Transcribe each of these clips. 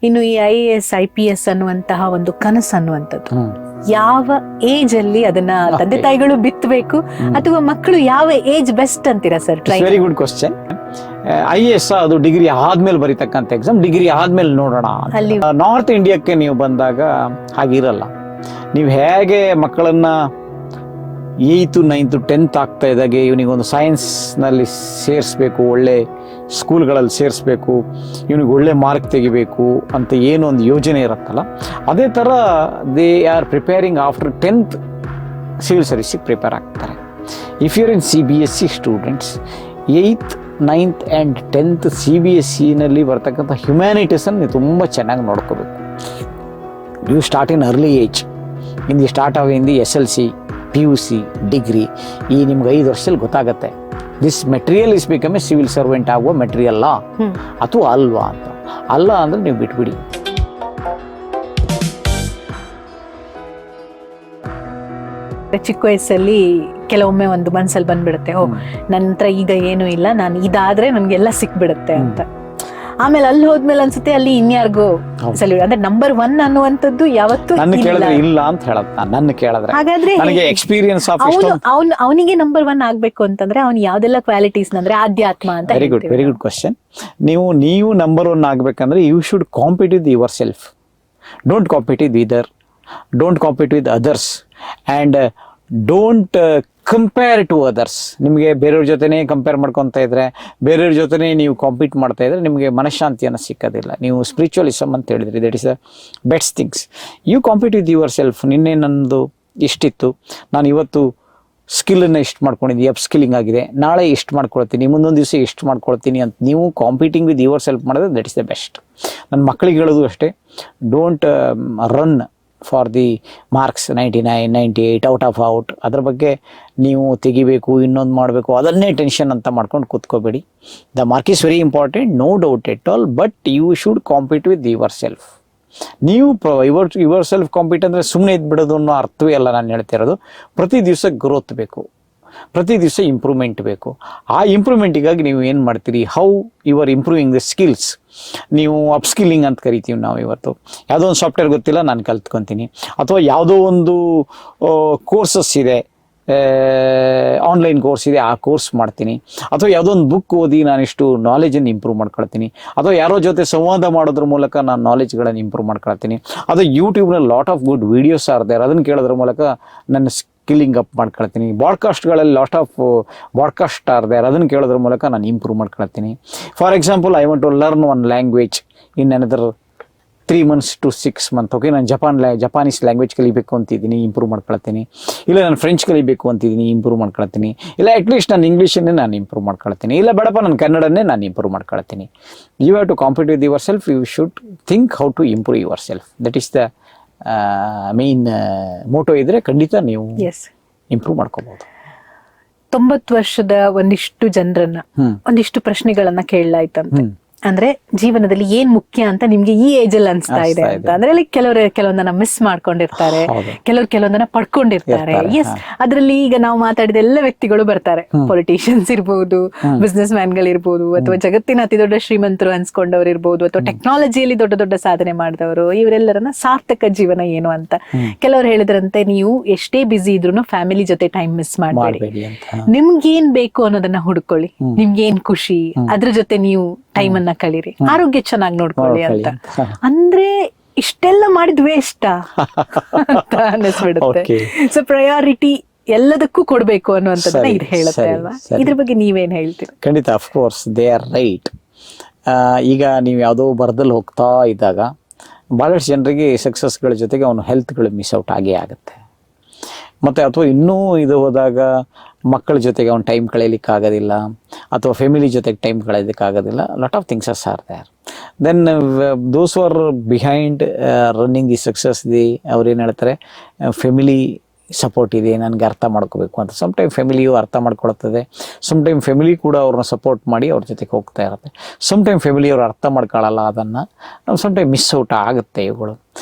ಇನ್ನು ಈ IAS IPS ಅನ್ನುವಂತಹ ಒಂದು ಕನಸು ಅನ್ನುವಂಥದ್ದು ಯಾವ ಏಜ್ ಅಲ್ಲಿ ಅದನ್ನ ತಂದೆ ತಾಯಿಗಳು ಬಿತ್ತಬೇಕು ಅಥವಾ ಮಕ್ಕಳು ಯಾವ ಏಜ್ ಬೆಸ್ಟ್ ಅಂತೀರಾ sir? Very good question. IAS ಅದು ಡಿಗ್ರಿ ಆದ್ಮೇಲೆ ಬರೀತಕ್ಕಂಥ ಎಕ್ಸಾಮ್, ಡಿಗ್ರಿ ಆದ್ಮೇಲೆ ನೋಡೋಣ. ನಾರ್ತ್ ಇಂಡಿಯಾಕ್ಕೆ ನೀವು ಬಂದಾಗ ಹಾಗಿರಲ್ಲ. ನೀವು ಹೇಗೆ ಮಕ್ಕಳನ್ನ 8th 9th 10th ಆಗ್ತಾ ಇದ್ದಾಗ ಇವನಿಗೊಂದು ಸೈನ್ಸ್ನಲ್ಲಿ ಸೇರಿಸ್ಬೇಕು, ಒಳ್ಳೆ ಸ್ಕೂಲ್ಗಳಲ್ಲಿ ಸೇರಿಸ್ಬೇಕು, ಇವನಿಗೆ ಒಳ್ಳೆ ಮಾರ್ಕ್ ತೆಗಿಬೇಕು ಅಂತ ಏನೋ ಒಂದು ಯೋಜನೆ ಇರುತ್ತಲ್ಲ, ಅದೇ ಥರ they are preparing after 10th civil ಸರ್ವಿಸಿಗೆ ಪ್ರಿಪೇರ್ ಆಗ್ತಾರೆ. If your in CBSE students 8th 9th and 10th CBSEನಲ್ಲಿ ಬರ್ತಕ್ಕಂಥ ಹ್ಯುಮ್ಯಾನಿಟೀಸನ್ನು ನೀವು ತುಂಬ ಚೆನ್ನಾಗಿ ನೋಡ್ಕೋಬೇಕು. You start in early age, in the start of in the SLC PUC degree. ಈ ನಿಮ್ಗೆ 5 ವರ್ಷದಲ್ಲಿ ಗೊತ್ತಾಗತ್ತೆ this material is become a civil servant ಆಗುವ ಮೆಟೀರಿಯಲ್ಲ ಅಥವಾ ಅಲ್ವಾ ಅಂತ. ಅಲ್ಲ ಅಂದರೆ ನೀವು ಬಿಟ್ಬಿಡಿ. ಚಿಕ್ಕ ವಯಸ್ಸಲ್ಲಿ ಕೆಲವೊಮ್ಮೆ ಒಂದು ಮನ್ಸಲ್ಲಿ ಬಂದ್ಬಿಡುತ್ತೆ, ನನ್ನ ಹತ್ರ ಈಗ ಏನೂ ಇಲ್ಲ, ನಾನು ಇದಾದ್ರೆ ನನ್ಗೆಲ್ಲ ಸಿಕ್ಬಿಡುತ್ತೆ ಅಂತ. ಆಮೇಲೆ ಅಲ್ಲಿ ಹೋದ್ಮೇಲೆ ಅನ್ಸುತ್ತೆ ಅಲ್ಲಿ ಇನ್ಯಾರಿಗೋ ಸಲ್ಯೂಟ್ ಅಂದ್ರೆ ನಂಬರ್ 1 ಅನ್ನುವಂಥದ್ದು ಯಾವತ್ತೂ ಇಲ್ಲ ಅಂತ ಹೇಳತ್ತ. ನನ್ನ ಕೇಳಿದ್ರೆ ಹಾಗಾದ್ರೆ ನನಗೆ ಎಕ್ಸ್ಪೀರಿಯನ್ಸ್ ಆಫ್ ಅವನಿಗೆ ನಂಬರ್ 1 ಆಗ್ಬೇಕು ಅಂತಂದ್ರೆ ಅವ್ನು ಯಾವ್ದೆಲ್ಲ ಕ್ವಾಲಿಟೀಸ್ ಅಂದ್ರೆ ಆಧ್ಯಾತ್ಮ ಅಂತ. Very good question. ನೀವು ನಂಬರ್ 1 ಆಗ್ಬೇಕಂದ್ರೆ you should compete with yourself. Don't compete with either, don't compete with others and don't compare to others. ನಿಮಗೆ ಬೇರೆಯವ್ರ ಜೊತೆನೇ ಕಂಪೇರ್ ಮಾಡ್ಕೊತಾ ಇದ್ರೆ, ಬೇರೆಯವ್ರ ಜೊತೆನೇ ನೀವು ಕಾಂಪೀಟ್ ಮಾಡ್ತಾ ಇದ್ರೆ ನಿಮಗೆ ಮನಃಶಾಂತಿಯನ್ನು ಸಿಕ್ಕೋದಿಲ್ಲ. ನೀವು ಸ್ಪಿರಿಚುವಲಿಸಮ್ ಅಂತ ಹೇಳಿದ್ರಿ, that is the best things. You compete with yourself. ನಿನ್ನೆ ನನ್ನದು ಇಷ್ಟಿತ್ತು, ನಾನು ಇವತ್ತು ಸ್ಕಿಲ್ಲನ್ನು ಇಷ್ಟು ಮಾಡ್ಕೊಂಡಿದ್ದೀನಿ, ಅಪ್ ಸ್ಕಿಲ್ಲಿಂಗ್ ಆಗಿದೆ, ನಾಳೆ ಇಷ್ಟು ಮಾಡ್ಕೊಳ್ತೀನಿ, ಮುಂದೊಂದು ದಿವಸ ಇಷ್ಟು ಮಾಡ್ಕೊಳ್ತೀನಿ ಅಂತ ನೀವು ಕಾಂಪೀಟಿಂಗ್ ವಿತ್ ಯುವರ್ ಸೆಲ್ಫ್ ಮಾಡಿದ್ರೆ ದಟ್ ಇಸ್ ದ ಬೆಸ್ಟ್. ನನ್ನ ಮಕ್ಕಳಿಗೆ ಹೇಳೋದು ಅಷ್ಟೇ, don't run for the marks 99 98 out. ಅದ್ರ ಬಗ್ಗೆ ನೀವು ತೆಗಿಬೇಕು, ಇನ್ನೊಂದು ಮಾಡಬೇಕು, ಅದನ್ನೇ ಟೆನ್ಷನ್ ಅಂತ ಮಾಡ್ಕೊಂಡು ಕೂತ್ಕೋಬೇಡಿ. The mark is very important, no doubt at all, but you should compete with yourself. ನೀವು ಯುವರ್ ಸೆಲ್ಫ್ ಕಾಂಪೀಟ್ ಅಂದರೆ ಸುಮ್ಮನೆ ಇದ್ಬಿಡೋದು ಅನ್ನೋ ಅರ್ಥವೇ ಅಲ್ಲ ನಾನು ಹೇಳ್ತಿರೋದು. ಪ್ರತಿ ದಿವಸ ಗ್ರೋತ್ ಬೇಕು, ಪ್ರತಿ ದಿವಸ ಇಂಪ್ರೂವ್ಮೆಂಟ್ ಬೇಕು. ಆ ಇಂಪ್ರೂವ್ಮೆಂಟಿಗಾಗಿ ನೀವು ಏನು ಮಾಡ್ತೀರಿ, how you are improving the skills. ನೀವು ಅಪ್ಸ್ಕಿಲ್ಲಿಂಗ್ ಅಂತ ಕರಿತೀವಿ ನಾವು. ಇವತ್ತು ಯಾವುದೋ ಒಂದು ಸಾಫ್ಟ್ವೇರ್ ಗೊತ್ತಿಲ್ಲ, ನಾನು ಕಲ್ತ್ಕೊತೀನಿ, ಅಥವಾ ಯಾವುದೋ ಒಂದು ಕೋರ್ಸಸ್ ಇದೆ, ಆನ್ಲೈನ್ ಕೋರ್ಸ್ ಇದೆ, ಆ ಕೋರ್ಸ್ ಮಾಡ್ತೀನಿ, ಅಥವಾ ಯಾವುದೋ ಒಂದು ಬುಕ್ ಓದಿ ನಾನಿಷ್ಟು ನಾಲೆಜನ್ನು ಇಂಪ್ರೂವ್ ಮಾಡ್ಕೊಳ್ತೀನಿ, ಅಥವಾ ಯಾರೋ ಜೊತೆ ಸಂವಾದ ಮಾಡೋದ್ರ ಮೂಲಕ ನಾನು ನಾಲೆಜ್ಗಳನ್ನು ಇಂಪ್ರೂವ್ ಮಾಡ್ಕೊಳ್ತೀನಿ, ಅಥವಾ ಯೂಟ್ಯೂಬ್ನಲ್ಲಿ lot of good videos are there, ಅದನ್ನು ಕೇಳೋದ್ರ ಮೂಲಕ ನನ್ನ ಸ್ಕಿಲ್ಲಿಂಗ್ ಅಪ್ ಮಾಡ್ಕೊಳ್ತೀನಿ. ಬಾಡ್ಕಾಸ್ಟ್ಗಳಲ್ಲಿ lot of podcast are there, ಅದನ್ನು ಕೇಳೋದ್ರ ಮೂಲಕ ನಾನು ಇಂಪ್ರೂವ್ ಮಾಡ್ಕೊಳ್ತೀನಿ. For example, I want to learn one language in another 3 months to 6 months. Okay, ನಾನು ಜಪಾನೀಸ್ ಲ್ಯಾಂಗ್ವೇಜ್ ಕಲಿಬೇಕು ಅಂತಿದ್ದೀನಿ, ಇಂಪ್ರೂವ್ ಮಾಡ್ಕೊಳ್ತೀನಿ. ಇಲ್ಲ ನಾನು ಫ್ರೆಂಚ್ ಕಲಿಬೇಕು ಅಂತಿದ್ದೀನಿ, ಇಂಪ್ರೂವ್ ಮಾಡ್ಕೊಳ್ತೀನಿ. ಇಲ್ಲ ಅಟ್ಲೀಸ್ಟ್ ನಾನು ಇಂಗ್ಲೀಷನ್ನೇ ನಾನು ಇಂಪ್ರೂವ್ ಮಾಡ್ಕೊಳ್ತೀನಿ. ಇಲ್ಲ ಬೇಡಪ್ಪ ನಾನು ಕನ್ನಡನ್ನೇ ನಾನು ಇಂಪ್ರೂವ್ ಮಾಡ್ಕೊಳ್ತೀನಿ. You have to compete with yourself. You should think how to improve yourself. That is the main motto. ಇದ್ರೆ ಖಂಡಿತ ನೀವು ಇಂಪ್ರೂವ್ ಮಾಡ್ಕೋಬಹುದು. 90 ವರ್ಷದ ಒಂದಿಷ್ಟು ಜನರನ್ನ ಒಂದಿಷ್ಟು ಪ್ರಶ್ನೆಗಳನ್ನ ಕೇಳಲಾಯ್ತಂತೆ. ಅಂದ್ರೆ ಜೀವನದಲ್ಲಿ ಏನ್ ಮುಖ್ಯ ಅಂತ ನಿಮ್ಗೆ ಈ ಏಜ್ ಅಲ್ಲಿ ಅನ್ಸ್ತಾ ಇದೆ ಅಂತ. ಅಂದ್ರೆ ಲೈಕ್ ಕೆಲವೊಂದನ್ನ ಮಿಸ್ ಮಾಡ್ಕೊಂಡಿರ್ತಾರೆ, ಕೆಲವೊಂದನ್ನ ಪಡ್ಕೊಂಡಿರ್ತಾರೆ. ಎಸ್, ಅದ್ರಲ್ಲಿ ಈಗ ನಾವು ಮಾತಾಡಿದ ಎಲ್ಲ ವ್ಯಕ್ತಿಗಳು ಬರ್ತಾರೆ. ಪೊಲಿಟಿಷಿಯನ್ಸ್ ಇರ್ಬೋದು, ಬಿಸ್ನೆಸ್ ಮ್ಯಾನ್ ಗಳಿರ್ಬೋದು, ಅಥವಾ ಜಗತ್ತಿನ ಅತಿ ದೊಡ್ಡ ಶ್ರೀಮಂತರು ಅನ್ಸ್ಕೊಂಡವ್ರು ಇರ್ಬೋದು, ಅಥವಾ ಟೆಕ್ನಾಲಜಿಯಲ್ಲಿ ದೊಡ್ಡ ದೊಡ್ಡ ಸಾಧನೆ ಮಾಡಿದವರು. ಇವರೆಲ್ಲರನ್ನ ಸಾರ್ಥಕ ಜೀವನ ಏನು ಅಂತ ಕೆಲವರು ಹೇಳಿದ್ರಂತೆ, ನೀವು ಎಷ್ಟೇ ಬಿಸಿ ಇದ್ರು ಫ್ಯಾಮಿಲಿ ಜೊತೆ ಟೈಮ್ ಮಿಸ್ ಮಾಡಬೇಡಿ. ನಿಮ್ಗೇನ್ ಬೇಕು ಅನ್ನೋದನ್ನ ಹುಡ್ಕೊಳ್ಳಿ, ನಿಮ್ಗೇನ್ ಖುಷಿ ಅದ್ರ ಜೊತೆ ನೀವು ಟೈಮ್ ಅನ್ನ ಕಳೀರಿ, ಆರೋಗ್ಯ ಚೆನ್ನಾಗಿ ನೋಡ್ಕೊಳ್ಳಿ ಅಂತ. ಅಂದ್ರೆ ಇಷ್ಟೆಲ್ಲ ಮಾಡಿದ್ ವೇಸ್ಟ್ ಅಂತ ಅನ್ನಿಸ್ಬಿಡುತ್ತೆ. ಸೊ ಪ್ರಯಾರಿಟಿ ಎಲ್ಲದಕ್ಕೂ ಕೊಡ್ಬೇಕು ಅನ್ನುವಂಥದ್ದನ್ನ ಇದು ಹೇಳುತ್ತೆ ಅಲ್ವಾ? ಇದ್ರ ಬಗ್ಗೆ ನೀವೇನ್ ಹೇಳ್ತೀರಿ? ಖಂಡಿತ, of course they are right. ಈಗ ನೀವು ಯಾವುದೋ ಬರದಲ್ಲಿ ಹೋಗ್ತಾ ಇದ್ದಾಗ ಭಾಳಷ್ಟು ಜನರಿಗೆ ಸಕ್ಸಸ್ಗಳ ಜೊತೆಗೆ ಅವನು ಹೆಲ್ತ್ಗಳು ಮಿಸ್ ಔಟ್ ಆಗೇ ಆಗುತ್ತೆ. ಮತ್ತು ಅಥವಾ ಇನ್ನೂ ಇದು ಹೋದಾಗ ಮಕ್ಕಳ ಜೊತೆಗೆ ಅವ್ನು ಟೈಮ್ ಕಳೆಯಲಿಕ್ಕಾಗೋದಿಲ್ಲ, ಅಥವಾ ಫ್ಯಾಮಿಲಿ ಜೊತೆಗೆ ಟೈಮ್ ಕಳೆಯೋದಕ್ಕಾಗೋದಿಲ್ಲ. Lot of things are there. Then those are behind running the success ಅವ್ರೇನು ಹೇಳ್ತಾರೆ, ಫ್ಯಾಮಿಲಿ ಸಪೋರ್ಟ್ ಇದೆ, ನನಗೆ ಅರ್ಥ ಮಾಡ್ಕೋಬೇಕು ಅಂತ. ಸಮ್ಟೈಮ್ ಫ್ಯಾಮಿಲಿಯು ಅರ್ಥ ಮಾಡ್ಕೊಳ್ತದೆ, ಸಮ್ಟೈಮ್ ಫ್ಯಾಮಿಲಿ ಕೂಡ ಅವ್ರನ್ನ ಸಪೋರ್ಟ್ ಮಾಡಿ ಅವ್ರ ಜೊತೆಗೆ ಹೋಗ್ತಾ ಇರುತ್ತೆ. ಸಮ್ಟೈಮ್ ಫ್ಯಾಮಿಲಿಯವ್ರು ಅರ್ಥ ಮಾಡ್ಕೊಳ್ಳಲ್ಲ, ಅದನ್ನು ನಾವು ಸಮ್ಟೈಮ್ ಮಿಸ್ ಔಟ್ ಆಗುತ್ತೆ ಇವುಗಳು.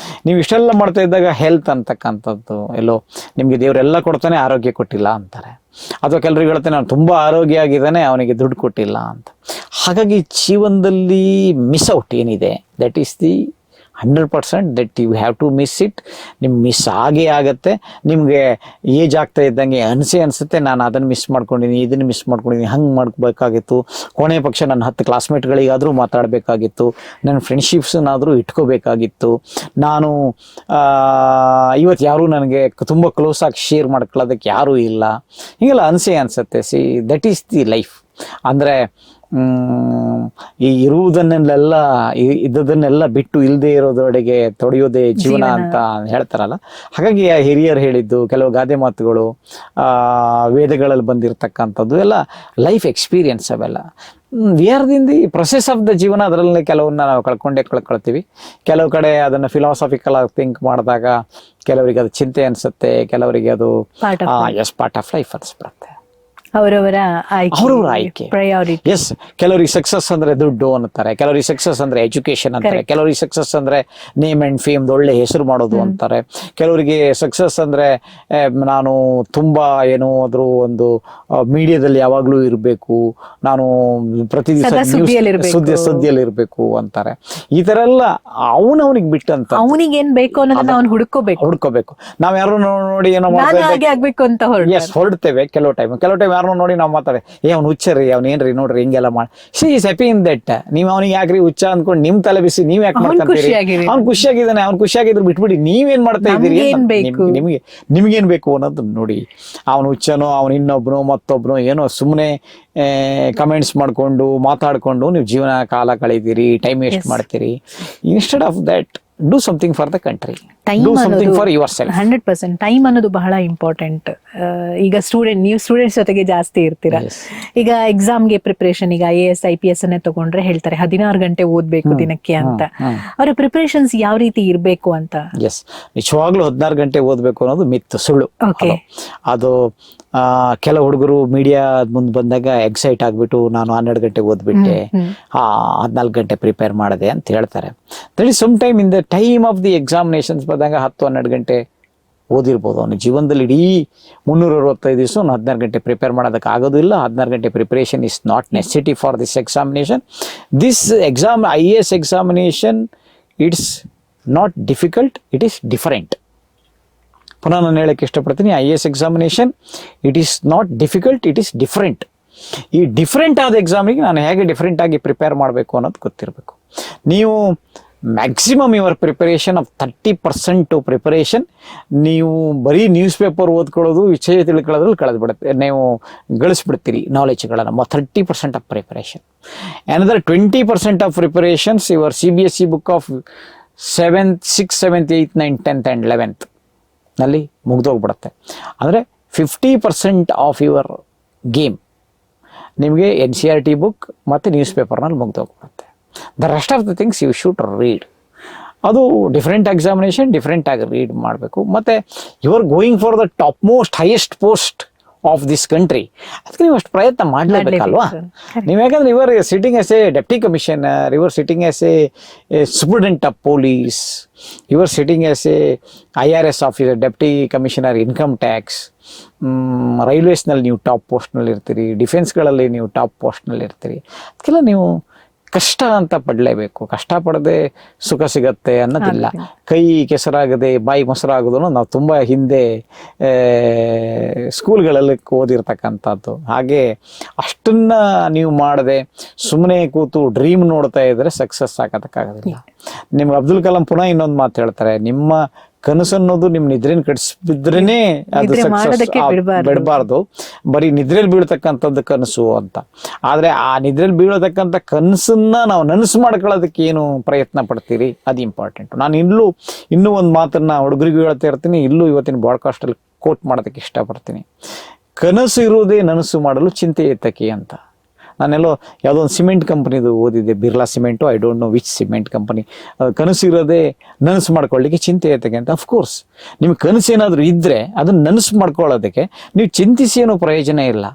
ನೀವು ಇಷ್ಟೆಲ್ಲ ಮಾಡ್ತಾ ಇದ್ದಾಗ ಹೆಲ್ತ್ ಅಂತಕ್ಕಂಥದ್ದು ಎಲ್ಲೋ ನಿಮಗೆ ದೇವರೆಲ್ಲ ಕೊಡ್ತಾನೆ, ಆರೋಗ್ಯ ಕೊಟ್ಟಿಲ್ಲ ಅಂತಾರೆ. ಅಥವಾ ಕೆಲವ್ರಿಗೆ ಹೇಳ್ತಾನೆ ನಾನು ತುಂಬ ಆರೋಗ್ಯ ಆಗಿದ್ದಾನೆ, ಅವನಿಗೆ ದುಡ್ಡು ಕೊಟ್ಟಿಲ್ಲ ಅಂತ. ಹಾಗಾಗಿ ಜೀವನದಲ್ಲಿ ಮಿಸ್ ಔಟ್ ಏನಿದೆ, that is the 100% that you have to miss it. ನಿಮ್ಗೆ ಮಿಸ್ ಆಗೇ ಆಗುತ್ತೆ. ನಿಮಗೆ ಏಜ್ ಆಗ್ತಾ ಇದ್ದಂಗೆ ಅನಿಸುತ್ತೆ ನಾನು ಅದನ್ನು ಮಿಸ್ ಮಾಡ್ಕೊಂಡಿದ್ದೀನಿ, ಇದನ್ನು ಮಿಸ್ ಮಾಡ್ಕೊಂಡಿದ್ದೀನಿ, ಹಂಗೆ ಮಾಡ್ಕೋಬೇಕಾಗಿತ್ತು, ಕೊನೆ ಪಕ್ಷ ನನ್ನ 10 ಕ್ಲಾಸ್ಮೇಟ್ಗಳಿಗಾದರೂ ಮಾತಾಡಬೇಕಾಗಿತ್ತು, ನನ್ನ ಫ್ರೆಂಡ್ಶಿಪ್ಸನ್ನಾದರೂ ಇಟ್ಕೋಬೇಕಾಗಿತ್ತು, ನಾನು ಇವತ್ತು ಯಾರೂ ನನಗೆ ತುಂಬ ಕ್ಲೋಸ್ ಆಗಿ ಶೇರ್ ಮಾಡ್ಕೊಳ್ಳೋದಕ್ಕೆ ಯಾರೂ ಇಲ್ಲ, ಹೀಗೆಲ್ಲ ಅನಿಸುತ್ತೆ. See that is the life. ಅಂದರೆ ಈ ಇದ್ದದನ್ನೆಲ್ಲ ಬಿಟ್ಟು ಇಲ್ಲದೆ ಇರೋದ್ರೊಳಗೆ ತೊಡೆಯೋದೇ ಜೀವನ ಅಂತ ಹೇಳ್ತಾರಲ್ಲ. ಹಾಗಾಗಿ ಆ ಹಿರಿಯರು ಹೇಳಿದ್ದು ಕೆಲವು ಗಾದೆ ಮಾತುಗಳು, ವೇದಗಳಲ್ಲಿ ಬಂದಿರತಕ್ಕಂಥದ್ದು ಎಲ್ಲ ಲೈಫ್ ಎಕ್ಸ್ಪೀರಿಯನ್ಸ್. ಅವೆಲ್ಲ we are in the process of the ಜೀವನ. ಅದರಲ್ಲಿ ಕೆಲವನ್ನ ನಾವು ಕಳ್ಕೊಳ್ತೀವಿ. ಕೆಲವು ಕಡೆ ಅದನ್ನು ಫಿಲಾಸಫಿಕಲ್ ಆಗಿ ಥಿಂಕ್ ಮಾಡಿದಾಗ ಕೆಲವರಿಗೆ ಅದು ಚಿಂತೆ ಅನಿಸುತ್ತೆ, ಕೆಲವರಿಗೆ ಅದು ಪಾರ್ಟ್ ಆಫ್ ಲೈಫ್ ಅನಿಸ್ಬಿಡುತ್ತೆ. ಅವರವರ ಆಯ್ಕೆ ಪ್ರಯಾರಿಟಿ. ಎಸ್, ಕೆಲವರಿಗೆ ಸಕ್ಸಸ್ ಅಂದ್ರೆ ದುಡ್ಡು ಅಂತಾರೆ, ಕೆಲವರಿಗೆ ಸಕ್ಸಸ್ ಅಂದ್ರೆ ಎಜುಕೇಶನ್ ಅಂತಾರೆ, ಕೆಲವರಿಗೆ ಸಕ್ಸಸ್ ಅಂದ್ರೆ ನೇಮ್ ಅಂಡ್ ಫೇಮ್, ಒಳ್ಳೆ ಹೆಸರು ಮಾಡೋದು ಅಂತಾರೆ, ಕೆಲವರಿಗೆ ಸಕ್ಸಸ್ ಅಂದ್ರೆ ನಾನು ತುಂಬಾ ಏನೋ ಆದ್ರೂ ಒಂದು ಮೀಡಿಯಾದಲ್ಲಿ ಯಾವಾಗ್ಲೂ ಇರಬೇಕು, ನಾನು ಪ್ರತಿ ದಿವಸ ಸುದ್ದಿಯಲ್ಲಿ ಇರಬೇಕು ಅಂತಾರೆ. ಈ ತರ ಎಲ್ಲ ಅವನಿಗೆ ಬಿಟ್ಟಂತ ಅವನಿಗೆ ಏನ್ ಬೇಕು ಅನ್ನೋದನ್ನ ಅವ್ನು ಹುಡ್ಕೋಬೇಕು. ನಾವ್ ಯಾರು ನೋಡಿ ಏನೋ ಆಗ್ಬೇಕು ಅಂತ ಹೊರಡ್ತೇವೆ. ಕೆಲವು ಟೈಮ್ ಯಾರು ನೋಡಿ ನಾವು ಮಾತಾಡಿ ಅವ್ನು ಹುಚ್ಚರಿ, ಅವ್ನು ಏನ್ರಿ ನೋಡ್ರಿ ಹಿಂಗೆಲ್ಲ ಮಾಡಿ. She is happy in that. ನೀವು ಅವ್ನಿಗೆ ಯಾಕ್ರಿ ಹುಚ್ಚ ಅಂದ್ಕೊಂಡು ನಿಮ್ ತಲೆ ಬಿಸಿ ನೀವ್ ಯಾಕೆ ಮಾಡ್ಕೊಂತೀರಿ? ಅವ್ನು ಖುಷಿಯಾಗಿದ್ದಾನೆ, ಅವ್ನು ಖುಷಿಯಾಗಿದ್ರು ಬಿಟ್ಬಿಡಿ, ನೀವೇನ್ ಮಾಡ್ತಾ ಇದ್ದೀರಿ, ನಿಮ್ಗೇನ್ ಬೇಕು ಅನ್ನೋದು ನೋಡಿ. ಅವನು ಹುಚ್ಚನೋ ಅವನು ಇನ್ನೊಬ್ನು ಮತ್ತೊಬ್ನು ಏನೋ ಸುಮ್ಮನೆ ಕಮೆಂಟ್ಸ್ ಮಾಡ್ಕೊಂಡು ಮಾತಾಡ್ಕೊಂಡು ನೀವು ಜೀವನ ಕಾಲ ಕಳೀತೀರಿ, ಟೈಮ್ ವೇಸ್ಟ್ ಮಾಡ್ತೀರಿ. Instead of that do something for the country, do something for your self. 100% time ಅನ್ನೋದು ಬಹಳ ಇಂಪಾರ್ಟೆಂಟ್. ಈಗ ನೀವು ಸ್ಟೂಡೆಂಟ್ಸ್ ಜೊತೆಗೆ ಜಾಸ್ತಿ ಇರ್ತೀರಾ. ಈಗ ಎಕ್ಸಾಮ್ಗೆ ಪ್ರಿಪರೇಷನ್, ಈಗ IAS IPS ಅನ್ನೇ ತಗೊಂಡ್ರೆ ಹೇಳ್ತಾರೆ 16 ಗಂಟೆ ಓದ್ಬೇಕು ದಿನಕ್ಕೆ ಅಂತ. ಅವರ ಪ್ರಿಪರೇಷನ್ಸ್ ಯಾವ ರೀತಿ ಇರಬೇಕು ಅಂತ? ಎಸ್, ನಿಜವಾಗ್ಲೂ 16 ಗಂಟೆ ಓದ್ಬೇಕು ಅನ್ನೋದು ಮಿತ್, ಸುಳ್ಳು. ಅದು ಕೆಲವು ಹುಡುಗರು ಮೀಡಿಯಾ ಮುಂದೆ ಬಂದಾಗ ಎಕ್ಸೈಟ್ ಆಗ್ಬಿಟ್ಟು ನಾನು 12 ಗಂಟೆ ಓದ್ಬಿಟ್ಟೆ, 14 ಗಂಟೆ ಪ್ರಿಪೇರ್ ಮಾಡಿದೆ ಅಂತ ಹೇಳ್ತಾರೆ. That is some time in the time of the examinations ಬಂದಾಗ 10-12 ಗಂಟೆ ಓದಿರ್ಬೋದು. ಅವನ ಜೀವನದಲ್ಲಿ ಇಡೀ 365 ದಿವಸ 16 ಗಂಟೆ ಪ್ರಿಪೇರ್ ಮಾಡೋದಕ್ಕೆ ಆಗೋದಿಲ್ಲ. 16 ಗಂಟೆ preparation is not necessity for this examination. This exam IAS examination it's not difficult, it is different. ಪುನಃ ನಾನು ಹೇಳಕ್ಕೆ ಇಷ್ಟಪಡ್ತೀನಿ, IAS examination it is not difficult, it is different. ಈ ಡಿಫರೆಂಟ್ ಆದ ಎಕ್ಸಾಮಿಗೆ ನಾನು ಹೇಗೆ ಡಿಫರೆಂಟ್ ಆಗಿ ಪ್ರಿಪೇರ್ ಮಾಡಬೇಕು ಅನ್ನೋದು ಗೊತ್ತಿರಬೇಕು. ನೀವು maximum your preparation of 30% preparation ನೀವು ಬರೀ ನ್ಯೂಸ್ ಪೇಪರ್ ಓದ್ಕೊಳ್ಳೋದು, ವಿಷಯ ತಿಳ್ಕೊಳ್ಳೋದ್ರಲ್ಲಿ ಕಳೆದ್ಬಿಡುತ್ತೆ, ನೀವು ಗಳಿಸ್ಬಿಡ್ತೀರಿ ನಾಲೆಜ್ಗಳನ್ನು. 30% of preparation. Another 20% of preparations your CBSE book of 7th, 6th, 7th, 8th, 9th, 10th and 11th ನಲ್ಲಿ ಮುಗ್ದೋಗ್ಬಿಡುತ್ತೆ. ಅಂದರೆ 50% ಆಫ್ ಯುವರ್ ಗೇಮ್ ನಿಮಗೆ NCERT ಬುಕ್ ಮತ್ತು ನ್ಯೂಸ್ ಪೇಪರ್ನಲ್ಲಿ ಮುಗ್ದೋಗ್ಬಿಡುತ್ತೆ. The rest of the things you should read. ಅದು ಡಿಫ್ರೆಂಟ್ ಎಕ್ಸಾಮಿನೇಷನ್ ಡಿಫ್ರೆಂಟ್ ಆಗಿ ರೀಡ್ ಮಾಡಬೇಕು. ಮತ್ತು you are going for the top most highest post of this country. ಅದಕ್ಕೆ ನೀವು ಅಷ್ಟು ಪ್ರಯತ್ನ ಮಾಡಲೇಬೇಕಲ್ವಾ ನೀವು? ಯಾಕಂದ್ರೆ ಇವರ್ sitting as a deputy commissioner, ಇವರ್ sitting as a superintendent of police, ಇವರ್ sitting as a IRS officer, deputy commissioner income tax. ರೈಲ್ವೇಸ್ನಲ್ಲಿ ನೀವು ಟಾಪ್ ಪೋಸ್ಟ್ನಲ್ಲಿ ಇರ್ತೀರಿ, ಡಿಫೆನ್ಸ್ಗಳಲ್ಲಿ ನೀವು ಟಾಪ್ ಪೋಸ್ಟ್ನಲ್ಲಿ ಇರ್ತೀರಿ. ಅದಕ್ಕೆಲ್ಲ ನೀವು ಕಷ್ಟ ಅಂತ ಪಡಲೇಬೇಕು. ಕಷ್ಟಪಡದೆ ಸುಖ ಸಿಗತ್ತೆ ಅನ್ನೋದಿಲ್ಲ. ಕೈ ಕೆಸರಾಗದೆ ಬಾಯಿ ಮೊಸರಾಗೋದನ್ನು ನಾವು ತುಂಬ ಹಿಂದೆ ಸ್ಕೂಲ್ಗಳಲ್ಲಿ ಓದಿರ್ತಕ್ಕಂಥದ್ದು. ಹಾಗೆ ಅಷ್ಟನ್ನು ನೀವು ಮಾಡದೆ ಸುಮ್ಮನೆ ಕೂತು ಡ್ರೀಮ್ ನೋಡ್ತಾ ಇದ್ರೆ ಸಕ್ಸಸ್ ಆಗೋದಕ್ಕಾಗೋದಿಲ್ಲ. ನಿಮ್ಗೆ ಅಬ್ದುಲ್ ಕಲಾಂ ಪುನಃ ಇನ್ನೊಂದು ಮಾತು ಹೇಳ್ತಾರೆ, ನಿಮ್ಮ ಕನಸನ್ನೋದು ನಿಮ್ ನಿದ್ರೆನ ಕಟ್ಸಿದ್ರೇನೆ ಅದು ಸಕ್ಸಸ್ ಬಿಡಬಾರ್ದು, ಬರೀ ನಿದ್ರೆಯಲ್ಲಿ ಬೀಳ್ತಕ್ಕಂಥದ್ದು ಕನಸು ಅಂತ. ಆದ್ರೆ ಆ ನಿದ್ರೆಯಲ್ಲಿ ಬೀಳತಕ್ಕಂಥ ಕನಸನ್ನ ನಾವು ನನಸು ಮಾಡ್ಕೊಳ್ಳೋದಕ್ಕೆ ಏನು ಪ್ರಯತ್ನ ಪಡ್ತೀರಿ ಅದು ಇಂಪಾರ್ಟೆಂಟ್. ನಾನು ಇನ್ನೂ ಒಂದು ಮಾತನ್ನ ಹುಡುಗರಿಗೂ ಹೇಳ್ತಾ ಇರ್ತೀನಿ, ಇವತ್ತಿನ ಬ್ರಾಡ್ಕಾಸ್ಟ್ ಅಲ್ಲಿ ಕೋಟ್ ಮಾಡೋದಕ್ಕೆ ಇಷ್ಟಪಡ್ತೀನಿ. ಕನಸು ಇರುವುದೇ ನನಸು ಮಾಡಲು ಚಿಂತೆ ಎತ್ತಕ್ಕೆ ಅಂತ. ನಾನೆಲ್ಲೋ ಯಾವುದೋ ಒಂದು ಸಿಮೆಂಟ್ ಕಂಪನಿದು ಓದಿದ್ದೆ, Birla cement, I don't know which cement company. ಕನಸು ಇರೋದೇ ನನಸು ಮಾಡ್ಕೊಳ್ಳಿಕ್ಕೆ ಚಿಂತೆ ಎತ್ತಕ್ಕೆ ಅಂತ. ಅಫ್ಕೋರ್ಸ್ ನಿಮ್ಗೆ ಕನಸು ಏನಾದರೂ ಇದ್ದರೆ ಅದನ್ನು ನನಸು ಮಾಡ್ಕೊಳ್ಳೋದಕ್ಕೆ ನೀವು ಚಿಂತಿಸಿ ಏನೋ ಪ್ರಯೋಜನ ಇಲ್ಲ.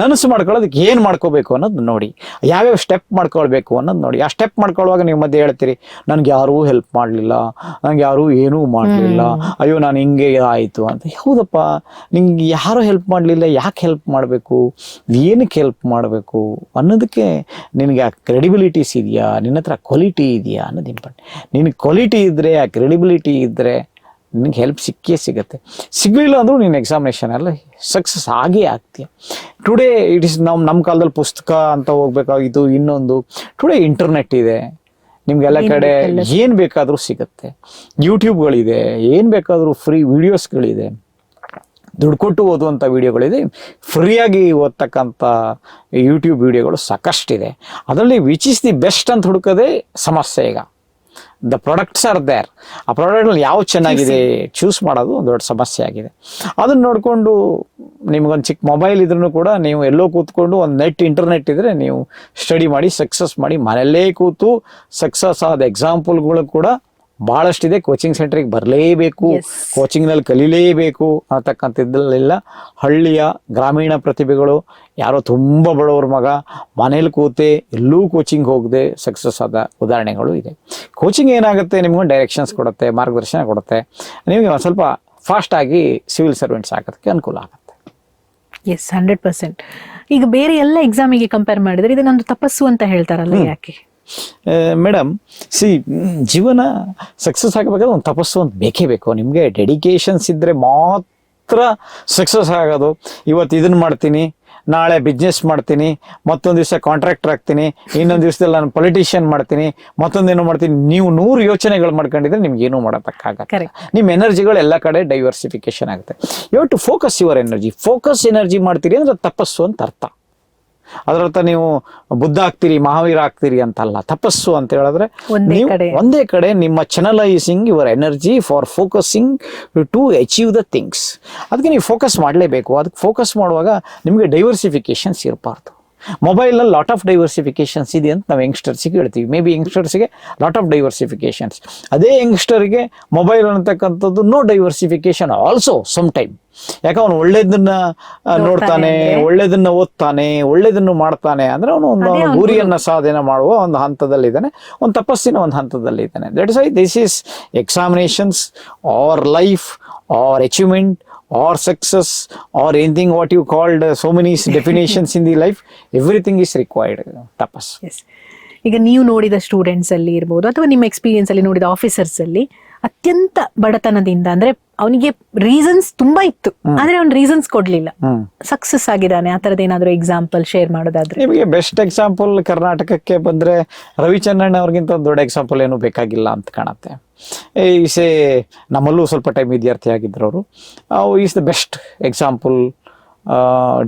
ನನಸು ಮಾಡ್ಕೊಳ್ಳೋದಕ್ಕೆ ಏನು ಮಾಡ್ಕೋಬೇಕು ಅನ್ನೋದು ನೋಡಿ, ಯಾವ್ಯಾವ ಸ್ಟೆಪ್ ಮಾಡ್ಕೊಳ್ಬೇಕು ಅನ್ನೋದು ನೋಡಿ. ಆ ಸ್ಟೆಪ್ ಮಾಡ್ಕೊಳ್ಳುವಾಗ ನೀವು ಮಧ್ಯೆ ಹೇಳ್ತೀರಿ ನನಗೆ ಯಾರೂ ಹೆಲ್ಪ್ ಮಾಡಲಿಲ್ಲ, ನನಗೆ ಯಾರೂ ಏನೂ ಮಾಡಲಿಲ್ಲ, ಅಯ್ಯೋ ನಾನು ಹಿಂಗೆ ಆಯಿತು ಅಂತ. ಹೌದಪ್ಪ, ನಿಂಗೆ ಯಾರೂ ಹೆಲ್ಪ್ ಮಾಡಲಿಲ್ಲ, ಯಾಕೆ ಹೆಲ್ಪ್ ಮಾಡಬೇಕು, ಏನಕ್ಕೆ ಹೆಲ್ಪ್ ಮಾಡಬೇಕು ಅನ್ನೋದಕ್ಕೆ ನಿನಗೆ ಆ ಕ್ರೆಡಿಬಿಲಿಟೀಸ್ ಇದೆಯಾ, ನಿನ್ನ ಹತ್ರ ಕ್ವಾಲಿಟಿ ಇದೆಯಾ ಅನ್ನೋದು ಇಂಪಾರ್ಟೆಂಟ್. ನಿನಗೆ ಕ್ವಾಲಿಟಿ ಇದ್ದರೆ, ಆ ಕ್ರೆಡಿಬಿಲಿಟಿ ಇದ್ದರೆ ನಿನಗೆ ಹೆಲ್ಪ್ ಸಿಕ್ಕೇ ಸಿಗುತ್ತೆ. ಸಿಗಲಿಲ್ಲ ಅಂದರೂ ನೀನು ಎಕ್ಸಾಮಿನೇಷನಲ್ಲಿ ಸಕ್ಸಸ್ ಆಗೇ ಆಗ್ತೀಯ. ಟುಡೇ ಇಟ್ ಇಸ್ ನಮ್ಮ ಕಾಲದಲ್ಲಿ ಪುಸ್ತಕ ಅಂತ ಹೋಗ್ಬೇಕಾಗಿತ್ತು. ಇನ್ನೊಂದು ಟುಡೇ ಇಂಟರ್ನೆಟ್ ಇದೆ, ನಿಮಗೆಲ್ಲ ಕಡೆ ಏನು ಬೇಕಾದರೂ ಸಿಗುತ್ತೆ. ಯೂಟ್ಯೂಬ್ಗಳಿದೆ, ಏನು ಬೇಕಾದರೂ ಫ್ರೀ ವಿಡಿಯೋಸ್ಗಳಿದೆ, ದುಡ್ಡು ಕೊಟ್ಟು ಓದುವಂಥ ವಿಡಿಯೋಗಳಿದೆ, ಫ್ರೀಯಾಗಿ ಓದ್ತಕ್ಕಂಥ ಯೂಟ್ಯೂಬ್ ವಿಡಿಯೋಗಳು ಸಾಕಷ್ಟಿದೆ. ಅದರಲ್ಲಿ ವಿಚ್ ಇಸ್ ದಿ ಬೆಸ್ಟ್ ಅಂತ ಹುಡುಕೋದೇ ಸಮಸ್ಯೆ. ಈಗ ದ ಪ್ರಾಡಕ್ಟ್ಸ್ ಆರ್ ದೇರ್, ಆ ಪ್ರಾಡಕ್ಟ್ನಲ್ಲಿ ಯಾವ ಚೆನ್ನಾಗಿದೆ ಚೂಸ್ ಮಾಡೋದು ಒಂದು ದೊಡ್ಡ ಸಮಸ್ಯೆ ಆಗಿದೆ. ಅದನ್ನು ನೋಡಿಕೊಂಡು ನಿಮ್ಗೊಂದು ಚಿಕ್ಕ ಮೊಬೈಲ್ ಇದ್ರೂ ಕೂಡ ನೀವು ಎಲ್ಲೋ ಕೂತ್ಕೊಂಡು ಒಂದು ಇಂಟರ್ನೆಟ್ ಇದ್ದರೆ ನೀವು ಸ್ಟಡಿ ಮಾಡಿ ಸಕ್ಸಸ್ ಮಾಡಿ, ಮನೆಯಲ್ಲೇ ಕೂತು ಸಕ್ಸಸ್ ಆದ ಎಕ್ಸಾಂಪಲ್ಗಳು ಕೂಡ ಭಾಳಷ್ಟಿದೆ. ಕೋಚಿಂಗ್ ಸೆಂಟ್ರಿಗೆ ಬರಲೇಬೇಕು, ಕೋಚಿಂಗ್ನಲ್ಲಿ ಕಲೀಲೇಬೇಕು ಅನ್ನತಕ್ಕಂಥದ್ದೆಲ್ಲ ಹಳ್ಳಿಯ ಗ್ರಾಮೀಣ ಪ್ರತಿಭೆಗಳು, ಯಾರೋ ತುಂಬ ಬಡವ್ರ ಮಗ ಮನೇಲಿ ಕೂತೆ ಎಲ್ಲೂ ಕೋಚಿಂಗ್ ಹೋಗದೆ ಸಕ್ಸಸ್ ಆದ ಉದಾಹರಣೆಗಳು ಇದೆ. ಕೋಚಿಂಗ್ ಏನಾಗುತ್ತೆ, ನಿಮ್ಗೊಂದು ಡೈರೆಕ್ಷನ್ಸ್ ಕೊಡುತ್ತೆ, ಮಾರ್ಗದರ್ಶನ ಕೊಡುತ್ತೆ, ನಿಮಗೆ ಒಂದು ಸ್ವಲ್ಪ ಫಾಸ್ಟಾಗಿ ಸಿವಿಲ್ ಸರ್ವೆಂಟ್ಸ್ ಆಗೋದಕ್ಕೆ ಅನುಕೂಲ ಆಗುತ್ತೆ. ಎಸ್, 100%. ಈಗ ಬೇರೆ ಎಲ್ಲ ಎಕ್ಸಾಮಿಗೆ ಕಂಪೇರ್ ಮಾಡಿದ್ರೆ ಇದನ್ನೊಂದು ತಪಸ್ಸು ಅಂತ ಹೇಳ್ತಾರಲ್ಲ, ಯಾಕೆ ಮೇಡಮ್? ಜೀವನ ಸಕ್ಸಸ್ ಆಗಬೇಕಾದ್ರೆ ಒಂದು ತಪಸ್ಸು ಅಂತ ಬೇಕೇ ಬೇಕು. ನಿಮಗೆ ಡೆಡಿಕೇಶನ್ಸ್ ಇದ್ದರೆ ಮಾತ್ರ ಸಕ್ಸಸ್ ಆಗೋದು. ಇವತ್ತು ಇದನ್ನು ಮಾಡ್ತೀನಿ, ನಾಳೆ ಬಿಸ್ನೆಸ್ ಮಾಡ್ತೀನಿ, ಮತ್ತೊಂದು ದಿವಸ ಕಾಂಟ್ರಾಕ್ಟರ್ ಆಗ್ತೀನಿ, ಇನ್ನೊಂದು ದಿವಸದಲ್ಲಿ ನಾನು ಪೊಲಿಟಿಷಿಯನ್ ಮಾಡ್ತೀನಿ, ಮತ್ತೊಂದೇನೋ ಮಾಡ್ತೀನಿ. ನೀವು 100 ಯೋಚನೆಗಳು ಮಾಡ್ಕೊಂಡಿದ್ರೆ ನಿಮ್ಗೆ ಏನೂ ಮಾಡೋದಕ್ಕಾಗತ್ತೆ. ನಿಮ್ಮ ಎನರ್ಜಿಗಳು ಎಲ್ಲ ಕಡೆ ಡೈವರ್ಸಿಫಿಕೇಶನ್ ಆಗುತ್ತೆ. You have to focus your energy. Focus energy ಮಾಡ್ತೀರಿ ಅಂದರೆ ತಪಸ್ಸು ಅಂತ ಅರ್ಥ. ಅದರರ್ಥ ನೀವು ಬುದ್ಧ ಆಗ್ತೀರಿ, ಮಹಾವೀರ ಆಗ್ತೀರಿ ಅಂತಲ್ಲ. ತಪಸ್ಸು ಅಂತ ಹೇಳಿದ್ರೆ ನೀವು ಒಂದೇ ಕಡೆ ನಿಮ್ಮ channelizing your energy for focusing to achieve the things. ಅದಕ್ಕೆ ನೀವು ಫೋಕಸ್ ಮಾಡಲೇಬೇಕು. ಅದಕ್ಕೆ ಫೋಕಸ್ ಮಾಡುವಾಗ ನಿಮಗೆ ಡೈವರ್ಸಿಫಿಕೇಶನ್ಸ್ ಇರಬಾರ್ದು. ಮೊಬೈಲಲ್ಲಿ ಲಾಟ್ ಆಫ್ ಡೈವರ್ಸಿಫಿಕೇಶನ್ಸ್ ಇದೆ ಅಂತ ನಾವು ಯಂಗ್ಸ್ಟರ್ಸಿಗೆ ಹೇಳ್ತೀವಿ. ಮೇ ಬಿ ಯಂಗ್ಸ್ಟರ್ಸಿಗೆ ಲಾಟ್ ಆಫ್ ಡೈವರ್ಸಿಫಿಕೇಶನ್ಸ್. ಅದೇ ಯಂಗ್ಸ್ಟರ್ಗೆ ಮೊಬೈಲ್ ಅನ್ನತಕ್ಕಂಥದ್ದು no diversification also some time. ಯಾಕೆ ಅವನು ಒಳ್ಳೇದನ್ನ ನೋಡ್ತಾನೆ, ಒಳ್ಳೇದನ್ನ ಓದ್ತಾನೆ, ಒಳ್ಳೇದನ್ನು ಮಾಡ್ತಾನೆ ಅಂದರೆ ಅವನು ಒಂದು ಗುರಿಯನ್ನ ಸಾಧನೆ ಮಾಡುವ ಒಂದು ಹಂತದಲ್ಲಿದ್ದಾನೆ, ಒಂದು ತಪಸ್ಸಿನ ಒಂದು ಹಂತದಲ್ಲಿದ್ದಾನೆ. That is why this is examinations are life are achievement or success or anything what you called so many definitions in the life, everything is required tapas. Yes. ಈಗ ನೀವು ನೋಡಿದ ಸ್ಟೂಡೆಂಟ್ಸ್ ಅಲ್ಲಿ ಇರ್ಬೋದು ಅಥವಾ ನಿಮ್ಮ ಎಕ್ಸ್ಪೀರಿಯನ್ಸ್ ಅಲ್ಲಿ ನೋಡಿದ ಆಫೀಸರ್ಸ್ ಅಲ್ಲಿ ಅತ್ಯಂತ ಬಡತನದಿಂದ, ಅಂದ್ರೆ ಅವನಿಗೆ ರೀಸನ್ಸ್ ತುಂಬಾ ಇತ್ತು ಆದ್ರೆ ಅವ್ನು ರೀಸನ್ಸ್ ಕೊಡ್ಲಿಲ್ಲ, ಸಕ್ಸಸ್ ಆಗಿದ್ದಾನೆ, ಆ ತರದ ಏನಾದ್ರು ಎಕ್ಸಾಂಪಲ್ ಶೇರ್ ಮಾಡೋದಾದ್ರೆ? ನಿಮಗೆ ಬೆಸ್ಟ್ ಎಕ್ಸಾಂಪಲ್ ಕರ್ನಾಟಕಕ್ಕೆ ಬಂದ್ರೆ ರವಿಚಂದ್ರನ್ ಅವ್ರಿಗಿಂತ ದೊಡ್ಡ ಎಕ್ಸಾಂಪಲ್ ಏನು ಬೇಕಾಗಿಲ್ಲ ಅಂತ ಕಾಣುತ್ತೆ. ಈಸೆ ನಮ್ಮಲ್ಲೂ ಸ್ವಲ್ಪ ಟೈಮ್ ವಿದ್ಯಾರ್ಥಿ ಆಗಿದ್ರು ಅವರು. Is the best example,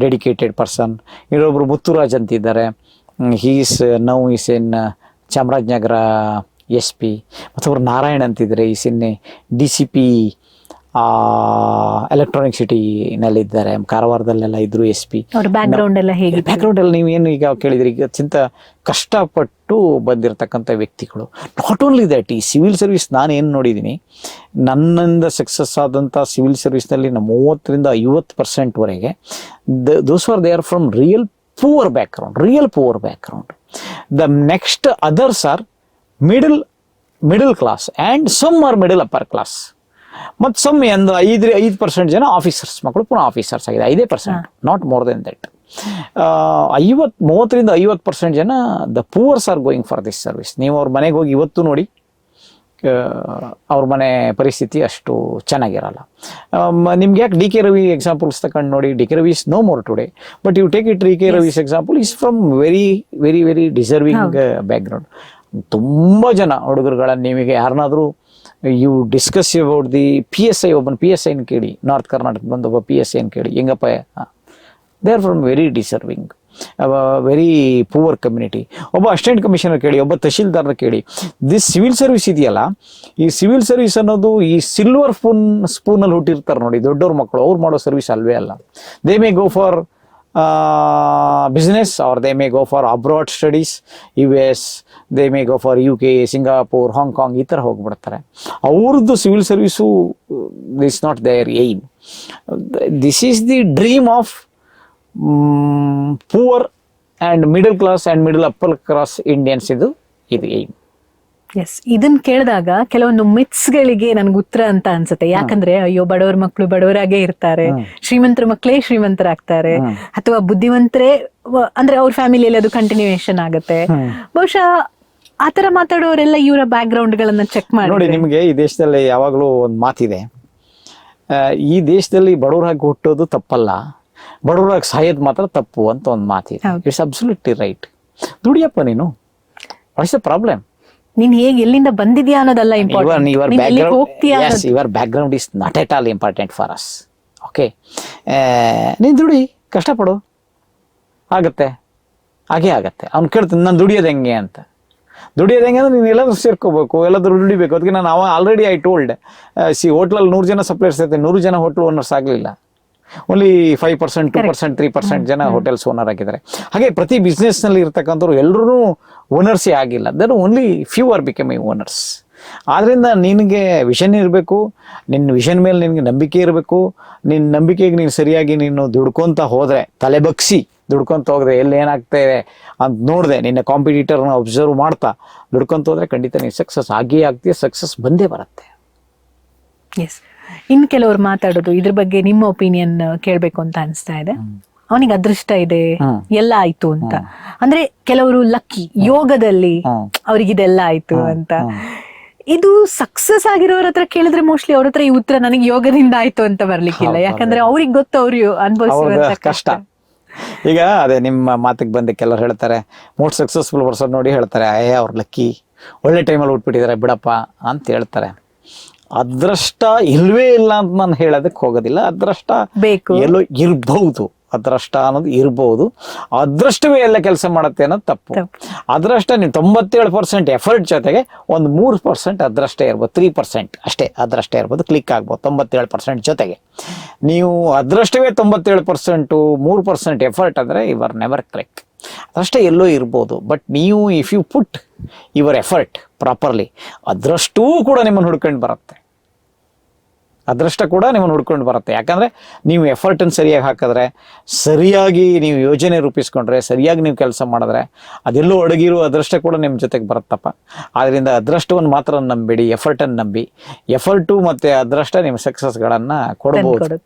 dedicated person. ಇನ್ನೊಬ್ರು ಮುತ್ತುರಾಜ್ ಅಂತಿದ್ದಾರೆ, ಈಸ್ ಇನ್ ಚಾಮರಾಜನಗರ SP. ಮತ್ತೊಬ್ರು ನಾರಾಯಣ್ ಅಂತಿದ್ದಾರೆ, ಈಸ್ ಇನ್ DCP ಎಲೆಕ್ಟ್ರಾನಿಕ್ ಸಿಟಿನಲ್ಲಿದ್ದಾರೆ, ಕಾರವಾರದಲ್ಲೆಲ್ಲ ಇದ್ರು SP. ಬ್ಯಾಕ್ಗ್ರೌಂಡ್ ಎಲ್ಲ ಹೇಗೆ? ಬ್ಯಾಕ್ಗ್ರೌಂಡ್ ಎಲ್ಲ ನೀವು ಏನು ಈಗ ಕೇಳಿದ್ರಿ, ಈಗ ಅತ್ಯಂತ ಕಷ್ಟಪಟ್ಟು ಬಂದಿರತಕ್ಕಂಥ ವ್ಯಕ್ತಿಗಳು. ನಾಟ್ ಓನ್ಲಿ ದ್ಯಾಟ್, ಈ ಸಿವಿಲ್ ಸರ್ವಿಸ್ ನಾನು ಏನು ನೋಡಿದ್ದೀನಿ, ನನ್ನಿಂದ ಸಕ್ಸಸ್ ಆದಂಥ ಸಿವಿಲ್ ಸರ್ವಿಸ್ನಲ್ಲಿ 30-50% those are they are from real poor background. The next others are middle class and some are middle upper class. ಮತ್ತು ಸಮ್ 5% ಜನ ಆಫೀಸರ್ಸ್ ಮಕ್ಕಳು ಪುನಃ ಆಫೀಸರ್ಸ್ ಆಗಿದೆ, 5%, ನಾಟ್ ಮೋರ್ ದೆನ್ ದಟ್. 30-50% ಜನ the poors are going for this service. ನೀವು ಅವ್ರ ಮನೆಗೆ ಹೋಗಿ ಇವತ್ತು ನೋಡಿ, ಅವ್ರ ಮನೆ ಪರಿಸ್ಥಿತಿ ಅಷ್ಟು ಚೆನ್ನಾಗಿರಲ್ಲ. ನಿಮ್ಗೆ ಯಾಕೆ DK Ravi ಎಕ್ಸಾಂಪಲ್ಸ್ ತಗೊಂಡು ನೋಡಿ, DK Ravi is no more today, but you take it DK Ravi's example is from very very very deserving background. ತುಂಬ ಜನ ಹುಡುಗರುಗಳನ್ನು ನಿಮಗೆ ಯಾರನ್ನಾದರೂ you discuss about the PSI, ಒಬ್ಬನ PSIನ ಕೇಳಿ, ನಾರ್ತ್ ಕರ್ನಾಟಕ ಬಂದು ಒಬ್ಬ PSIನ ಕೇಳಿ, ಹೆಂಗಪ್ಪ, they are from very deserving, very poor community. ಒಬ್ಬ ಅಸಿಸ್ಟೆಂಟ್ ಕಮಿಷನರ್ ಕೇಳಿ, ಒಬ್ಬ ತಹಶೀಲ್ದಾರ್ನ ಕೇಳಿ. ದಿಸ್ ಸಿವಿಲ್ ಸರ್ವಿಸ್ ಇದೆಯಲ್ಲ, ಈ ಸಿವಿಲ್ ಸರ್ವಿಸ್ ಅನ್ನೋದು ಈ ಸಿಲ್ವರ್ ಸ್ಪೂನಲ್ಲಿ ಹುಟ್ಟಿರ್ತಾರೆ ನೋಡಿ ದೊಡ್ಡವ್ರ ಮಕ್ಕಳು, ಅವ್ರು ಮಾಡೋ ಸರ್ವಿಸ್ ಅಲ್ವೇ ಅಲ್ಲ. They may go for business or they may go for abroad studies, US, they may go for UK, Singapore, Hong Kong, ಈ ಥರ ಹೋಗ್ಬಿಡ್ತಾರೆ. ಅವ್ರದ್ದು civil service is not there aim. This is the dream of poor and middle class and middle upper class Indians ಇದು aim. Yes, ಇದನ್ನ ಕೇಳಿದಾಗ ಕೆಲವೊಂದು myths ಗಳಿಗೆ ನನ್ಗೆ ಉತ್ತರ ಅಂತ ಅನ್ಸುತ್ತೆ. ಯಾಕಂದ್ರೆ ಅಯ್ಯೋ ಬಡವರ ಮಕ್ಕಳು ಬಡವರಾಗೇ ಇರ್ತಾರೆ, ಶ್ರೀಮಂತರ ಮಕ್ಕಳೇ ಶ್ರೀಮಂತರಾಗ್ತಾರೆ, ಅಥವಾ ಬುದ್ಧಿವಂತರೇ ಅಂದ್ರೆ ಅವ್ರ ಫ್ಯಾಮಿಲಿಯಲ್ಲಿ ಅದು ಕಂಟಿನ್ಯೂಯೇಷನ್ ಆಗುತ್ತೆ. ಬಹುಶಃ ಆತರ ಮಾತಾಡೋರೆಲ್ಲ ಇವರ ಬ್ಯಾಕ್ ಗ್ರೌಂಡ್ ಗಳನ್ನ ಚೆಕ್ ಮಾಡಿ ನೋಡಿ. ನಿಮಗೆ ಈ ದೇಶದಲ್ಲಿ ಯಾವಾಗಲೂ ಒಂದು ಮಾತಿದೆ, ಈ ದೇಶದಲ್ಲಿ ಬಡವರಾಗಿ ಹುಟ್ಟೋದು ತಪ್ಪಲ್ಲ, ಬಡವರಾಗಿ ಸಾಯೋದು ಮಾತ್ರ ತಪ್ಪು ಅಂತ ಒಂದು ಮಾತಿದೆ. It's absolutely right. ದುಡಿಯಪ್ಪ ನೀನು, ವಾಟ್ಸ್ ದ ಪ್ರಾಬ್ಲಮ್? ನೀನ್ ಹೇಗೆ ಎಲ್ಲಿಂದ ಬಂದಿದ್ಯಾ ಅನ್ನೋದಲ್ಲ important, your background is not at all important for us. Okay, ನೀನು ದುಡಿ, ಕಷ್ಟಪಡು, ಆಗತ್ತೆ, ಹಾಗೇ ಆಗತ್ತೆ. ಅವ್ನು ಕೇಳ್ತೀನಿ ನಾನು ದುಡಿಯೋದು ಹೆಂಗೆ ಅಂತ. ದುಡಿಯೋದು ಹೆಂಗೆ ಅಂದ್ರೆ ನೀನು ಎಲ್ಲಾದ್ರೂ ಸೇರ್ಕೋಬೇಕು, ಎಲ್ಲಾದ್ರೂ ದುಡಿಬೇಕು. ಅದಕ್ಕೆ ನಾನು ಆಲ್ರೆಡಿ ಐ ಟೋಲ್ಡ್, ಹೋಟ್ಲಲ್ಲಿ 100 ಜನ ಸಪ್ಲೈಯರ್ಸ್ ಇರ್ತಾರೆ, 100 ಜನ ಹೋಟ್ಲ್ ಓನರ್ಸ್ ಆಗಲಿಲ್ಲ. ಓನ್ಲಿ 5%, 2%, 3% ಜನ ಹೋಟೆಲ್ಸ್ ಓನರ್ ಆಗಿದ್ದಾರೆ. ಹಾಗೆ ಪ್ರತಿ ಬಿಸ್ನೆಸ್ನಲ್ಲಿ ಇರ್ತಕ್ಕಂಥವ್ರು ಎಲ್ಲರೂ ಓನರ್ಸೇ ಆಗಿಲ್ಲ. There only few are becoming owners. ಆದ್ದರಿಂದ ನಿನಗೆ ವಿಷನ್ ಇರಬೇಕು, ನಿನ್ನ ವಿಷನ್ ಮೇಲೆ ನಿನಗೆ ನಂಬಿಕೆ ಇರಬೇಕು. ನಿನ್ನ ನಂಬಿಕೆಗೆ ನೀನು ಸರಿಯಾಗಿ ನೀನು ದುಡ್ಕೊತ ಹೋದರೆ, ತಲೆ ಬಗ್ಸಿ ದುಡ್ಕೊತ ಹೋದ್ರೆ ಎಲ್ಲಿ ಏನಾಗ್ತಾಯಿದೆ ಅಂತ ನೋಡಿದೆ, ನಿನ್ನ ಕಾಂಪಿಟೀಟರ್ನ ಅಬ್ಸರ್ವ್ ಮಾಡ್ತಾ ದುಡ್ಕೊತ ಹೋದರೆ ಖಂಡಿತ ನೀನು ಸಕ್ಸಸ್ ಆಗೇ ಆಗ್ತೀಯ, ಸಕ್ಸಸ್ ಬಂದೇ ಬರುತ್ತೆ. ಎಸ್, ಇನ್ ಕೆಲವ್ರು ಮಾತಾಡೋದು ಇದ್ರ ಬಗ್ಗೆ ನಿಮ್ಮ ಒಪಿನಿಯನ್ ಕೇಳ್ಬೇಕು ಅಂತ ಅನಿಸ್ತಾ ಇದೆ. ಅವನಿಗೆ ಅದೃಷ್ಟ ಇದೆ, ಎಲ್ಲ ಆಯ್ತು ಅಂತ. ಅಂದ್ರೆ ಕೆಲವರು ಲಕ್ಕಿ, ಯೋಗದಲ್ಲಿ ಅವ್ರಿಗಿದೆಲ್ಲ ಆಯ್ತು ಅಂತ. ಇದು ಸಕ್ಸಸ್ ಆಗಿರೋರ ಹತ್ರ ಕೇಳಿದ್ರೆ ಮೋಸ್ಟ್ಲಿ ಅವ್ರ ಹತ್ರ ಈ ಉತ್ತರ ನನಗೆ ಯೋಗದಿಂದ ಆಯ್ತು ಅಂತ ಬರ್ಲಿಕ್ಕಿಲ್ಲ. ಯಾಕಂದ್ರೆ ಅವ್ರಿಗೆ ಗೊತ್ತು, ಅವ್ರು ಅನುಭವಿಸುವಂತ ಕಷ್ಟ. ಈಗ ಅದೇ ನಿಮ್ಮ ಮಾತಿಗೆ ಬಂದು ಕೆಲವ್ರು ಹೇಳ್ತಾರೆ, ಮೋಸ್ಟ್ ಸಕ್ಸಸ್ಫುಲ್ ಪರ್ಸನ್ ನೋಡಿ ಹೇಳ್ತಾರೆ, ಅವ್ರು ಲಕ್ಕಿ, ಒಳ್ಳೆ ಟೈಮಲ್ಲಿ ಹುಟ್ಬಿಟ್ಟಿದ್ದಾರೆ ಬಿಡಪ್ಪ ಅಂತ ಹೇಳ್ತಾರೆ. ಅದೃಷ್ಟ ಇಲ್ವೇ ಇಲ್ಲ ಅಂತ ನಾನು ಹೇಳೋದಕ್ಕೆ ಹೋಗೋದಿಲ್ಲ. ಅದೃಷ್ಟ ಬೇಕು, ಎಲ್ಲೋ ಇರ್ಬಹುದು, ಅದೃಷ್ಟ ಅನ್ನೋದು ಇರ್ಬಹುದು. ಅದೃಷ್ಟವೇ ಎಲ್ಲ ಕೆಲಸ ಮಾಡುತ್ತೆ ಅನ್ನೋದು ತಪ್ಪು. ಅದೃಷ್ಟ ನೀವು 97% ಎಫರ್ಟ್ ಜೊತೆಗೆ ಒಂದು 3% ಅದೃಷ್ಟ ಇರ್ಬೋದು, 3% ಅಷ್ಟೇ ಅದೃಷ್ಟ ಇರ್ಬೋದು, ಕ್ಲಿಕ್ ಆಗ್ಬೋದು. 97% ಜೊತೆಗೆ ನೀವು ಅದೃಷ್ಟವೇ 97%, 3% ಎಫರ್ಟ್ ಅಂದರೆ ಯುವರ್ ನೆವರ್ ಕ್ಲಿಕ್. ಅದೃಷ್ಟ ಎಲ್ಲೋ ಇರ್ಬೋದು, ಬಟ್ ನೀವು if you put your effort properly, ಅದೃಷ್ಟವೂ ಕೂಡ ನಿಮ್ಮನ್ನು ಹುಡ್ಕೊಂಡು ಬರುತ್ತೆ. ಅದೃಷ್ಟ ಕೂಡ ನಿಮ್ಮನ್ನು ಹುಡ್ಕೊಂಡು ಬರುತ್ತೆ. ಯಾಕಂದರೆ ನೀವು ಎಫರ್ಟನ್ನು ಸರಿಯಾಗಿ ಹಾಕಿದ್ರೆ, ಸರಿಯಾಗಿ ನೀವು ಯೋಜನೆ ರೂಪಿಸ್ಕೊಂಡ್ರೆ, ಸರಿಯಾಗಿ ನೀವು ಕೆಲಸ ಮಾಡಿದ್ರೆ, ಅದೆಲ್ಲೋ ಅಡಗಿರೋ ಅದೃಷ್ಟ ಕೂಡ ನಿಮ್ಮ ಜೊತೆಗೆ ಬರುತ್ತಪ್ಪ. ಆದ್ದರಿಂದ ಅದೃಷ್ಟವನ್ನು ಮಾತ್ರ ನಂಬೇಡಿ, ಎಫರ್ಟನ್ನು ನಂಬಿ. ಎಫರ್ಟು ಮತ್ತು ಅದೃಷ್ಟ ನಿಮ್ಮ ಸಕ್ಸಸ್ಗಳನ್ನು ಕೊಡಬಹುದು.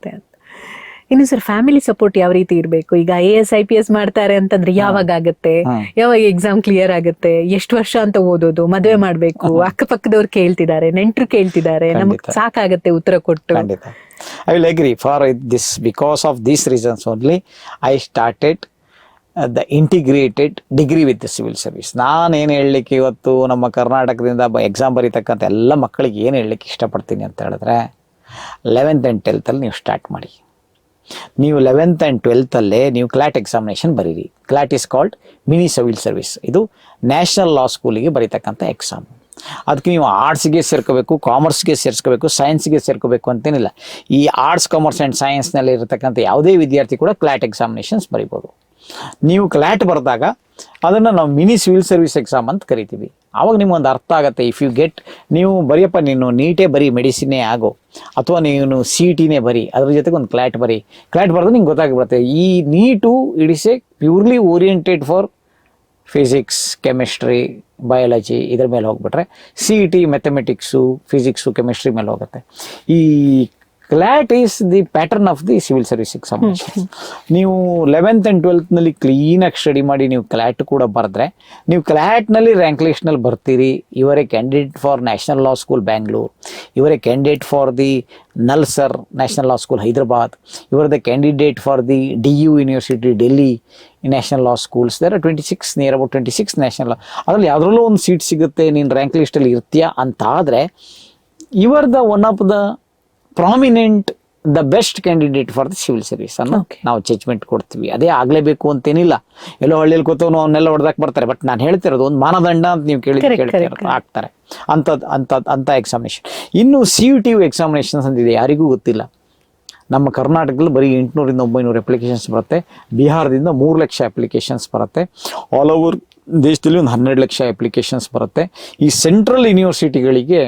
ಇನ್ನು ಸರ್, ಫ್ಯಾಮಿಲಿ ಸಪೋರ್ಟ್ ಯಾವ ರೀತಿ ಇರಬೇಕು? ಈಗ IAS IPS ಮಾಡ್ತಾರೆ ಅಂತಂದ್ರೆ ಯಾವಾಗ ಆಗುತ್ತೆ, ಯಾವಾಗ ಎಕ್ಸಾಮ್ ಕ್ಲಿಯರ್ ಆಗುತ್ತೆ, ಎಷ್ಟು ವರ್ಷ ಅಂತ ಓದೋದು, ಮದುವೆ ಮಾಡ್ಬೇಕು, ಅಕ್ಕಪಕ್ಕದವ್ರು ಕೇಳ್ತಿದ್ದಾರೆ, ನೆಂಟರು ಕೇಳ್ತಿದ್ದಾರೆ, ನಮ್ಗೆ ಸಾಕಾಗತ್ತೆ ಉತ್ತರ ಕೊಟ್ಟು. I will agree for this. Because of these reasons only I started the integrated degree with the civil service. ನಾನೇನು ಹೇಳಲಿಕ್ಕೆ ಇವತ್ತು ನಮ್ಮ ಕರ್ನಾಟಕದಿಂದ ಎಕ್ಸಾಮ್ ಬರೀತಕ್ಕಂಥ ಎಲ್ಲ ಮಕ್ಕಳಿಗೆ ಏನು ಹೇಳಲಿಕ್ಕೆ ಇಷ್ಟಪಡ್ತೀನಿ ಅಂತ ಹೇಳಿದ್ರೆ, 11th and 12th ನೀವು ಸ್ಟಾರ್ಟ್ ಮಾಡಿ. ನೀವು 11th and 12th ನೀವು ಕ್ಲಾಟ್ ಎಕ್ಸಾಮಿನೇಷನ್ ಬರೀರಿ. Clot is called mini civil service. ಇದು ನ್ಯಾಷನಲ್ ಲಾ ಸ್ಕೂಲಿಗೆ ಬರೀತಕ್ಕಂಥ ಎಕ್ಸಾಮ್. ಅದಕ್ಕೆ ನೀವು ಆರ್ಟ್ಸ್ಗೆ ಸೇರ್ಕೋಬೇಕು, ಕಾಮರ್ಸ್ಗೆ ಸೇರಿಸ್ಕೋಬೇಕು, ಸೈನ್ಸ್ಗೆ ಸೇರ್ಕೋಬೇಕು ಅಂತೇನಿಲ್ಲ. ಈ ಆರ್ಟ್ಸ್, ಕಾಮರ್ಸ್ ಆ್ಯಂಡ್ ಸೈನ್ಸ್ನಲ್ಲಿ ಇರತಕ್ಕಂಥ ಯಾವುದೇ ವಿದ್ಯಾರ್ಥಿ ಕೂಡ ಕ್ಲಾಟ್ ಎಕ್ಸಾಮಿನೇಷನ್ಸ್ ಬರೀಬೋದು. ನೀವು ಕ್ಲಾಟ್ ಬರೆದಾಗ ಅದನ್ನು ನಾವು ಮಿನಿ ಸಿವಿಲ್ ಸರ್ವಿಸ್ ಎಕ್ಸಾಮ್ ಅಂತ ಕರಿತೀವಿ. ಆವಾಗ ನಿಮ್ಗೊಂದು ಅರ್ಥ ಆಗುತ್ತೆ. ಇಫ್ ಯು ಗೆಟ್, ನೀವು ಬರೆಯಪ್ಪ, ನೀನು ನೀಟೇ ಬರೀ, ಮೆಡಿಸಿನ್ನೇ ಆಗೋ, ಅಥವಾ ನೀನು CETನೇ ಬರೀ, ಅದ್ರ ಜೊತೆಗೆ ಒಂದು ಕ್ಲಾಟ್ ಬರೀ. ಕ್ಲಾಟ್ ಬರೆದು ನಿಂಗೆ ಗೊತ್ತಾಗ್ಬಿಡುತ್ತೆ. ಈ NEET it is a purely oriented for physics, chemistry, biology ಇದ್ರ ಮೇಲೆ ಹೋಗ್ಬಿಟ್ರೆ, CET ಮ್ಯಾಥಮೆಟಿಕ್ಸು, ಫಿಸಿಕ್ಸು, ಕೆಮಿಸ್ಟ್ರಿ ಮೇಲೆ ಹೋಗುತ್ತೆ. ಈ clot is the pattern of the civil service examination. ನೀವು 11th and 12th ಕ್ಲೀನಾಗಿ ಸ್ಟಡಿ ಮಾಡಿ ನೀವು ಕ್ಲಾಟ್ ಕೂಡ ಬರೆದ್ರೆ, ನೀವು ಕ್ಲಾಟ್ನಲ್ಲಿ ರ್ಯಾಂಕ್ ಲಿಸ್ಟ್ನಲ್ಲಿ ಬರ್ತೀರಿ. ಇವರೇ candidate for national law school Bangalore, ಇವರೇ candidate for the NALSAR national law school Hyderabad, ಇವರದೇ candidate for the DU university Delhi national law schools. There are 26, near about 26 national law. ಅದರಲ್ಲಿ ಯಾವುದ್ರಲ್ಲೂ ಒಂದು ಸೀಟ್ ಸಿಗುತ್ತೆ, ನೀನು ರ್ಯಾಂಕ್ ಲಿಸ್ಟಲ್ಲಿ ಇರ್ತೀಯಾ ಅಂತಾದರೆ, ಇವರ್ the one of the prominent, the best candidate for the civil service ಅನ್ನು ನಾವು ಜಡ್ಜ್ಮೆಂಟ್ ಕೊಡ್ತೀವಿ. ಅದೇ ಆಗಲೇಬೇಕು ಅಂತೇನಿಲ್ಲ. ಎಲ್ಲೋ ಹಳ್ಳಿಯಲ್ಲಿ ಕೂತವನು ಅವನ್ನೆಲ್ಲ ಹೊಡೆದಾಕ್ ಬರ್ತಾರೆ. ಬಟ್ ನಾನು ಹೇಳ್ತಿರೋದು ಒಂದು ಮಾನದಂಡ ಅಂತ ನೀವು ಕೇಳ್ತೀರ, ಆಗ್ತಾರೆ ಅಂಥ ಎಕ್ಸಾಮಿನೇಷನ್. ಇನ್ನು CET ಎಕ್ಸಾಮಿನೇಷನ್ಸ್ ಅಂತಿದೆ, ಯಾರಿಗೂ ಗೊತ್ತಿಲ್ಲ. ನಮ್ಮ ಕರ್ನಾಟಕದಲ್ಲಿ ಬರೀ 800 ಇಂದ 900 ಅಪ್ಲಿಕೇಶನ್ಸ್ ಬರುತ್ತೆ. ಬಿಹಾರದಿಂದ 3 ಲಕ್ಷ ಅಪ್ಲಿಕೇಶನ್ಸ್ ಬರುತ್ತೆ. ಆಲ್ ಓವರ್ ದೇಶದಲ್ಲಿ ಒಂದು 12 ಲಕ್ಷ ಅಪ್ಲಿಕೇಶನ್ಸ್ ಬರುತ್ತೆ. ಈ ಸೆಂಟ್ರಲ್ ಯೂನಿವರ್ಸಿಟಿಗಳಿಗೆ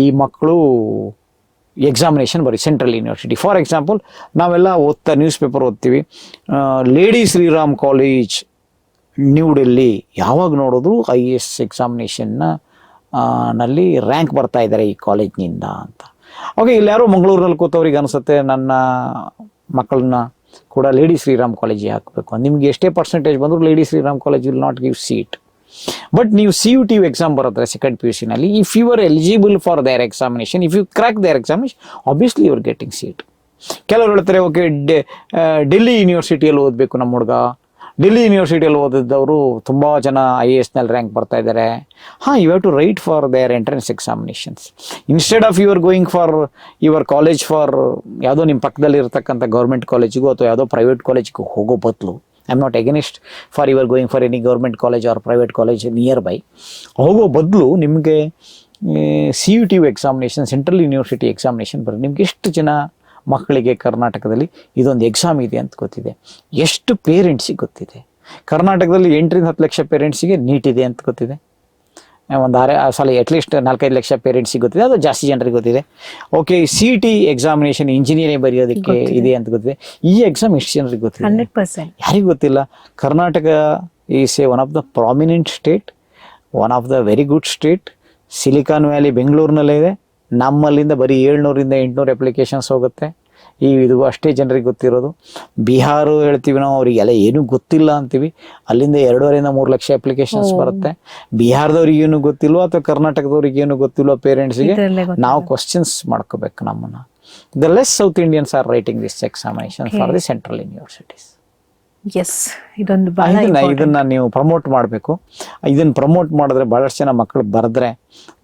ಈ ಮಕ್ಕಳು ಎಕ್ಸಾಮಿನೇಷನ್ ಬರೀ ಸೆಂಟ್ರಲ್ ಯೂನಿವರ್ಸಿಟಿ. ಫಾರ್ ಎಕ್ಸಾಂಪಲ್ ನಾವೆಲ್ಲ ನ್ಯೂಸ್ ಪೇಪರ್ ಓದ್ತೀವಿ, lady Shriram college new Delhi, ಯಾವಾಗ ನೋಡಿದ್ರು IAS ಎಕ್ಸಾಮಿನೇಷನ್ನ ನಲ್ಲಿ ರ್ಯಾಂಕ್ ಬರ್ತಾ ಇದ್ದಾರೆ ಈ ಕಾಲೇಜ್ನಿಂದ ಅಂತ. ಓಕೆ, ಇಲ್ಲಿ ಯಾರೋ ಮಂಗಳೂರಿನಲ್ಲಿ ಕೂತವ್ರಿಗೆ ಅನಿಸುತ್ತೆ ನನ್ನ ಮಕ್ಕಳನ್ನ ಕೂಡ ಲೇಡಿ ಶ್ರೀರಾಮ್ ಕಾಲೇಜಿಗೆ ಹಾಕಬೇಕು. ನಿಮ್ಗೆ ಎಷ್ಟೇ ಪರ್ಸೆಂಟೇಜ್ ಬಂದರೂ lady Shriram college will not give seat. But ನೀವು CUT ಎಕ್ಸಾಮ್ ಬರುತ್ತೆ ಸೆಕೆಂಡ್ PUC ನಲ್ಲಿ, if you are eligible for there examination, if you crack there examination, obviously you are getting seat. ಕೆಲವರು ಹೇಳ್ತಾರೆ ಓಕೆ ಡೆಲ್ಲಿ ಯೂನಿವರ್ಸಿಟಿಯಲ್ಲಿ ಓದಬೇಕು ನಮ್ಮ ಹುಡುಗ, ಡೆಲ್ಲಿ ಯೂನಿವರ್ಸಿಟಿಯಲ್ಲಿ ಓದಿದ್ದವರು ತುಂಬ ಜನ IAS ನಲ್ಲಿ ರ್ಯಾಂಕ್ ಬರ್ತಾ ಇದ್ದಾರೆ. You have to write for there entrance examinations instead of you are going for your college for ಯಾವುದೋ ನಿಮ್ಮ ಪಕ್ಕದಲ್ಲಿ ಇರತಕ್ಕಂಥ ಗೌರ್ಮೆಂಟ್ ಕಾಲೇಜಿಗೂ ಅಥವಾ ಯಾವುದೋ ಪ್ರೈವೇಟ್ ಕಾಲೇಜಿಗೂ ಹೋಗೋ ಬದಲು, I am not against for your going for any government college or private college nearby, ಹೋಗೋ ಬದಲು ನಿಮಗೆ CUT examination, central university examination ಬರೋದು. ನಿಮ್ಗೆ ಎಷ್ಟು ಜನ ಮಕ್ಕಳಿಗೆ ಕರ್ನಾಟಕದಲ್ಲಿ ಇದೊಂದು ಎಕ್ಸಾಮ್ ಇದೆ ಅಂತ ಗೊತ್ತಿದೆ? ಎಷ್ಟು ಪೇರೆಂಟ್ಸಿಗೆ ಗೊತ್ತಿದೆ? ಕರ್ನಾಟಕದಲ್ಲಿ 8ರಿಂದ 10 ಲಕ್ಷ ಪೇರೆಂಟ್ಸಿಗೆ ನೀಟ್ ಇದೆ ಅಂತ ಗೊತ್ತಿದೆ? ಒಂದು ಅಟ್ಲೀಸ್ಟ್ 4-5 ಲಕ್ಷ ಪೇರೆಂಟ್ಸಿಗೆ ಗೊತ್ತಿದೆ, ಅದು ಜಾಸ್ತಿ ಜನರಿಗೆ ಗೊತ್ತಿದೆ. ಓಕೆ, CET ಎಕ್ಸಾಮಿನೇಷನ್ ಇಂಜಿನಿಯರಿಂಗ್ ಬರೆಯೋದಕ್ಕೆ ಇದೆ ಅಂತ ಗೊತ್ತಿದೆ. ಈ ಎಕ್ಸಾಮ್ ಎಷ್ಟು ಜನರಿಗೆ ಗೊತ್ತಿದೆ? 100%. ಯಾರಿಗೂ ಗೊತ್ತಿಲ್ಲ. Karnataka is one of the prominent state, one of the very good state. Silicon valley ಬೆಂಗಳೂರಿನಲ್ಲೇ ಇದೆ. ನಮ್ಮಲ್ಲಿಂದ ಬರೀ 700ರಿಂದ 800 ಅಪ್ಲಿಕೇಶನ್ಸ್ ಹೋಗುತ್ತೆ. ಇದು ಅಷ್ಟೇ ಜನರಿಗೆ ಗೊತ್ತಿರೋದು. ಬಿಹಾರ ಹೇಳ್ತೀವಿ ನಾವು, ಅವರಿಗೆಲ್ಲ ಏನೂ ಗೊತ್ತಿಲ್ಲ ಅಂತೀವಿ. ಅಲ್ಲಿಂದ 2.5ರಿಂದ 3 ಲಕ್ಷ ಅಪ್ಲಿಕೇಶನ್ಸ್ ಬರುತ್ತೆ. ಬಿಹಾರದವ್ರಿಗೆ ಏನು ಗೊತ್ತಿಲ್ವೋ ಅಥವಾ ಕರ್ನಾಟಕದವ್ರಿಗೆ ಏನು ಗೊತ್ತಿಲ್ವೋ ಪೇರೆಂಟ್ಸ್ಗೆ ನಾವು ಕ್ವಶನ್ಸ್ ಮಾಡ್ಕೋಬೇಕು ನಮ್ಮನ್ನ. The less South Indians are writing this examination for the central universities. ಇದನ್ನ ನೀವು ಪ್ರಮೋಟ್ ಮಾಡಬೇಕು. ಇದನ್ನ ಪ್ರಮೋಟ್ ಮಾಡಿದ್ರೆ ಬಹಳಷ್ಟು ಜನ ಮಕ್ಕಳು ಬರೆದ್ರೆ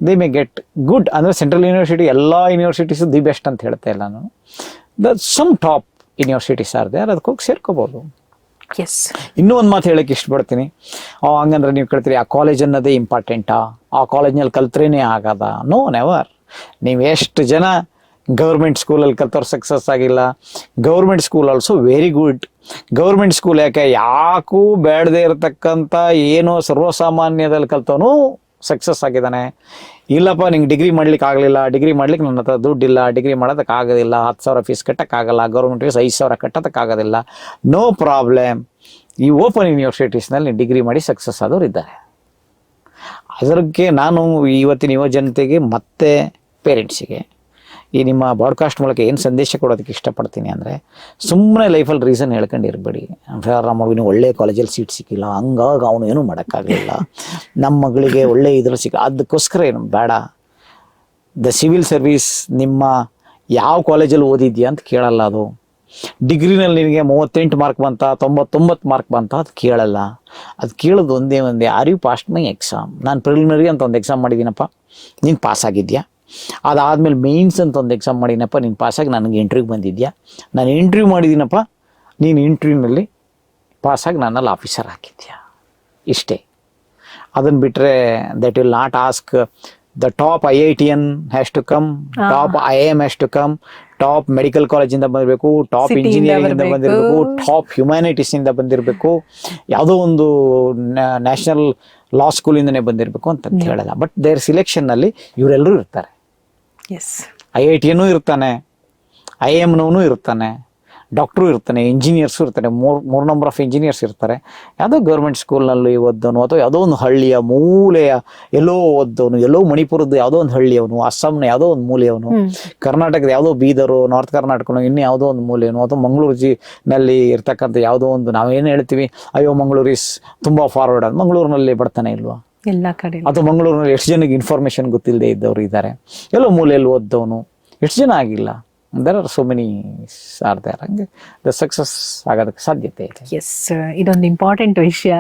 ದೇ ಮೇ ಗೆಟ್ ಗುಡ್. ಅಂದ್ರೆ ಸೆಂಟ್ರಲ್ ಯೂನಿವರ್ಸಿಟಿ ಎಲ್ಲ ಯೂನಿವರ್ಸಿಟೀಸು ದಿ ಬೆಸ್ಟ್ ಅಂತ ಹೇಳ್ತಾ ಇಲ್ಲ ನಾನು. Some top universities are there, ಅದಕ್ಕೆ ಹೋಗಿ ಸೇರ್ಕೋಬಹುದು. ಇನ್ನೂ ಒಂದು ಮಾತು ಹೇಳಕ್ಕೆ ಇಷ್ಟಪಡ್ತೀನಿ. ಹಂಗಂದ್ರೆ ನೀವು ಕೇಳ್ತೀರಿ ಆ ಕಾಲೇಜ್ ಅನ್ನೋದೇ ಇಂಪಾರ್ಟೆಂಟಾ, ಆ ಕಾಲೇಜ್ನಲ್ಲಿ ಕಲ್ತ್ರೇನೆ ಆಗದ? No, never. ನೀವು ಎಷ್ಟು ಜನ ಗೌರ್ಮೆಂಟ್ ಸ್ಕೂಲಲ್ಲಿ ಕಲ್ತವ್ರು ಸಕ್ಸಸ್ ಆಗಿಲ್ಲ? Government school also very good. Government school ಯಾಕೂ ಬೇಡದೇ ಇರತಕ್ಕಂಥ ಏನೋ ಸರ್ವಸಾಮಾನ್ಯದಲ್ಲಿ ಕಲ್ತವನು ಸಕ್ಸಸ್ ಆಗಿದ್ದಾನೆ. ಇಲ್ಲಪ್ಪ ನಿಂಗೆ ಡಿಗ್ರಿ ಮಾಡ್ಲಿಕ್ಕೆ ಆಗಲಿಲ್ಲ, ಡಿಗ್ರಿ ಮಾಡ್ಲಿಕ್ಕೆ ನನ್ನ ಹತ್ರ ದುಡ್ಡಿಲ್ಲ, ಡಿಗ್ರಿ ಮಾಡೋದಕ್ಕೆ ಆಗೋದಿಲ್ಲ, 10,000 ಫೀಸ್ ಕಟ್ಟೋಕ್ಕಾಗಲ್ಲ, ಗೌರ್ಮೆಂಟ್ ಫೀಸ್ 5,000 ಕಟ್ಟೋದಕ್ಕಾಗೋದಿಲ್ಲ, ನೋ ಪ್ರಾಬ್ಲಮ್. ಈ ಓಪನ್ ಯೂನಿವರ್ಸಿಟೀಸ್ನಲ್ಲಿ ಡಿಗ್ರಿ ಮಾಡಿ ಸಕ್ಸಸ್ ಆದವ್ರು ಇದ್ದಾರೆ. ಅದಕ್ಕೆ ನಾನು ಇವತ್ತಿನ ಯುವ ಜನತೆಗೆ ಮತ್ತೆ ಪೇರೆಂಟ್ಸಿಗೆ ಈ ನಿಮ್ಮ ಬ್ರಾಡ್ಕಾಸ್ಟ್ ಮೂಲಕ ಏನು ಸಂದೇಶ ಕೊಡೋದಕ್ಕೆ ಇಷ್ಟಪಡ್ತೀನಿ ಅಂದರೆ, ಸುಮ್ಮನೆ ಲೈಫಲ್ಲಿ ರೀಸನ್ ಹೇಳ್ಕೊಂಡಿರ್ಬೇಡಿ. ಸರ್ ನಮ್ಮ ಮಗನಿಗೆ ಒಳ್ಳೆ ಕಾಲೇಜಲ್ಲಿ ಸೀಟ್ ಸಿಕ್ಕಿಲ್ಲ, ಹಂಗಾಗಿ ಅವನು ಏನೂ ಮಾಡೋಕ್ಕಾಗಲಿಲ್ಲ, ನಮ್ಮ ಮಗಳಿಗೆ ಒಳ್ಳೆ ಇದ್ರಲ್ಲಿ ಅದಕ್ಕೋಸ್ಕರ ಏನು ಬೇಡ. ದ ಸಿವಿಲ್ ಸರ್ವೀಸ್ ನಿಮ್ಮ ಯಾವ ಕಾಲೇಜಲ್ಲಿ ಓದಿದ್ಯಾ ಅಂತ ಕೇಳಲ್ಲ. ಅದು ಡಿಗ್ರಿನಲ್ಲಿ ನಿನಗೆ 38 ಮಾರ್ಕ್ ಬಂತ, 99 ಮಾರ್ಕ್ ಬಂತ, ಅದು ಕೇಳಲ್ಲ. ಅದು ಕೇಳೋದು ಒಂದೇ are you passed my exam? ನಾನು ಪ್ರಿಲಿಮಿನರಿ ಅಂತ ಒಂದು ಎಕ್ಸಾಮ್ ಮಾಡಿದ್ದೀನಪ್ಪ, ನೀನು ಪಾಸ್ ಆಗಿದ್ಯಾ? ಅದಾದಮೇಲೆ ಮೇನ್ಸ್ ಅಂತ ಒಂದು ಎಕ್ಸಾಮ್ ಮಾಡಿನಪ್ಪ, ನೀನು ಪಾಸಾಗಿ ನನಗೆ ಇಂಟರ್ವ್ಯೂಗೆ ಬಂದಿದ್ಯಾ? ನಾನು ಇಂಟರ್ವ್ಯೂ ಮಾಡಿದ್ದೀನಪ್ಪ, ನೀನು ಇಂಟರ್ವ್ಯೂನಲ್ಲಿ ಪಾಸಾಗಿ ನನ್ನಲ್ಲಿ ಆಫೀಸರ್ ಹಾಕಿದ್ಯಾ? ಇಷ್ಟೇ. ಅದನ್ನು ಬಿಟ್ಟರೆ that will not ask the top IITN has to come, top IIM has to come, top medical ಕಾಲೇಜಿಂದ ಬಂದಿರಬೇಕು, ಟಾಪ್ ಇಂಜಿನಿಯರಿಂಗಿಂದ ಬಂದಿರಬೇಕು, ಟಾಪ್ ಹ್ಯುಮ್ಯಾನಿಟೀಸಿಂದ ಬಂದಿರಬೇಕು, ಯಾವುದೋ ಒಂದು ನ್ಯಾಷನಲ್ ಲಾ ಸ್ಕೂಲಿಂದನೇ ಬಂದಿರಬೇಕು ಅಂತ ಹೇಳಲ್ಲ. ಬಟ್ ದೇರ್ ಸಿಲೆಕ್ಷನ್ನಲ್ಲಿ ಇವರೆಲ್ಲರೂ ಇರ್ತಾರೆ. IITನೂ ಇರ್ತಾನೆ, IIMನವನು ಇರ್ತಾನೆ, ಡಾಕ್ಟ್ರು ಇರ್ತಾನೆ, ಇಂಜಿನಿಯರ್ಸು ಇರ್ತಾನೆ, ಮೂರು ನಂಬರ್ ಆಫ್ ಇಂಜಿನಿಯರ್ಸ್ ಇರ್ತಾರೆ. ಯಾವುದೋ ಗೌರ್ಮೆಂಟ್ ಸ್ಕೂಲ್ನಲ್ಲಿ ಓದ್ದವನು ಅಥವಾ ಯಾವುದೋ ಒಂದು ಹಳ್ಳಿಯ ಮೂಲೆಯ ಎಲ್ಲೋ ಓದ್ದವನು, ಎಲ್ಲೋ ಮಣಿಪುರದ ಯಾವುದೋ ಒಂದು ಹಳ್ಳಿಯವನು, ಅಸ್ಸಾಂನ ಯಾವುದೋ ಒಂದು ಮೂಲೆಯವನು, ಕರ್ನಾಟಕದ ಯಾವುದೋ ಬೀದರು, ನಾರ್ತ್ ಕರ್ನಾಟಕನು ಇನ್ನೂ ಯಾವುದೋ ಒಂದು ಮೂಲೆಯವನು, ಅಥವಾ ಮಂಗಳೂರು ನಲ್ಲಿ ಇರ್ತಕ್ಕಂಥ ಯಾವುದೋ ಒಂದು, ನಾವೇನು ಹೇಳ್ತೀವಿ ಅಯ್ಯೋ ಮಂಗಳೂರು ಇಸ್ ತುಂಬ ಫಾರ್ವರ್ಡ್ ಅಂತ, ಮಂಗಳೂರಿನಲ್ಲಿ ಬರ್ತಾನೆ ಇಲ್ವಾ? ಎಲ್ಲ ಕಡೆ. ಅಥವಾ ಮಂಗಳೂರಿನಲ್ಲಿ ಎಷ್ಟು ಜನಕ್ಕೆ ಇನ್ಫಾರ್ಮೇಶನ್ ಗೊತ್ತಿಲ್ಲದೆ ಇದ್ದವರು ಇದ್ದಾರೆ, ಎಲ್ಲೋ ಮೂಲೆಯಲ್ಲಿ ಓದ್ದವನು ಎಷ್ಟು ಜನ ಆಗಿಲ್ಲ. There are so many are there. ಹಂಗೆ ದ ಸಕ್ಸಸ್ ಆಗೋದಕ್ಕೆ ಸಾಧ್ಯತೆ ಇದೆ. ಇದೊಂದು ಇಂಪಾರ್ಟೆಂಟ್ ವಿಷಯ.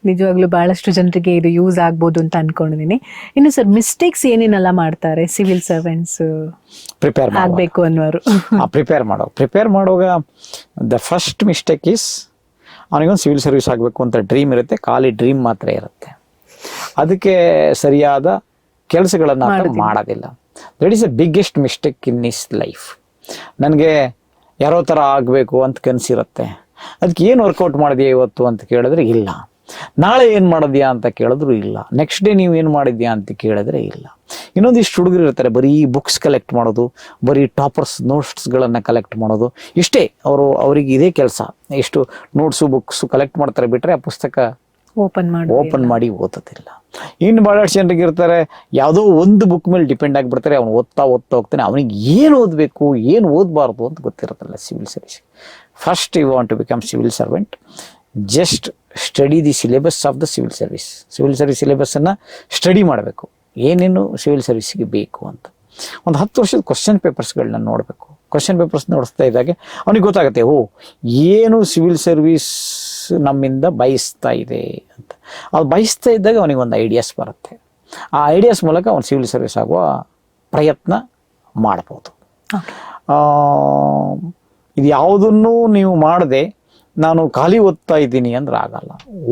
ನಿಜವಾಗ್ಲೂ ಬಹಳಷ್ಟು ಜನರಿಗೆ ಇದು ಯೂಸ್ ಆಗ್ಬೋದು ಅಂತ ಅನ್ಕೊಂಡಿದ್ದೀನಿ. ಇನ್ನು ಸರ್, ಮಿಸ್ಟೇಕ್ಸ್ ಏನೇನೆಲ್ಲ ಮಾಡ್ತಾರೆ ಸಿವಿಲ್ ಸರ್ವೆಂಟ್ಸ್ ಪ್ರಿಪೇರ್ ಆಗಬೇಕು ಅನ್ನೋರು? ಪ್ರಿಪೇರ್ ಮಾಡುವಾಗ ದ ಫಸ್ಟ್ ಮಿಸ್ಟೇಕ್ ಈಸ್, ಅವನಿಗೊಂದು ಸಿವಿಲ್ ಸರ್ವಿಸ್ ಆಗಬೇಕು ಅಂತ ಡ್ರೀಮ್ ಇರುತ್ತೆ, ಖಾಲಿ ಡ್ರೀಮ್ ಮಾತ್ರ ಇರುತ್ತೆ, ಅದಕ್ಕೆ ಸರಿಯಾದ ಕೆಲಸಗಳನ್ನು ಮಾಡೋದಿಲ್ಲ. That is the biggest mistake in his life. ನನಗೆ ಯಾರೋ ಥರ ಆಗಬೇಕು ಅಂತ ಕನಸಿರುತ್ತೆ, ಅದಕ್ಕೆ ಏನು ವರ್ಕೌಟ್ ಮಾಡಿದ್ಯಾ ಇವತ್ತು ಅಂತ ಕೇಳಿದ್ರೆ ಇಲ್ಲ, ನಾಳೆ ಏನು ಮಾಡಿದ್ಯಾ ಅಂತ ಕೇಳಿದ್ರು ಇಲ್ಲ, ನೆಕ್ಸ್ಟ್ ಡೇ ನೀವು ಏನು ಮಾಡಿದ್ಯಾ ಅಂತ ಕೇಳಿದ್ರೆ ಇಲ್ಲ. ಇನ್ನೊಂದಿಷ್ಟು ಹುಡುಗರು ಇರ್ತಾರೆ ಬರೀ ಬುಕ್ಸ್ ಕಲೆಕ್ಟ್ ಮಾಡೋದು, ಬರೀ ಟಾಪರ್ಸ್ ನೋಟ್ಸ್ಗಳನ್ನು ಕಲೆಕ್ಟ್ ಮಾಡೋದು, ಇಷ್ಟೇ ಅವರಿಗೆ ಇದೇ ಕೆಲಸ. ಎಷ್ಟು ನೋಟ್ಸು ಬುಕ್ಸು ಕಲೆಕ್ಟ್ ಮಾಡ್ತಾರೆ ಬಿಟ್ಟರೆ ಆ ಪುಸ್ತಕ ಓಪನ್ ಮಾಡಿ ಓದೋದಿಲ್ಲ. ಇನ್ನು ಭಾಳಷ್ಟು ಜನರಿಗೆ ಇರ್ತಾರೆ ಯಾವುದೋ ಒಂದು ಬುಕ್ ಮೇಲೆ ಡಿಪೆಂಡ್ ಆಗಿಬಿಡ್ತಾರೆ. ಅವ್ನು ಓದ್ತಾ ಹೋಗ್ತಾನೆ, ಅವನಿಗೆ ಏನು ಓದಬೇಕು ಏನು ಓದಬಾರ್ದು ಅಂತ ಗೊತ್ತಿರುತ್ತಲ್ಲ. Civil service first you want to become civil servant, just study the syllabus of the civil service. Civil service ಸಿಲೆಬಸ್ಸನ್ನು ಸ್ಟಡಿ ಮಾಡಬೇಕು, ಏನೇನು ಸಿವಿಲ್ ಸರ್ವಿಸ್ಗೆ ಬೇಕು ಅಂತ. ಒಂದು 10 ವರ್ಷದ ಕ್ವಶನ್ ಪೇಪರ್ಸ್ಗಳನ್ನ ನೋಡಬೇಕು. ಕ್ವಶನ್ ಪೇಪರ್ಸ್ ನೋಡಿಸ್ತಾ ಇದ್ದಾಗೆ ಅವನಿಗೆ ಗೊತ್ತಾಗುತ್ತೆ, ಏನು ಸಿವಿಲ್ ಸರ್ವಿಸ್ ನಮ್ಮಿಂದ ಬಯಸ್ತಾ ಇದೆ ಅಂತ. ಅದು ಬಯಸ್ತಾ ಇದ್ದಾಗ ಅವನಿಗೆ ಒಂದು ಐಡಿಯಾಸ್ ಬರುತ್ತೆ. ಆ ಐಡಿಯಾಸ್ ಮೂಲಕ ಅವನು ಸಿವಿಲ್ ಸರ್ವಿಸ್ ಆಗುವ ಪ್ರಯತ್ನ ಮಾಡ್ಬೋದು. ಇದು ಯಾವುದನ್ನು ನೀವು ಮಾಡದೆ ನಾನು ಖಾಲಿ ಓದ್ತಾ ಇದ್ದೀನಿ ಅಂದ್ರೆ ಆಗಲ್ಲ.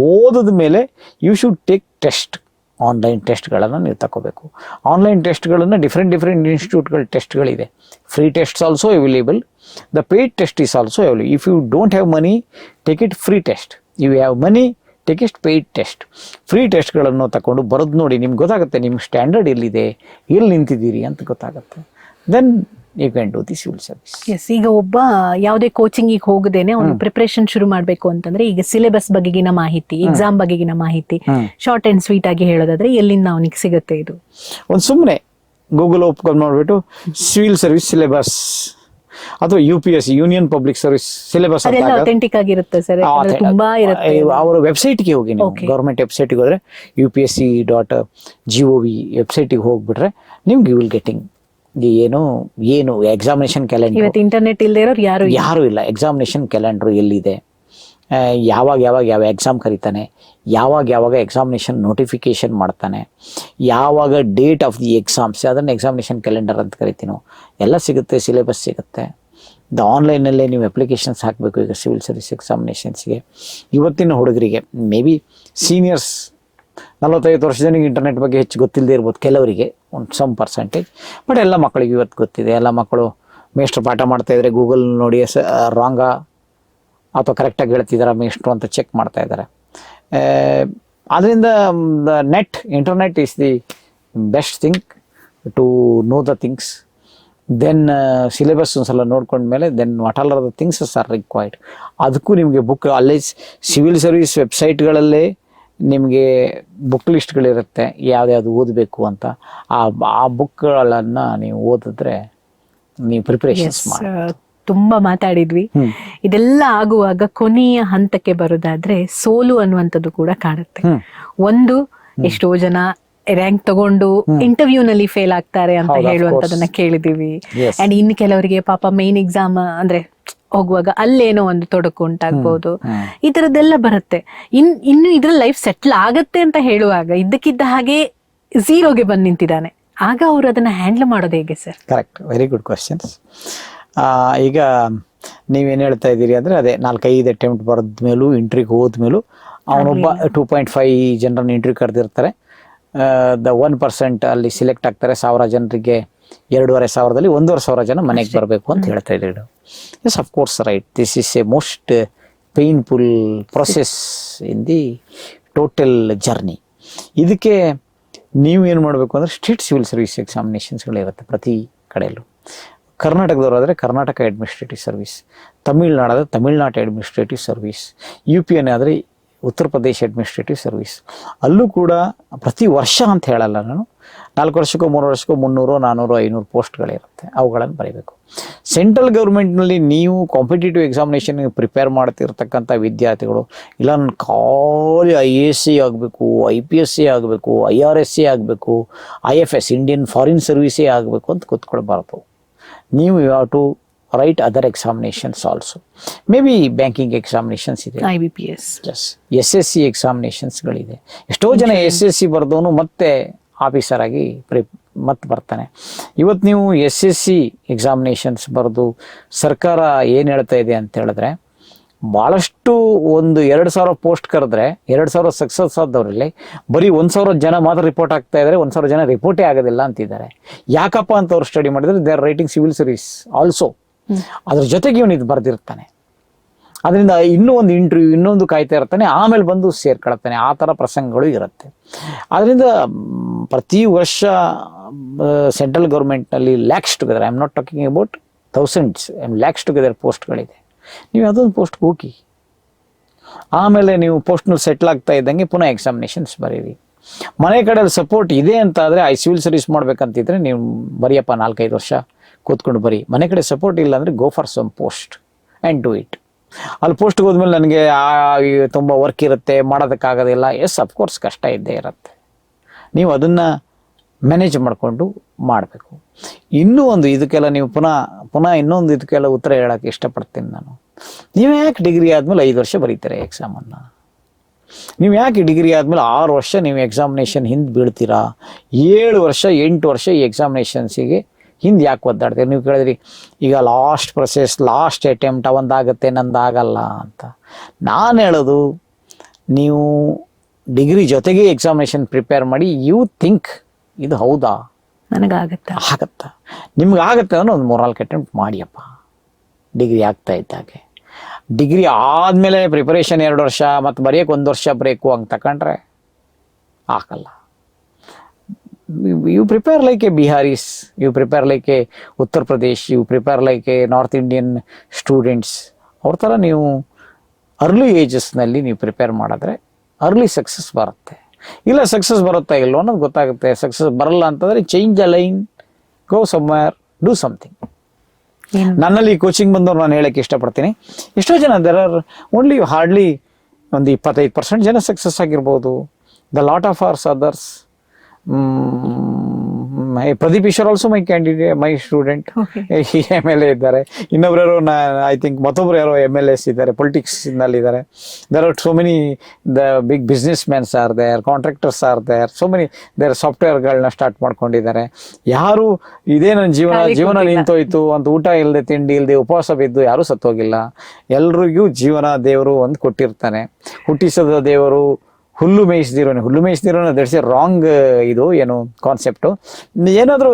ಓದಿದ ಮೇಲೆ you should take test. Online ಟೆಸ್ಟ್ಗಳನ್ನು ನೀವು ತಗೋಬೇಕು. ಆನ್ಲೈನ್ ಟೆಸ್ಟ್ಗಳನ್ನು ಡಿಫ್ರೆಂಟ್ ಇನ್ಸ್ಟಿಟ್ಯೂಟ್ಗಳ ಟೆಸ್ಟ್ಗಳಿದೆ. Free tests also available, the paid test is also available. If you don't have money, take it free test. You have money, take it paid test. Free ಟೆಸ್ಟ್ಗಳನ್ನು ತಗೊಂಡು ಬರೆದು ನೋಡಿ, ನಿಮ್ಗೆ ಗೊತ್ತಾಗುತ್ತೆ ನಿಮ್ಮ ಸ್ಟ್ಯಾಂಡರ್ಡ್ ಎಲ್ಲಿದೆ, ಎಲ್ಲಿ ನಿಂತಿದ್ದೀರಿ ಅಂತ ಗೊತ್ತಾಗುತ್ತೆ. Then you can do the civil service. Yes, ಈಗ ಒಬ್ಬ ಯಾವುದೇ ಕೋಚಿಂಗಿಗೆ ಹೋಗದೇನೆ ಅವನು ಪ್ರಿಪರೇಷನ್ ಶುರು ಮಾಡಬೇಕು ಅಂತಂದ್ರೆ, ಈಗ ಸಿಲೆಬಸ್ ಬಗೆಗಿನ ಮಾಹಿತಿ, ಎಕ್ಸಾಮ್ ಬಗೆಗಿನ ಮಾಹಿತಿ ಶಾರ್ಟ್ ಅಂಡ್ ಸ್ವೀಟ್ ಆಗಿ ಹೇಳೋದಾದ್ರೆ ಎಲ್ಲಿಂದ ಅವನಿಗೆ ಸಿಗುತ್ತೆ? ಇದು ಒಂದು ಸುಮ್ಮನೆ ಗೂಗಲ್ ಓಪನ್ ಮಾಡಿಬಿಟ್ಟು ಸಿವಿಲ್ ಸರ್ವಿಸ್ ಸಿಲೆಬಸ್ ಅಥವಾ UPSC union public service syllabus authentic ಆಗಿರುತ್ತೆ ಸರ್, ತುಂಬಾ ಇರುತ್ತೆ. ಅವರ ವೆಬ್ಸೈಟ್ಗೆ ಹೋಗಿ, ನೀವು ಗೌರ್ಮೆಂಟ್ ವೆಬ್ಸೈಟ್ಗೆ ಹೋದರೆ upsc.gov ವೆಬ್ಸೈಟಿಗೆ ಹೋಗ್ಬಿಟ್ರೆ ನಿಮ್ಗೆ ಯು ವಿಲ್ ಗೆಟಿಂಗ್ ಏನು ಎಕ್ಸಾಮಿನೇಷನ್ ಕ್ಯಾಲೆಂಡರ್. ಇವತ್ತು ಇಂಟರ್ನೆಟ್ ಇಲ್ಲದೆ ಇರೋರು ಯಾರು ಇಲ್ಲ. ಎಕ್ಸಾಮಿನೇಷನ್ ಕ್ಯಾಲೆಂಡರ್ ಎಲ್ಲಿದೆ, ಯಾವ ಎಕ್ಸಾಮ್ ಕರೀತಾನೆ, ಯಾವಾಗ ಎಕ್ಸಾಮಿನೇಷನ್ ನೋಟಿಫಿಕೇಶನ್ ಮಾಡ್ತಾನೆ, ಯಾವಾಗ ಡೇಟ್ ಆಫ್ ದಿ ಎಕ್ಸಾಮ್ಸ್, ಅದನ್ನು ಎಕ್ಸಾಮಿನೇಷನ್ ಕ್ಯಾಲೆಂಡರ್ ಅಂತ ಕರಿತೀನೋ, ಎಲ್ಲ ಸಿಗುತ್ತೆ. ಸಿಲೆಬಸ್ ಸಿಗುತ್ತೆ. ಆನ್ಲೈನಲ್ಲೇ ನೀವು ಅಪ್ಲಿಕೇಶನ್ಸ್ ಹಾಕಬೇಕು. ಈಗ ಸಿವಿಲ್ ಸರ್ವಿಸ್ ಎಕ್ಸಾಮಿನೇಷನ್ಸ್ಗೆ ಇವತ್ತಿನ ಹುಡುಗರಿಗೆ ಮೇ ಬಿ ಸೀನಿಯರ್ಸ್ 45 ವರ್ಷ ಜನಕ್ಕೆ ಇಂಟರ್ನೆಟ್ ಬಗ್ಗೆ ಹೆಚ್ಚು ಗೊತ್ತಿಲ್ಲದೆ ಇರ್ಬೋದು, ಕೆಲವರಿಗೆ ಒಂದು ಸಮ್ ಪರ್ಸೆಂಟೇಜ್. ಬಟ್ ಎಲ್ಲ ಮಕ್ಕಳಿಗೆ ಇವತ್ತು ಗೊತ್ತಿದೆ. ಎಲ್ಲ ಮಕ್ಕಳು ಮೇಷ್ಟ್ರು ಪಾಠ ಮಾಡ್ತಾಯಿದ್ರೆ ಗೂಗಲ್ ನೋಡಿ ರಾಂಗಾ ಅಥವಾ ಕರೆಕ್ಟಾಗಿ ಹೇಳ್ತಿದ್ದಾರೆ ಮೇಷ್ಟ್ರು ಅಂತ ಚೆಕ್ ಮಾಡ್ತಾ ಇದ್ದಾರೆ. ಆದ್ದರಿಂದ internet is the best thing to know the things. Then syllabus ಒಂದು ಸಲ ನೋಡ್ಕೊಂಡ್ಮೇಲೆ then what all are the things are required. ಅದಕ್ಕೂ ನಿಮಗೆ ಬುಕ್ ಅಲ್ಲೇ ಸಿವಿಲ್ ಸರ್ವಿಸ್ ವೆಬ್ಸೈಟ್ಗಳಲ್ಲೇ ನಿಮಗೆ ಬುಕ್ ಲಿಸ್ಟ್ಗಳಿರುತ್ತೆ, ಯಾವ್ದು ಓದಬೇಕು ಅಂತ. ಆ ಬುಕ್ಗಳನ್ನು ನೀವು ಓದಿದ್ರೆ ನೀವು ಪ್ರಿಪ್ರೇಷನ್ಸ್ ಮಾಡಿ. ತುಂಬಾ ಮಾತಾಡಿದ್ವಿ. ಇದೆಲ್ಲ ಆಗುವಾಗ ಕೊನೆಯ ಹಂತಕ್ಕೆ ಬರೋದಾದ್ರೆ ಸೋಲು ಅನ್ನುವಂಥದ್ದು ಕೂಡ ಕಾಣುತ್ತೆ. ಒಂದು, ಎಷ್ಟೋ ಜನ ರ್ಯಾಂಕ್ ತಗೊಂಡು ಇಂಟರ್ವ್ಯೂ ನಲ್ಲಿ ಫೇಲ್ ಆಗ್ತಾರೆ ಅಂತ ಹೇಳುವಂತದನ್ನ ಕೇಳಿದೀವಿ. ಅಂಡ್ ಇನ್ನು ಕೆಲವರಿಗೆ ಪಾಪ ಮೈನ್ ಎಕ್ಸಾಮ್ ಅಂದ್ರೆ ಹೋಗುವಾಗ ಅಲ್ಲೇನೋ ಒಂದು ತೊಡಕು ಉಂಟಾಗ್ಬೋದು. ಈ ತರದ್ದೆಲ್ಲ ಬರುತ್ತೆ. ಇನ್ನು ಇದ್ರ ಲೈಫ್ ಸೆಟ್ಲ್ ಆಗತ್ತೆ ಅಂತ ಹೇಳುವಾಗ ಇದ್ದಕ್ಕಿದ್ದ ಹಾಗೆ ಝೀರೋಗೆ ಬಂದು ನಿಂತಿದ್ದಾನೆ. ಆಗ ಅವರು ಅದನ್ನ ಹ್ಯಾಂಡಲ್ ಮಾಡೋದು ಹೇಗೆ sir? Correct, very good questions. ಈಗ ನೀವೇನು ಹೇಳ್ತಾ ಇದ್ದೀರಿ ಅಂದರೆ, ಅದೇ 4-5 ಅಟೆಂಪ್ಟ್ ಬರೆದ ಮೇಲೂ ಇಂಟ್ರಿಗೆ ಹೋದ್ಮೇಲೂ ಅವನೊಬ್ಬ 2.5 ಜನರನ್ನು ಇಂಟ್ರಿಗೆ ಕರೆದಿರ್ತಾರೆ. ದ 1% ಅಲ್ಲಿ ಸಿಲೆಕ್ಟ್ ಆಗ್ತಾರೆ. 1000 ಜನರಿಗೆ 2500ದಲ್ಲಿ 1500 ಜನ ಮನೆಗೆ ಬರಬೇಕು ಅಂತ ಹೇಳ್ತಾ ಇದ್ದೀರಿ. Yes, of course right. This is a most painful process in the total journey. ಇದಕ್ಕೆ ನೀವು ಏನು ಮಾಡಬೇಕು ಅಂದರೆ, ಸ್ಟೇಟ್ ಸಿವಿಲ್ ಸರ್ವಿಸ್ ಎಕ್ಸಾಮಿನೇಷನ್ಸ್ಗಳಿರುತ್ತೆ ಪ್ರತಿ ಕಡೆಯಲ್ಲೂ. ಕರ್ನಾಟಕದವರಾದರೆ ಕರ್ನಾಟಕ ಅಡ್ಮಿನಿಸ್ಟ್ರೇಟಿವ್ ಸರ್ವಿಸ್, ತಮಿಳ್ನಾಡಾದರೆ ತಮಿಳ್ನಾಡು ಅಡ್ಮಿನಿಸ್ಟ್ರೇಟಿವ್ ಸರ್ವಿಸ್, UP ಆದರೆ ಉತ್ತರ ಪ್ರದೇಶ ಅಡ್ಮಿನಿಸ್ಟ್ರೇಟಿವ್ ಸರ್ವಿಸ್. ಅಲ್ಲೂ ಕೂಡ ಪ್ರತಿ ವರ್ಷ ಅಂತ ಹೇಳಲ್ಲ ನಾನು, 4 ವರ್ಷಕ್ಕೋ 3 ವರ್ಷಕ್ಕೋ 300, 400, 500 ಪೋಸ್ಟ್ಗಳಿರುತ್ತೆ. ಅವುಗಳನ್ನು ಬರೀಬೇಕು. ಸೆಂಟ್ರಲ್ ಗೌರ್ಮೆಂಟ್ನಲ್ಲಿ ನೀವು ಕಾಂಪಿಟೇಟಿವ್ ಎಕ್ಸಾಮಿನೇಷನ್ಗೆ ಪ್ರಿಪೇರ್ ಮಾಡ್ತಿರ್ತಕ್ಕಂಥ ವಿದ್ಯಾರ್ಥಿಗಳು, ಇಲ್ಲ ನಾನು ಖಾಲಿ IASC ಆಗಬೇಕು, IPSC ಆಗಬೇಕು, IRSC ಆಗಬೇಕು, IFS ಇಂಡಿಯನ್ ಫಾರಿನ್ ಸರ್ವಿಸೇ ಆಗಬೇಕು ಅಂತ ಕೂತ್ಕೊಳ್ಬಾರ್ದು. ನೀವು have to write other examinations also. May be banking examinations ಇದೆ, IBPS, SSC ಎಕ್ಸಾಮಿನೇಷನ್ಸ್ಗಳಿದೆ. ಎಷ್ಟೋ ಜನ SSC ಬರೆದವನು ಮತ್ತೆ ಆಫೀಸರ್ ಆಗಿ ಮತ್ತೆ ಬರ್ತಾನೆ. ಇವತ್ತು ನೀವು SSC ಎಕ್ಸಾಮಿನೇಷನ್ಸ್ ಬರೆದು ಸರ್ಕಾರ ಏನು ಹೇಳ್ತಾ ಇದೆ ಅಂತ ಹೇಳಿದ್ರೆ, ಭಾಳಷ್ಟು ಒಂದು 2000 ಪೋಸ್ಟ್ ಕರೆದ್ರೆ 2000 ಸಕ್ಸಸ್ ಆದವರಲ್ಲಿ ಬರೀ 1000 ಜನ ಮಾತ್ರ ರಿಪೋರ್ಟ್ ಆಗ್ತಾ ಇದ್ದಾರೆ, 1000 ಜನ ರಿಪೋರ್ಟೇ ಆಗೋದಿಲ್ಲ ಅಂತಿದ್ದಾರೆ. ಯಾಕಪ್ಪ ಅಂತ ಅವ್ರು ಸ್ಟಡಿ ಮಾಡಿದ್ರೆ, they are writing civil service also. ಅದ್ರ ಜೊತೆಗೆ ಇವನು ಇದು ಬರೆದಿರ್ತಾನೆ. ಅದರಿಂದ ಇನ್ನೂ ಒಂದು ಇಂಟರ್ವ್ಯೂ ಇನ್ನೊಂದು ಕಾಯ್ತಾ ಇರ್ತಾನೆ, ಆಮೇಲೆ ಬಂದು ಸೇರ್ಕೊಳ್ತಾನೆ. ಆ ಥರ ಪ್ರಸಂಗಗಳು ಇರುತ್ತೆ. ಅದರಿಂದ ಪ್ರತಿ ವರ್ಷ ಸೆಂಟ್ರಲ್ ಗೌರ್ಮೆಂಟ್ನಲ್ಲಿ lakhs together, I am not talking about thousands, lakhs together ಪೋಸ್ಟ್ಗಳಿದೆ. ನೀವು ಯಾವುದೊಂದು ಪೋಸ್ಟ್ ಹೋಗಿ, ಆಮೇಲೆ ನೀವು ಪೋಸ್ಟ್ನಲ್ಲಿ ಸೆಟ್ಲ್ ಆಗ್ತಾ ಇದ್ದಂಗೆ ಪುನಃ ಎಕ್ಸಾಮಿನೇಷನ್ಸ್ ಬರೀರಿ. ಮನೆ ಕಡೆಯಲ್ಲಿ ಸಪೋರ್ಟ್ ಇದೆ ಅಂತ ಆದರೆ ಸಿವಿಲ್ ಸರ್ವಿಸ್ ಮಾಡ್ಬೇಕಂತಿದ್ರೆ ನೀವು ಬರೆಯಪ್ಪ 4-5 ವರ್ಷ ಕೂತ್ಕೊಂಡು ಬರೀ. ಮನೆ ಕಡೆ ಸಪೋರ್ಟ್ ಇಲ್ಲ ಅಂದರೆ go for some post and do it. ಅಲ್ಲಿ ಪೋಸ್ಟ್ಗೆ ಹೋದ್ಮೇಲೆ ನನಗೆ ತುಂಬ ವರ್ಕ್ ಇರುತ್ತೆ, ಮಾಡೋದಕ್ಕಾಗೋದಿಲ್ಲ. ಎಸ್, ಅಫ್ಕೋರ್ಸ್ ಕಷ್ಟ ಇದ್ದೇ ಇರುತ್ತೆ. ನೀವು ಅದನ್ನು ಮ್ಯಾನೇಜ್ ಮಾಡಿಕೊಂಡು ಮಾಡಬೇಕು. ಇನ್ನೂ ಒಂದು ಇದಕ್ಕೆಲ್ಲ ನೀವು ಪುನಃ ಇನ್ನೊಂದು ಇದಕ್ಕೆಲ್ಲ ಉತ್ತರ ಹೇಳೋಕ್ಕೆ ಇಷ್ಟಪಡ್ತೀನಿ ನಾನು. ನೀವು ಯಾಕೆ ಡಿಗ್ರಿ ಆದಮೇಲೆ 5 ವರ್ಷ ಬರೀತಾರೆ ಎಕ್ಸಾಮನ್ನು? ನೀವು ಯಾಕೆ ಡಿಗ್ರಿ ಆದಮೇಲೆ 6 ವರ್ಷ ನೀವು ಎಕ್ಸಾಮಿನೇಷನ್ ಹಿಂದೆ ಬೀಳ್ತೀರಾ? 7 ವರ್ಷ 8 ವರ್ಷ ಈ ಎಕ್ಸಾಮಿನೇಷನ್ಸಿಗೆ ಹಿಂದೆ ಯಾಕೆ ಒದ್ದಾಡ್ತೀರಿ? ನೀವು ಕೇಳಿದ್ರಿ ಈಗ ಲಾಸ್ಟ್ ಪ್ರೊಸೆಸ್, ಲಾಸ್ಟ್ ಅಟೆಂಪ್ಟ್ ಅವಂದಾಗತ್ತೆ ನಂದಾಗಲ್ಲ ಅಂತ. ನಾನು ಹೇಳೋದು, ನೀವು ಡಿಗ್ರಿ ಜೊತೆಗೆ ಎಕ್ಸಾಮಿನೇಷನ್ ಪ್ರಿಪೇರ್ ಮಾಡಿ. ಯು ಥಿಂಕ್ ಇದು ಹೌದಾ, ಆಗತ್ತಾ? ನಿಮ್ಗೆ ಆಗತ್ತೆ ಅಂದ್ರೆ ಒಂದು 3-4 ಅಟೆಂಪ್ಟ್ ಮಾಡಿಯಪ್ಪ ಡಿಗ್ರಿ ಆಗ್ತಾ ಇದ್ದಾಗೆ. ಡಿಗ್ರಿ ಆದಮೇಲೆ ಪ್ರಿಪರೇಷನ್ 2 ವರ್ಷ ಮತ್ತು ಬರೆಯೋಕೆ 1 ವರ್ಷ ಬ್ರೇಕು ಹಂಗೆ ತಗೊಂಡ್ರೆ ಆಗಲ್ಲ. You prepare like a Biharis, you prepare like a Uttar Pradesh, you prepare like a north Indian students. ಅವ್ರ ಥರ ನೀವು ಅರ್ಲಿ ಏಜಸ್ನಲ್ಲಿ ನೀವು ಪ್ರಿಪೇರ್ ಮಾಡಿದ್ರೆ ಅರ್ಲಿ ಸಕ್ಸಸ್ ಬರುತ್ತೆ. ಇಲ್ಲ ಸಕ್ಸಸ್ ಬರುತ್ತಾ ಇಲ್ಲೋ ಅನ್ನೋದು ಗೊತ್ತಾಗುತ್ತೆ. ಸಕ್ಸಸ್ ಬರಲ್ಲ ಅಂತಂದರೆ change a line, go somewhere, do something. ನನ್ನಲ್ಲಿ ಕೋಚಿಂಗ್ ಬಂದವ್ರು ನಾನು ಹೇಳೋಕ್ಕೆ ಇಷ್ಟಪಡ್ತೀನಿ, ಎಷ್ಟೋ ಜನ ದೆರ್ ಆರ್ ಓನ್ಲಿ ಹಾರ್ಡ್ಲಿ ಒಂದು 25% ಜನ ಸಕ್ಸಸ್ ಆಗಿರ್ಬೋದು. The lot of ours others, Pradeep Eshwar also my candidate, my student. MLA ಇದ್ದಾರೆ, ಇನ್ನೊಬ್ರು ಯಾರೋ ಐ ಥಿಂಕ್ ಮತ್ತೊಬ್ರು ಯಾರೋ MLAs ಇದ್ದಾರೆ, ಪೊಲಿಟಿಕ್ಸ್ನಲ್ಲಿದ್ದಾರೆ. There are so many the big business mans are there, contractors are there, so many there ಸಾಫ್ಟ್ವೇರ್ಗಳನ್ನ start ಮಾಡ್ಕೊಂಡಿದ್ದಾರೆ. ಯಾರು ಇದೇ ನನ್ನ ಜೀವನ ನಿಂತೋಯ್ತು ಅಂತ ಊಟ ಇಲ್ಲದೆ ತಿಂಡಿ ಇಲ್ಲದೆ ಉಪವಾಸ ಬಿದ್ದು ಯಾರೂ ಸತ್ತೋಗಿಲ್ಲ. ಎಲ್ರಿಗೂ ಜೀವನ ದೇವರು ಒಂದು ಕೊಟ್ಟಿರ್ತಾನೆ. ಹುಟ್ಟಿಸದ ದೇವರು ಹುಲ್ಲು ಮೇಯಿಸ್ದಿರೋನೆ ದಟ್ಸ್ ಎ ರಾಂಗ್ ಇದು ಏನು ಕಾನ್ಸೆಪ್ಟು. ಏನಾದರೂ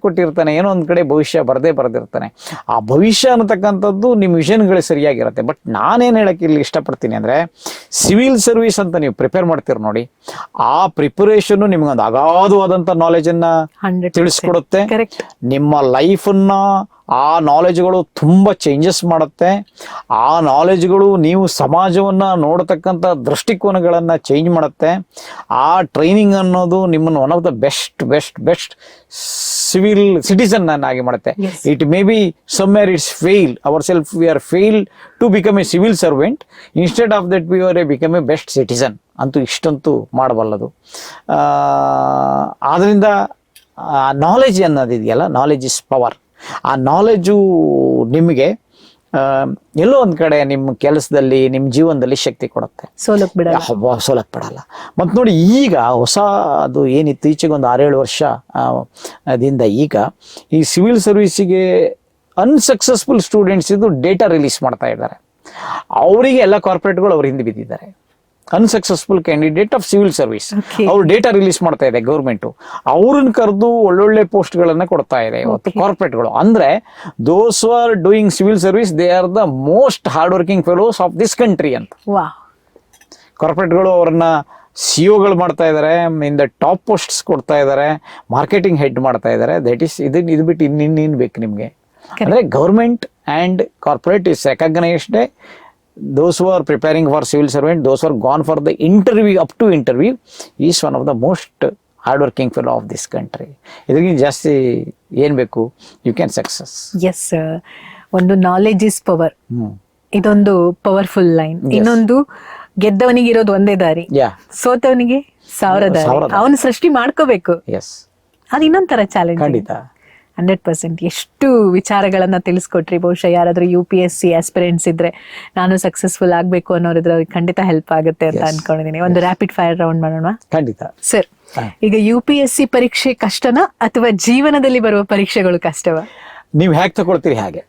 ಕೊಟ್ಟಿರ್ತಾನೆ, ಏನೋ ಒಂದು ಕಡೆ ಭವಿಷ್ಯ ಬರ್ದಿರ್ತಾನೆ. ಆ ಭವಿಷ್ಯ ಅನ್ನತಕ್ಕಂಥದ್ದು ನಿಮ್ಮ ವಿಷನ್ಗಳು ಸರಿಯಾಗಿರುತ್ತೆ. ಬಟ್ ನಾನೇನು ಹೇಳೋಕ್ಕೆ ಇಲ್ಲಿ ಇಷ್ಟಪಡ್ತೀನಿ ಅಂದರೆ, ಸಿವಿಲ್ ಸರ್ವಿಸ್ ಅಂತ ನೀವು ಪ್ರಿಪೇರ್ ಮಾಡ್ತೀರಿ ನೋಡಿ, ಆ ಪ್ರಿಪರೇಷನ್ನು ನಿಮ್ಗೊಂದು ಅಗಾಧವಾದಂಥ ನಾಲೆಜನ್ನು ತಿಳಿಸ್ಕೊಡುತ್ತೆ. ನಿಮ್ಮ ಲೈಫನ್ನು ಆ ನಾಲೆಜ್ಗಳು ತುಂಬ ಚೇಂಜಸ್ ಮಾಡುತ್ತೆ. ಆ ನಾಲೆಜ್ಗಳು ನೀವು ಸಮಾಜವನ್ನು ನೋಡತಕ್ಕಂಥ ದೃಷ್ಟಿಕೋನಗಳನ್ನು ಚೇಂಜ್ ಮಾಡುತ್ತೆ. ಆ ಟ್ರೈನಿಂಗ್ ಅನ್ನೋದು ನಿಮ್ಮನ್ನು one of the best civil citizen ಆಗಿ ಮಾಡುತ್ತೆ. It may be somewhere it's fail our self, we are fail to become a civil servant, instead of that we are a become a best citizen ಅಂತೂ ಇಷ್ಟಂತೂ ಮಾಡಬಲ್ಲದು. ಆದ್ದರಿಂದ knowledge ಅನ್ನೋದಿದೆಯಲ್ಲ, knowledge is power. ಆ knowledge ನಿಮಗೆ ಎಲ್ಲೋ ಒಂದು ಕಡೆ ನಿಮ್ಮ ಕೆಲಸದಲ್ಲಿ, ನಿಮ್ಮ ಜೀವನದಲ್ಲಿ ಶಕ್ತಿ ಕೊಡುತ್ತೆ, ಸೋಲಕ್ಕೆ ಬಿಡಲ್ಲ. ಮತ್ತು ನೋಡಿ, ಈಗ ಹೊಸ ಅದು ಏನಿತ್ತು ಈಚೆಗೆ ಒಂದು 6-7 ವರ್ಷದಿಂದ ಈಗ ಈ ಸಿವಿಲ್ ಸರ್ವಿಸಿಗೆ ಅನ್ಸಕ್ಸಸ್ಫುಲ್ ಸ್ಟೂಡೆಂಟ್ಸ್ ಇದು ಡೇಟಾ ರಿಲೀಸ್ ಮಾಡ್ತಾ ಇದ್ದಾರೆ. ಅವರಿಗೆ ಎಲ್ಲ ಕಾರ್ಪೊರೇಟ್ಗಳು ಅವ್ರ ಹಿಂದೆ ಬಿದ್ದಿದ್ದಾರೆ. Unsuccessful candidate of civil service ಅವ್ರು ಡೇಟಾ ರಿಲೀಸ್ ಮಾಡ್ತಾ ಇದೆ ಗೌರ್ಮೆಂಟು. ಅವ್ರನ್ನ ಕರೆದು ಒಳ್ಳೊಳ್ಳೆ ಪೋಸ್ಟ್ಗಳನ್ನ ಕೊಡ್ತಾ ಇದೆ ಇವತ್ತು ಕಾರ್ಪೊರೇಟ್ಗಳು. ಅಂದ್ರೆ those are doing civil service, they are the most hard working fellows of this country ಅಂತ ಕಾರ್ಪೊರೇಟ್ಗಳು ಅವ್ರನ್ನ CEOಗಳು ಮಾಡ್ತಾ ಇದ್ದಾರೆ, ಇನ್ ದ ಟಾಪ್ ಪೋಸ್ಟ್ಸ್ ಕೊಡ್ತಾ ಇದ್ದಾರೆ, ಮಾರ್ಕೆಟಿಂಗ್ ಹೆಡ್ ಮಾಡ್ತಾ ಇದ್ದಾರೆ. ದಟ್ ಈಸ್ ಇದು ಬಿಟ್ಟು ಇನ್ನೇನು ಬೇಕು ನಿಮಗೆ? ಅಂದ್ರೆ government and corporate is recognised. Those who are preparing for civil servant, those who are gone for the interview, up to interview, is one of the most hardworking fellow of this country. ಇದಕ್ಕಿಂತ ಜಾಸ್ತಿ ಏನು ಬೇಕು? You can success. Yes, ಒಂದು knowledge is power, ಇದೊಂದು powerful line. ಇನ್ನೊಂದು, ಗೆದ್ದವನಿಗೆ ಇರೋದು ಒಂದೇ ದಾರಿ, ಸೋತವನಿಗೆ 1000 ದಾರಿ. ಅವನು ಸೃಷ್ಟಿ ಮಾಡ್ಕೋಬೇಕು. ಅದು ಇನ್ನೊಂದ್ ತರ ಚಾಲೆಂಜ್. ಖಂಡಿತ 100%. ಎಷ್ಟು ವಿಚಾರಗಳನ್ನ ತಿಳಿಸ್ಕೊಟ್ರಿ. ಬಹುಶಃ ಯಾರಾದ್ರೂ UPSC ಆಸ್ಪಿರೆಂಟ್ಸ್ ಇದ್ರೆ, ನಾನು ಸಕ್ಸಸ್ಫುಲ್ ಆಗ್ಬೇಕು ಅನ್ನೋರಿದ್ರೆ ಅವ್ರಿಗೆ ಖಂಡಿತ ಹೆಲ್ಪ್ ಆಗುತ್ತೆ ಅಂತ ಅನ್ಕೊಂಡಿದೀನಿ. ಒಂದು ರ್ಯಾಪಿಡ್ ಫೈರ್ ರೌಂಡ್ ಮಾಡೋಣ. ಖಂಡಿತ ಸರ್. ಈಗ UPSC ಪರೀಕ್ಷೆ ಕಷ್ಟನಾ ಅಥವಾ ಜೀವನದಲ್ಲಿ ಬರುವ ಪರೀಕ್ಷೆಗಳು ಕಷ್ಟವಾ? ನೀವು ಹೇಗೆ ತಗೊಳ್ತೀರಿ ಹಾಗೆ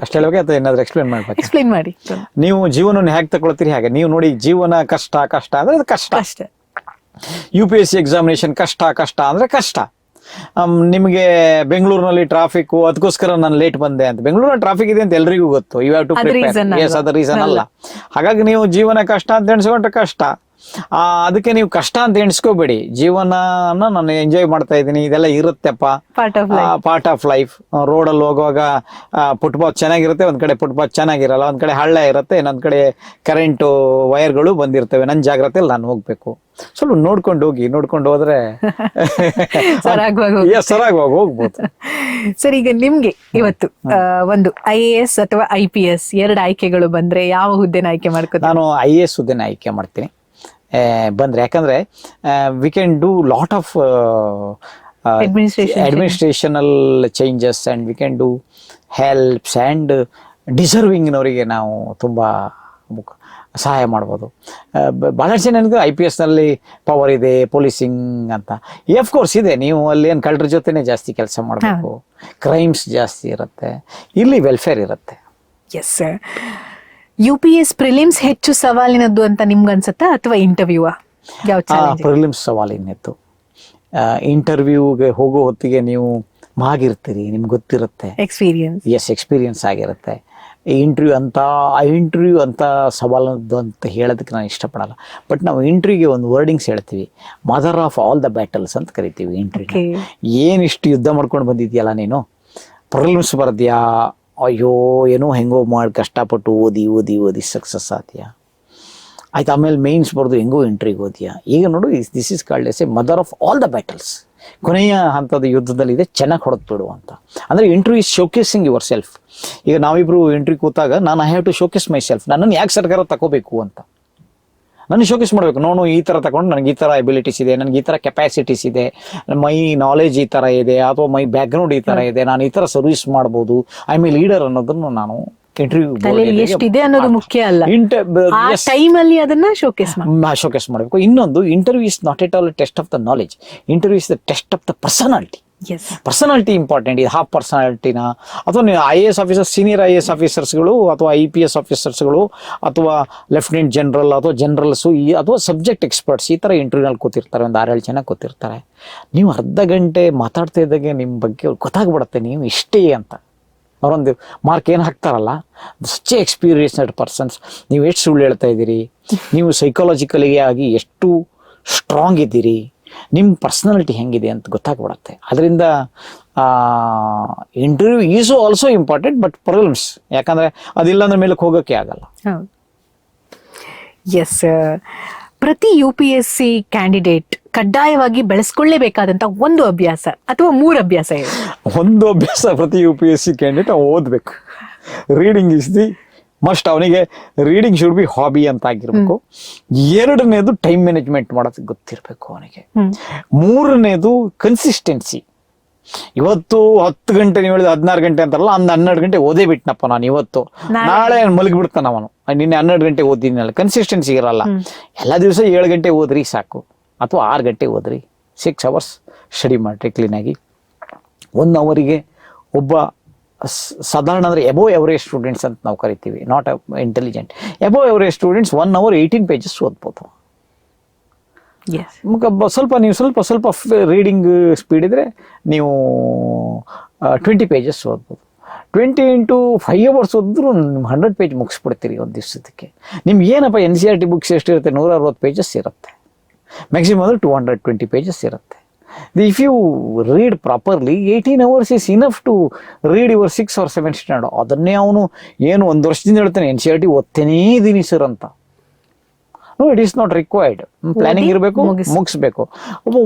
ಅಷ್ಟೇ ಹೇಳಬೇಕು ಅಥವಾ ಏನಾದ್ರು ಎಕ್ಸ್ಪ್ಲೇನ್ ಮಾಡ್ಬೇಕು? ಎಕ್ಸ್ಪ್ಲೇನ್ ಮಾಡಿ. ನೀವು ಜೀವನವನ್ನು ಹೇಗೆ ತಗೊಳ್ತೀರಿ ಹಾಗೆ. ನೀವು ನೋಡಿ, ಜೀವನ ಕಷ್ಟ ಅಂದ್ರೆ ಅದು ಕಷ್ಟ. UPSC ಎಕ್ಸಾಮಿನೇಷನ್ ಕಷ್ಟ ಅಂದ್ರೆ ಕಷ್ಟ. ನಿಮಗೆ ಬೆಂಗಳೂರಿನಲ್ಲಿ ಟ್ರಾಫಿಕ್, ಅದಕ್ಕೋಸ್ಕರ ನಾನು ಲೇಟ್ ಬಂದೆ ಅಂತ. ಬೆಂಗಳೂರಲ್ಲಿ ಟ್ರಾಫಿಕ್ ಇದೆ ಅಂತ ಎಲ್ರಿಗೂ ಗೊತ್ತು. ಯು ಹ್ಯಾವ್ ಟು ಅದು reason ಎಸ್, ಅಲ್ವಾ? ಅದು ರೀಸನ್ ಅಲ್ಲ. ಹಾಗಾಗಿ ನೀವು ಜೀವನ ಕಷ್ಟ ಅಂತ ಎಣಿಸ್ಕೊಂಡ್ರೆ ಕಷ್ಟ. ಅದಕ್ಕೆ ನೀವು ಕಷ್ಟ ಅಂತ ಎಣಿಸ್ಕೋಬೇಡಿ. ಜೀವನನ ನಾನು ಎಂಜಾಯ್ ಮಾಡ್ತಾ ಇದ್ದೀನಿ, ಇದೆಲ್ಲ ಇರುತ್ತೆಪ್ಪ, part of life. Part of life. ರೋಡಲ್ಲಿ ಹೋಗುವಾಗ ಫುಟ್ಪಾತ್ ಚೆನ್ನಾಗಿರುತ್ತೆ, ಒಂದ್ ಕಡೆ ಫುಟ್ಪಾತ್ ಚೆನ್ನಾಗಿರಲ್ಲ, ಒಂದ್ ಕಡೆ ಹಳ್ಳ ಇರುತ್ತೆ, ಇನ್ನೊಂದ್ ಕಡೆ ಕರೆಂಟು ವೈರ್ಗಳು ಬಂದಿರ್ತವೆ. ನನ್ನ ಜಾಗ್ರತೆಯಲ್ಲಿ ನಾನು ಹೋಗ್ಬೇಕು. ಸ್ವಲ್ಪ ನೋಡ್ಕೊಂಡು ಹೋಗಿ, ನೋಡ್ಕೊಂಡು ಹೋದ್ರೆ ಸರಾಗವಾಗಿ ಹೋಗ್ಬೋದು. ಸರ್, ಈಗ ನಿಮ್ಗೆ ಇವತ್ತು ಒಂದು IAS ಅಥವಾ IPS ಎರಡು ಆಯ್ಕೆಗಳು ಬಂದ್ರೆ ಯಾವ ಹುದ್ದೆನ ಆಯ್ಕೆ ಮಾಡ್ಕೋತೀವಿ? ನಾನು IAS ಹುದ್ದೆನ ಆಯ್ಕೆ ಮಾಡ್ತೀನಿ ಬಂದ್ರೆ. ಯಾಕಂದ್ರೆ we can do lot of administrational changes and we can do helps and ಡಿಸರ್ವಿಂಗ್ನವರಿಗೆ ನಾವು ತುಂಬ ಸಹಾಯ ಮಾಡ್ಬೋದು. ಭಾಳಷ್ಟು ಜನಕ್ಕೆ IPS ನಲ್ಲಿ ಪವರ್ ಇದೆ, ಪೊಲೀಸಿಂಗ್ ಅಂತ. ಆಫ್ ಕೋರ್ಸ್ ಇದೆ. ನೀವು ಅಲ್ಲಿ ಏನು ಕಳ್ಳರ ಜೊತೆನೆ ಜಾಸ್ತಿ ಕೆಲಸ ಮಾಡಬೇಕು, ಕ್ರೈಮ್ಸ್ ಜಾಸ್ತಿ ಇರುತ್ತೆ. ಇಲ್ಲಿ ವೆಲ್ಫೇರ್ ಇರುತ್ತೆ. Yes sir. UPS ಪ್ರಿಲಿಮ್ಸ್ ಹೆಚ್ಚು ಸವಾಲಿನದ್ದು ಅಂತ ನಿಮ್ಗೆ ಅನ್ಸುತ್ತಾ ಅಥವಾ ಇಂಟರ್ವ್ಯೂವಾ? ಯಾವ ಚಾಲೆಂಜ್? ಪ್ರಿಲಿಮ್ಸ್ ಸವಾಲಿನಿತ್ತು. ಇಂಟರ್ವ್ಯೂಗೆ ಹೋಗೋ ಹೊತ್ತಿಗೆ ನೀವು ಮಾಗಿರ್ತೀರಿ, ನಿಮ್ಗೆ ಗೊತ್ತಿರುತ್ತೆ, ಎಕ್ಸ್ಪೀರಿಯನ್ಸ್. ಎಕ್ಸ್ಪೀರಿಯನ್ಸ್ ಆಗಿರುತ್ತೆ. ಇಂಟರ್ವ್ಯೂ ಅಂತ ಸವಾಲದ್ದು ಅಂತ ಹೇಳೋದಕ್ಕೆ ನಾನು ಇಷ್ಟಪಡಲ್ಲ. ಬಟ್ ನಾವು ಇಂಟರ್ವ್ಯೂಗೆ ಒಂದು ವರ್ಡಿಂಗ್ಸ್ ಹೇಳ್ತೀವಿ, mother of all the battles ಅಂತ ಕರಿತೀವಿ ಇಂಟರ್ವ್ಯೂ. ಏನಿಷ್ಟು ಯುದ್ಧ ಮಾಡ್ಕೊಂಡು ಬಂದಿದ್ಯಲ್ಲ ನೀನು, ಪ್ರಿಲಿಮ್ಸ್ ಬರ್ದ್ಯಾ, ಅಯ್ಯೋ ಏನೋ ಹೆಂಗೋ ಮಾಡಿ ಕಷ್ಟಪಟ್ಟು ಓದಿ ಸಕ್ಸಸ್ ಆದ್ಯಾ, ಆಯ್ತು. ಆಮೇಲೆ ಮೇನ್ಸ್ ಬರ್ದು ಹೆಂಗೋ ಇಂಟ್ರಿಗೆ ಓದಿಯಾ. ಈಗ ನೋಡು, this is called as a mother of all the battles. ಕೊನೆಯ ಹಂತದ ಯುದ್ಧದಲ್ಲಿ ಇದೆ, ಚೆನ್ನಾಗಿ ಹೊಡೆದ್ಬಿಡು ಅಂತ. ಅಂದರೆ interview is showcasing yourself. ಈಗ ನಾವಿಬ್ರು ಇಂಟರ್ವ್ಯೂ ಕೂತಾಗ ನಾನು I have to showcase myself. ನನ್ನನ್ನು ಯಾಕೆ ಸರ್ಕಾರ ತಗೋಬೇಕು ಅಂತ ನನಗೆ ಶೋಕೇಸ್ ಮಾಡಬೇಕು. ನೋಡು, ಈ ಥರ ತಗೊಂಡು ನನಗೆ ಈ ಥರ ಎಬಿಲಿಟೀಸ್ ಇದೆ, ನನಗೆ ಈ ಥರ ಕೆಪಾಸಿಟೀಸ್ ಇದೆ, ಮೈ ನಾಲೆಜ್ ಈ ಥರ ಇದೆ, ಅಥವಾ ಮೈ ಬ್ಯಾಕ್ಗ್ರೌಂಡ್ ಈ ಥರ ಇದೆ, ನಾನು ಈ ಥರ ಸರ್ವಿಸ್ ಮಾಡ್ಬೋದು, ಐ ಮೀ ಲೀಡರ್ ಅನ್ನೋದನ್ನು ನಾನು ಎಷ್ಟಿದೆ ಅನ್ನೋದು ಮುಖ್ಯ ಅಲ್ಲ, ಆ ಟೈಮಲ್ಲಿ ಅದನ್ನ ಶೋಕೇಸ್ ಮಾಡಬೇಕು. ಇನ್ನೊಂದು, interview is not at all test of the knowledge. Interview is the test of the personality. Personality important. ಇದು ಹಾಫ್ ಪರ್ಸನಾಲಿಟಿನ, ಅಥವಾ ನೀವು IAS ಆಫೀಸರ್, ಸೀನಿಯರ್ IAS ಆಫೀಸರ್ಸ್ಗಳು, ಅಥವಾ IPS ಆಫೀಸರ್ಸ್ಗಳು, ಅಥವಾ ಲೆಫ್ಟಿನೆಂಟ್ ಜನರಲ್, ಅಥವಾ ಜನರಲ್ಸು, ಅಥವಾ ಸಬ್ಜೆಕ್ಟ್ ಎಕ್ಸ್ಪರ್ಟ್ಸ್, ಈ ಥರ ಇಂಟರ್ವ್ಯೂನಲ್ಲಿ ಕೂತಿರ್ತಾರೆ. ಒಂದು 6-7 ಜನ ಕೂತಿರ್ತಾರೆ. ನೀವು ಅರ್ಧ ಗಂಟೆ ಮಾತಾಡ್ತಾ ಇದ್ದಾಗೆ ನಿಮ್ಮ ಬಗ್ಗೆ ಗೊತ್ತಾಗ್ಬಿಡುತ್ತೆ ನೀವು ಇಷ್ಟೇ ಅಂತ. ಅವರೊಂದು ಮಾರ್ಕ್ ಏನು ಹಾಕ್ತಾರಲ್ಲ, ಸಚ್ ಎಕ್ಸ್ಪೀರಿಯನ್ಸ್ಡ್ ಪರ್ಸನ್ಸ್. ನೀವು ಎಷ್ಟು ಸುಳ್ಳು ಹೇಳ್ತಾ ಇದ್ದೀರಿ, ನೀವು ಸೈಕಾಲಜಿಕಲಿ ಆಗಿ ಎಷ್ಟು ಸ್ಟ್ರಾಂಗ್ ಇದ್ದೀರಿ, ನಿಮ್ಮ ಪರ್ಸನಾಲಿಟಿ ಹೆಂಗಿದೆ ಅಂತ ಗೊತ್ತಾಗ್ಬಿಡತ್ತೆ. ಅದರಿಂದ interview is also important, but prelims, ಯಾಕಂದರೆ ಅದಿಲ್ಲ ಅಂದ್ರೆ ಮೇಲಕ್ಕೆ ಹೋಗೋಕ್ಕೆ ಆಗಲ್ಲ. ಎಸ್. ಪ್ರತಿ UPSC ಕ್ಯಾಂಡಿಡೇಟ್ ಕಡ್ಡಾಯವಾಗಿ ಬೆಳೆಸ್ಕೊಳ್ಳೇಬೇಕಾದಂತ ಒಂದು ಅಭ್ಯಾಸ ಅಥವಾ 3 ಅಭ್ಯಾಸ ಇದೆ. ಒಂದು ಅಭ್ಯಾಸ ಪ್ರತಿ UPSC ಕ್ಯಾಂಡಿಡೇಟ್ ಓದಬೇಕು. Reading is the must. ಅವನಿಗೆ ರೀಡಿಂಗ್ ಶುಡ್ ಬಿ ಹಾಬಿ ಅಂತ ಆಗಿರ್ಬೇಕು. 2ನೇದು ಟೈಮ್ ಮ್ಯಾನೇಜ್ಮೆಂಟ್ ಮಾಡೋದಕ್ಕೆ ಗೊತ್ತಿರಬೇಕು ಅವನಿಗೆ. 3ನೇದು ಕನ್ಸಿಸ್ಟೆನ್ಸಿ. ಇವತ್ತು 10 ಗಂಟೆ ನೀವು ಹೇಳಿದ 16 ಗಂಟೆ ಅಂತಾರಲ್ಲ, 12 ಗಂಟೆ ಓದೇ ಬಿಟ್ನಪ್ಪ ನಾನು ಇವತ್ತು, ನಾಳೆ ಮಲಗಿಬಿಡ್ತಾನ ಅವನು. ನಿನ್ನೆ 12 ಗಂಟೆ ಓದಿದ್ನಲ್ಲ, ಕನ್ಸಿಸ್ಟೆನ್ಸಿ ಇರಲ್ಲ. ಎಲ್ಲ ದಿವಸ 7 ಗಂಟೆ ಓದ್ರಿ ಸಾಕು, ಅಥವಾ 6 ಗಂಟೆ ಓದ್ರಿ. 6 ಅವರ್ಸ್ ಸ್ಟಡಿ ಮಾಡಿರಿ ಕ್ಲೀನಾಗಿ. 1 ಅವರಿಗೆ ಒಬ್ಬ ಸಾಧಾರಣ ಅಂದರೆ ಎಬೋವ್ ಎವರೇಜ್ ಸ್ಟೂಡೆಂಟ್ಸ್ ಅಂತ ನಾವು ಕರಿತೀವಿ, not intelligent. Above average students 1 hour 18 pages ಓದ್ಬೋದು. ಸ್ವಲ್ಪ ರೀಡಿಂಗ್ ಸ್ಪೀಡ್ ಇದ್ರೆ ನೀವು 20 ಪೇಜಸ್ ಓದ್ಬೋದು. 20 into 5 hours ಓದಿದ್ರು 100 ಪೇಜ್ ಮುಗಿಸ್ಬಿಡ್ತೀರಿ ಒಂದು ದಿವಸಕ್ಕೆ. ನಿಮ್ಗೆ ಏನಪ್ಪ NCERT ಬುಕ್ಸ್ ಎಷ್ಟಿರುತ್ತೆ, 160 ಪೇಜಸ್ ಇರುತ್ತೆ. ಮ್ಯಾಕ್ಸಿಮಮ್ ಅಂದರೆ 220 ಪೇಜಸ್ ಇರುತ್ತೆ. If you read properly 18 hours is enough to read your 6 or 7 standard. ಅದನ್ನೇ ಅವನು ಏನು 1 ವರ್ಷದಿಂದ ಹೇಳ್ತಾನೆ, NCERT ಓದ್ತೇನೇ ಇದೀನಿ ಸರ್ ಅಂತ. No, it is not required. Planning ಇರಬೇಕು, ಮುಗಿಸ್ಬೇಕು.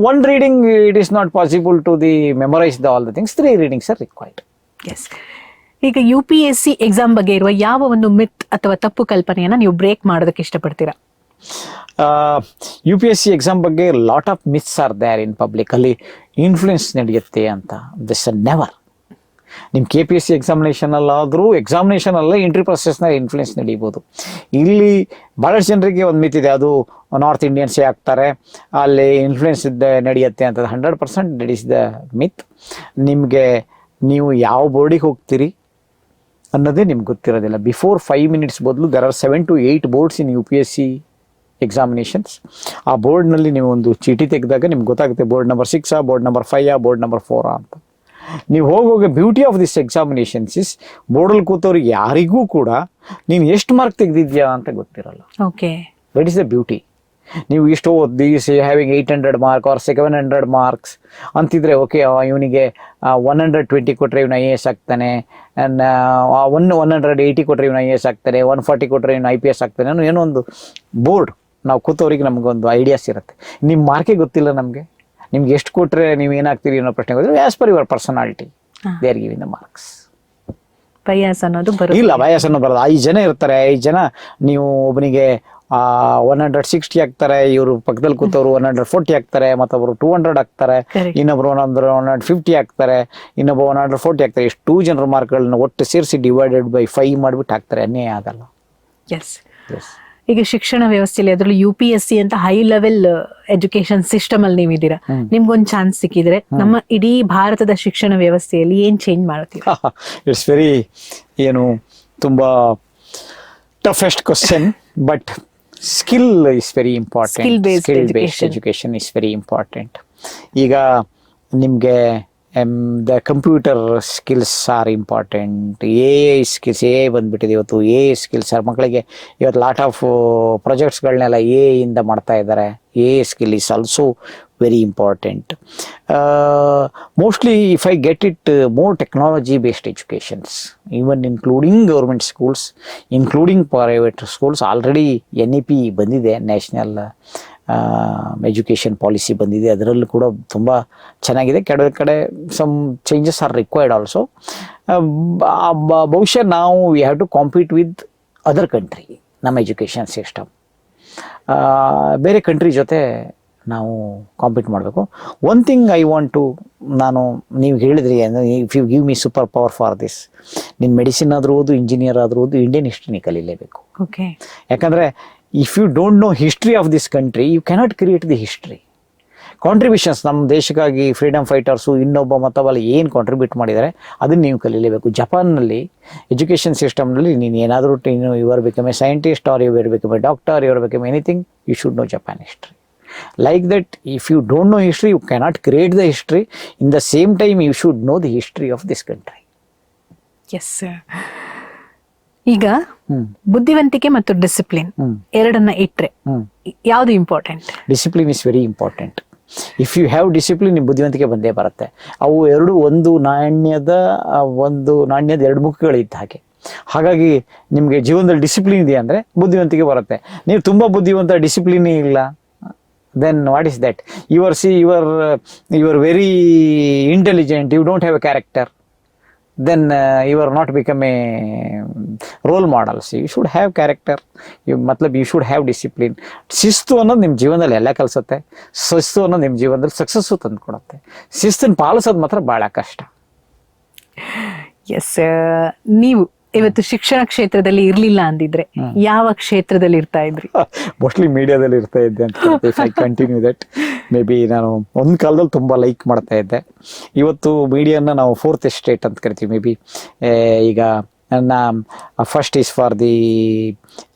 One reading it is not possible to the memorise the all the things. 3 readings are required. Yes. ಈಗ UPSC ಎಕ್ಸಾಮ್ ಬಗ್ಗೆ ಇರುವ ಯಾವ ಒಂದು ಮಿತ್ ಅಥವಾ ತಪ್ಪು ಕಲ್ಪನೆಯನ್ನ ನೀವು ಬ್ರೇಕ್ ಮಾಡೋದಕ್ಕೆ ಇಷ್ಟಪಡ್ತೀರಾ? UPSC ಎಕ್ಸಾಮ್ ಬಗ್ಗೆ lot of myths are there in public. ಅಲ್ಲಿ ಇನ್ಫ್ಲುಯೆನ್ಸ್ ನಡೆಯುತ್ತೆ ಅಂತ. This never. ನಿಮ್ಮ KPSC ಎಕ್ಸಾಮಿನೇಷನಲ್ಲಾದರೂ, ಎಕ್ಸಾಮಿನೇಷನಲ್ಲೇ ಇಂಟ್ರಿ ಪ್ರೊಸೆಸ್ನಲ್ಲಿ ಇನ್ಫ್ಲುಯೆನ್ಸ್ ನಡೀಬೋದು. ಇಲ್ಲಿ ಭಾಳಷ್ಟು ಜನರಿಗೆ ಒಂದು ಮಿತ್ ಇದೆ, ಅದು ನಾರ್ತ್ ಇಂಡಿಯನ್ಸೇ ಆಗ್ತಾರೆ, ಅಲ್ಲಿ ಇನ್ಫ್ಲುಯೆನ್ಸ್ ನಡೆಯುತ್ತೆ ಅಂತ. 100% ದಟ್ ಈಸ್ ದ ಮಿತ್. ನಿಮಗೆ ನೀವು ಯಾವ ಬೋರ್ಡಿಗೆ ಹೋಗ್ತೀರಿ ಅನ್ನೋದೇ ನಿಮ್ಗೆ ಗೊತ್ತಿರೋದಿಲ್ಲ. ಬಿಫೋರ್ 5 minutes ಬದಲು there are 7 to 8 boards in UPSC examinations. ಆ ಬೋರ್ಡ್ನಲ್ಲಿ ನೀವು ಒಂದು ಚೀಟಿ ತೆಗೆದಾಗ ನಿಮ್ಗೆ ಗೊತ್ತಾಗುತ್ತೆ board number 6 board number 5 board number 4 ಅಂತ. ನೀವು ಹೋಗುವಾಗ beauty of this examinations is ಬೋರ್ಡಲ್ಲಿ ಕೂತವ್ರಿಗೆ ಯಾರಿಗೂ ಕೂಡ ನೀನು ಎಷ್ಟು ಮಾರ್ಕ್ ತೆಗೆದಿದ್ಯಾ ಅಂತ ಗೊತ್ತಿರಲ್ಲ. Okay, that is the beauty. ನೀವು ಇಷ್ಟು ಓದಿ ಹ್ಯಾವಿಂಗ್ 800 ಮಾರ್ಕ್ ಆರ್ 700 ಮಾರ್ಕ್ಸ್ ಅಂತಿದ್ರೆ ಓಕೆ, ಇವನಿಗೆ 120 ಕೊಟ್ಟರೆ ಇವನು IAS ಆಗ್ತಾನೆ, 180 ಕೊಟ್ಟರೆ ಇವನು IAS ಆಗ್ತಾನೆ, 140 ಕೊಟ್ಟರೆ ಇವನು IPS ಆಗ್ತಾನೆ ಅನ್ನೋ ಏನೋ ಒಂದು ಬೋರ್ಡ್ ನಾವು ಕೂತವ್ರಿಗೆ ನಮಗೊಂದು ಐಡಿಯಾಸ್ ಇರುತ್ತೆ. ನಿಮ್ಮ ಮಾರ್ಕೇ ಗೊತ್ತಿಲ್ಲ ನಮಗೆ, ನಿಮ್ಗೆ ಎಷ್ಟು ಕೊಟ್ಟರೆ ನೀವು ಏನಾಗ್ತೀರಿ ಅನ್ನೋ ಪ್ರಶ್ನೆ ಗೊತ್ತಿಲ್ಲ. As per your personality they are giving the marks. Bias ಅನ್ನೋದು ಇಲ್ಲ, ಬಯಾಸ್ ಅನ್ನೋ ಬರೋದು. 5 ಜನ ಇರ್ತಾರೆ, 5 ಜನ ನೀವು ಒಬ್ಬನಿಗೆ 160 ಆಗ್ತಾರೆ, ಇವರು ಪಕ್ಕದಲ್ಲಿ ಕೂತವ್ರು 140 ಆಗ್ತಾರೆ, ಮತ್ತೊಬ್ರು 200 ಆಗ್ತಾರೆ, ಇನ್ನೊಬ್ರು 150 ಆಗ್ತಾರೆ, ಇನ್ನೊಬ್ಬ 140 ಆಗ್ತಾರೆ. ಎಷ್ಟು ಜನರ ಮಾರ್ಕ್ಗಳನ್ನ ಒಟ್ಟು ಸೇರಿಸಿ ಡಿವೈಡೆಡ್ ಬೈ 5 ಮಾಡಿಬಿಟ್ಟು ಹಾಕ್ತಾರೆ, ಅನ್ಯಾಯ ಆಗಲ್ಲ. ಎಸ್, ಈಗ ಶಿಕ್ಷಣ ವ್ಯವಸ್ಥೆಯಲ್ಲಿ ಅದರಲ್ಲೂ UPSC ಅಂತ ಹೈ ಲೆವೆಲ್ ಎಜುಕೇಶನ್ ಸಿಸ್ಟಮ್ ಅಲ್ಲಿ ನೀವಿದ್ದೀರಾ, ನಿಮ್ಗೊಂದು ಚಾನ್ಸ್ ಸಿಕ್ಕಿದ್ರೆ ನಮ್ಮ ಇಡೀ ಭಾರತದ ಶಿಕ್ಷಣ ವ್ಯವಸ್ಥೆಯಲ್ಲಿ ಏನ್ ಚೇಂಜ್ ಮಾಡ್ತೀರಾ? ಇಟ್ಸ್ ವೆರಿ ತುಂಬಾ toughest question, but skill is very important. Skill based education is very important. ಈಗ ನಿಮಗೆ the computer skills are important. AI skills, AI ಬಂದ್ಬಿಟ್ಟಿದೆ ಇವತ್ತು. AI ಸ್ಕಿಲ್ಸ್ ಮಕ್ಕಳಿಗೆ ಇವತ್ತು ಲಾಟ್ ಆಫ್ ಪ್ರಾಜೆಕ್ಟ್ಸ್ಗಳನ್ನೆಲ್ಲ AI ಇಂದ ಮಾಡ್ತಾ ಇದ್ದಾರೆ. AI skill is also very important. Mostly if I get it more technology based educations, even including government schools, including private schools. Already NEP ಬಂದಿದೆ, national education policy ಬಂದಿದೆ, ಅದರಲ್ಲೂ ಕೂಡ ತುಂಬ ಚೆನ್ನಾಗಿದೆ. ಕೆಲವು ಕಡೆ some changes are required also. ಬಹುಶಃ ನಾವು we have to compete with other country. ನಮ್ಮ ಎಜುಕೇಷನ್ ಸಿಸ್ಟಮ್ ಬೇರೆ ಕಂಟ್ರಿ ಜೊತೆ ನಾವು ಕಾಂಪೀಟ್ ಮಾಡಬೇಕು. One thing I want to, ನೀವು ಹೇಳಿದ್ರಿ if you give me super power for this, ನೀನು ಮೆಡಿಸಿನ್ ಆದರೂ ಓದು, ಇಂಜಿನಿಯರ್ ಆದರೂ ಓದು, ಇಂಡಿಯನ್ ಹಿಸ್ಟ್ರಿನಿ ಕಲೀಲೇಬೇಕು. ಓಕೆ, ಯಾಕಂದರೆ if you don't know history of this country, you cannot create the history. Contributions ನಮ್ಮ ದೇಶಕ್ಕಾಗಿ ಫ್ರೀಡಮ್ ಫೈಟರ್ಸು ಇನ್ನೊಬ್ಬ ಮತ್ತೊಬ್ಬ ಏನು ಕಾಂಟ್ರಿಬ್ಯೂಟ್ ಮಾಡಿದ್ದಾರೆ ಅದನ್ನು ನೀವು ಕಲೀಲೇಬೇಕು. ಜಪಾನ್ನಲ್ಲಿ ಎಜುಕೇಷನ್ ಸಿಸ್ಟಮ್ನಲ್ಲಿ ನೀನು ಏನಾದರೂ you are become a scientist or you are become a doctor, you are become anything, you should know Japan history. Like that, if you don't know history, you cannot create the history. In the same time, you should know the history of this country. Yes, sir. ಈಗ ಬುದ್ಧಿವಂತಿಕೆ ಮತ್ತು discipline ಎರಡನ್ನ ಇಟ್ರೆ ಯಾವುದು important? Discipline is very important. If you have discipline, ನಿಮ್ಮ ಬುದ್ಧಿವಂತಿಕೆ ಬಂದೇ ಬರುತ್ತೆ. ಅವು ಎರಡು ಒಂದು ನಾಣ್ಯದ ಎರಡು ಮುಖಗಳಿದ್ದ ಹಾಗೆ. ಹಾಗಾಗಿ ನಿಮಗೆ ಜೀವನದಲ್ಲಿ ಡಿಸಿಪ್ಲಿನ್ ಇದೆ ಅಂದರೆ ಬುದ್ಧಿವಂತಿಕೆ ಬರುತ್ತೆ. ನೀವು ತುಂಬ ಬುದ್ಧಿವಂತ, ಡಿಸಿಪ್ಲಿನೇ ಇಲ್ಲ, then what is that? You are very intelligent, you don't have a character, then you are not become a role model. So you should have character, you should have discipline. ಶಿಸ್ತು ಅನ್ನೋದು ನಿಮ್ಮ ಜೀವನದಲ್ಲಿ ಎಲ್ಲ ಕಲಿಸುತ್ತೆ. ಶಿಸ್ತು ಅನ್ನೋದು ನಿಮ್ಮ ಜೀವನದಲ್ಲಿ ಸಕ್ಸಸ್ಸು ತಂದು ಕೊಡುತ್ತೆ. ಶಿಸ್ತನ್ನು ಪಾಲಿಸೋದು ಮಾತ್ರ ಭಾಳ ಕಷ್ಟ. ಎಸ್, ನೀವು ಇವತ್ತು ಶಿಕ್ಷಣ ಕ್ಷೇತ್ರದಲ್ಲಿ ಇರ್ಲಿಲ್ಲ ಅಂದಿದ್ರೆ ಯಾವ ಕ್ಷೇತ್ರದಲ್ಲಿ ಇರ್ತಾ ಇದ್ರಿ? ಮೋಸ್ಟ್ಲಿ ಮೀಡಿಯಾದಲ್ಲಿ ಇರ್ತಾ ಇದ್ದೆ ಅಂತ. If I continue that, may be ನಾನು ಒಂದು ಕಾಲದಲ್ಲಿ ತುಂಬ ಲೈಕ್ ಮಾಡ್ತಾ ಇದ್ದೆ. ಇವತ್ತು ಮೀಡಿಯಾನ ನಾವು ಫೋರ್ತ್ ಎಸ್ಟೇಟ್ ಅಂತ ಕರಿತೀವಿ. ಮೇ ಬಿ ಈಗ ನನ್ನ first is for the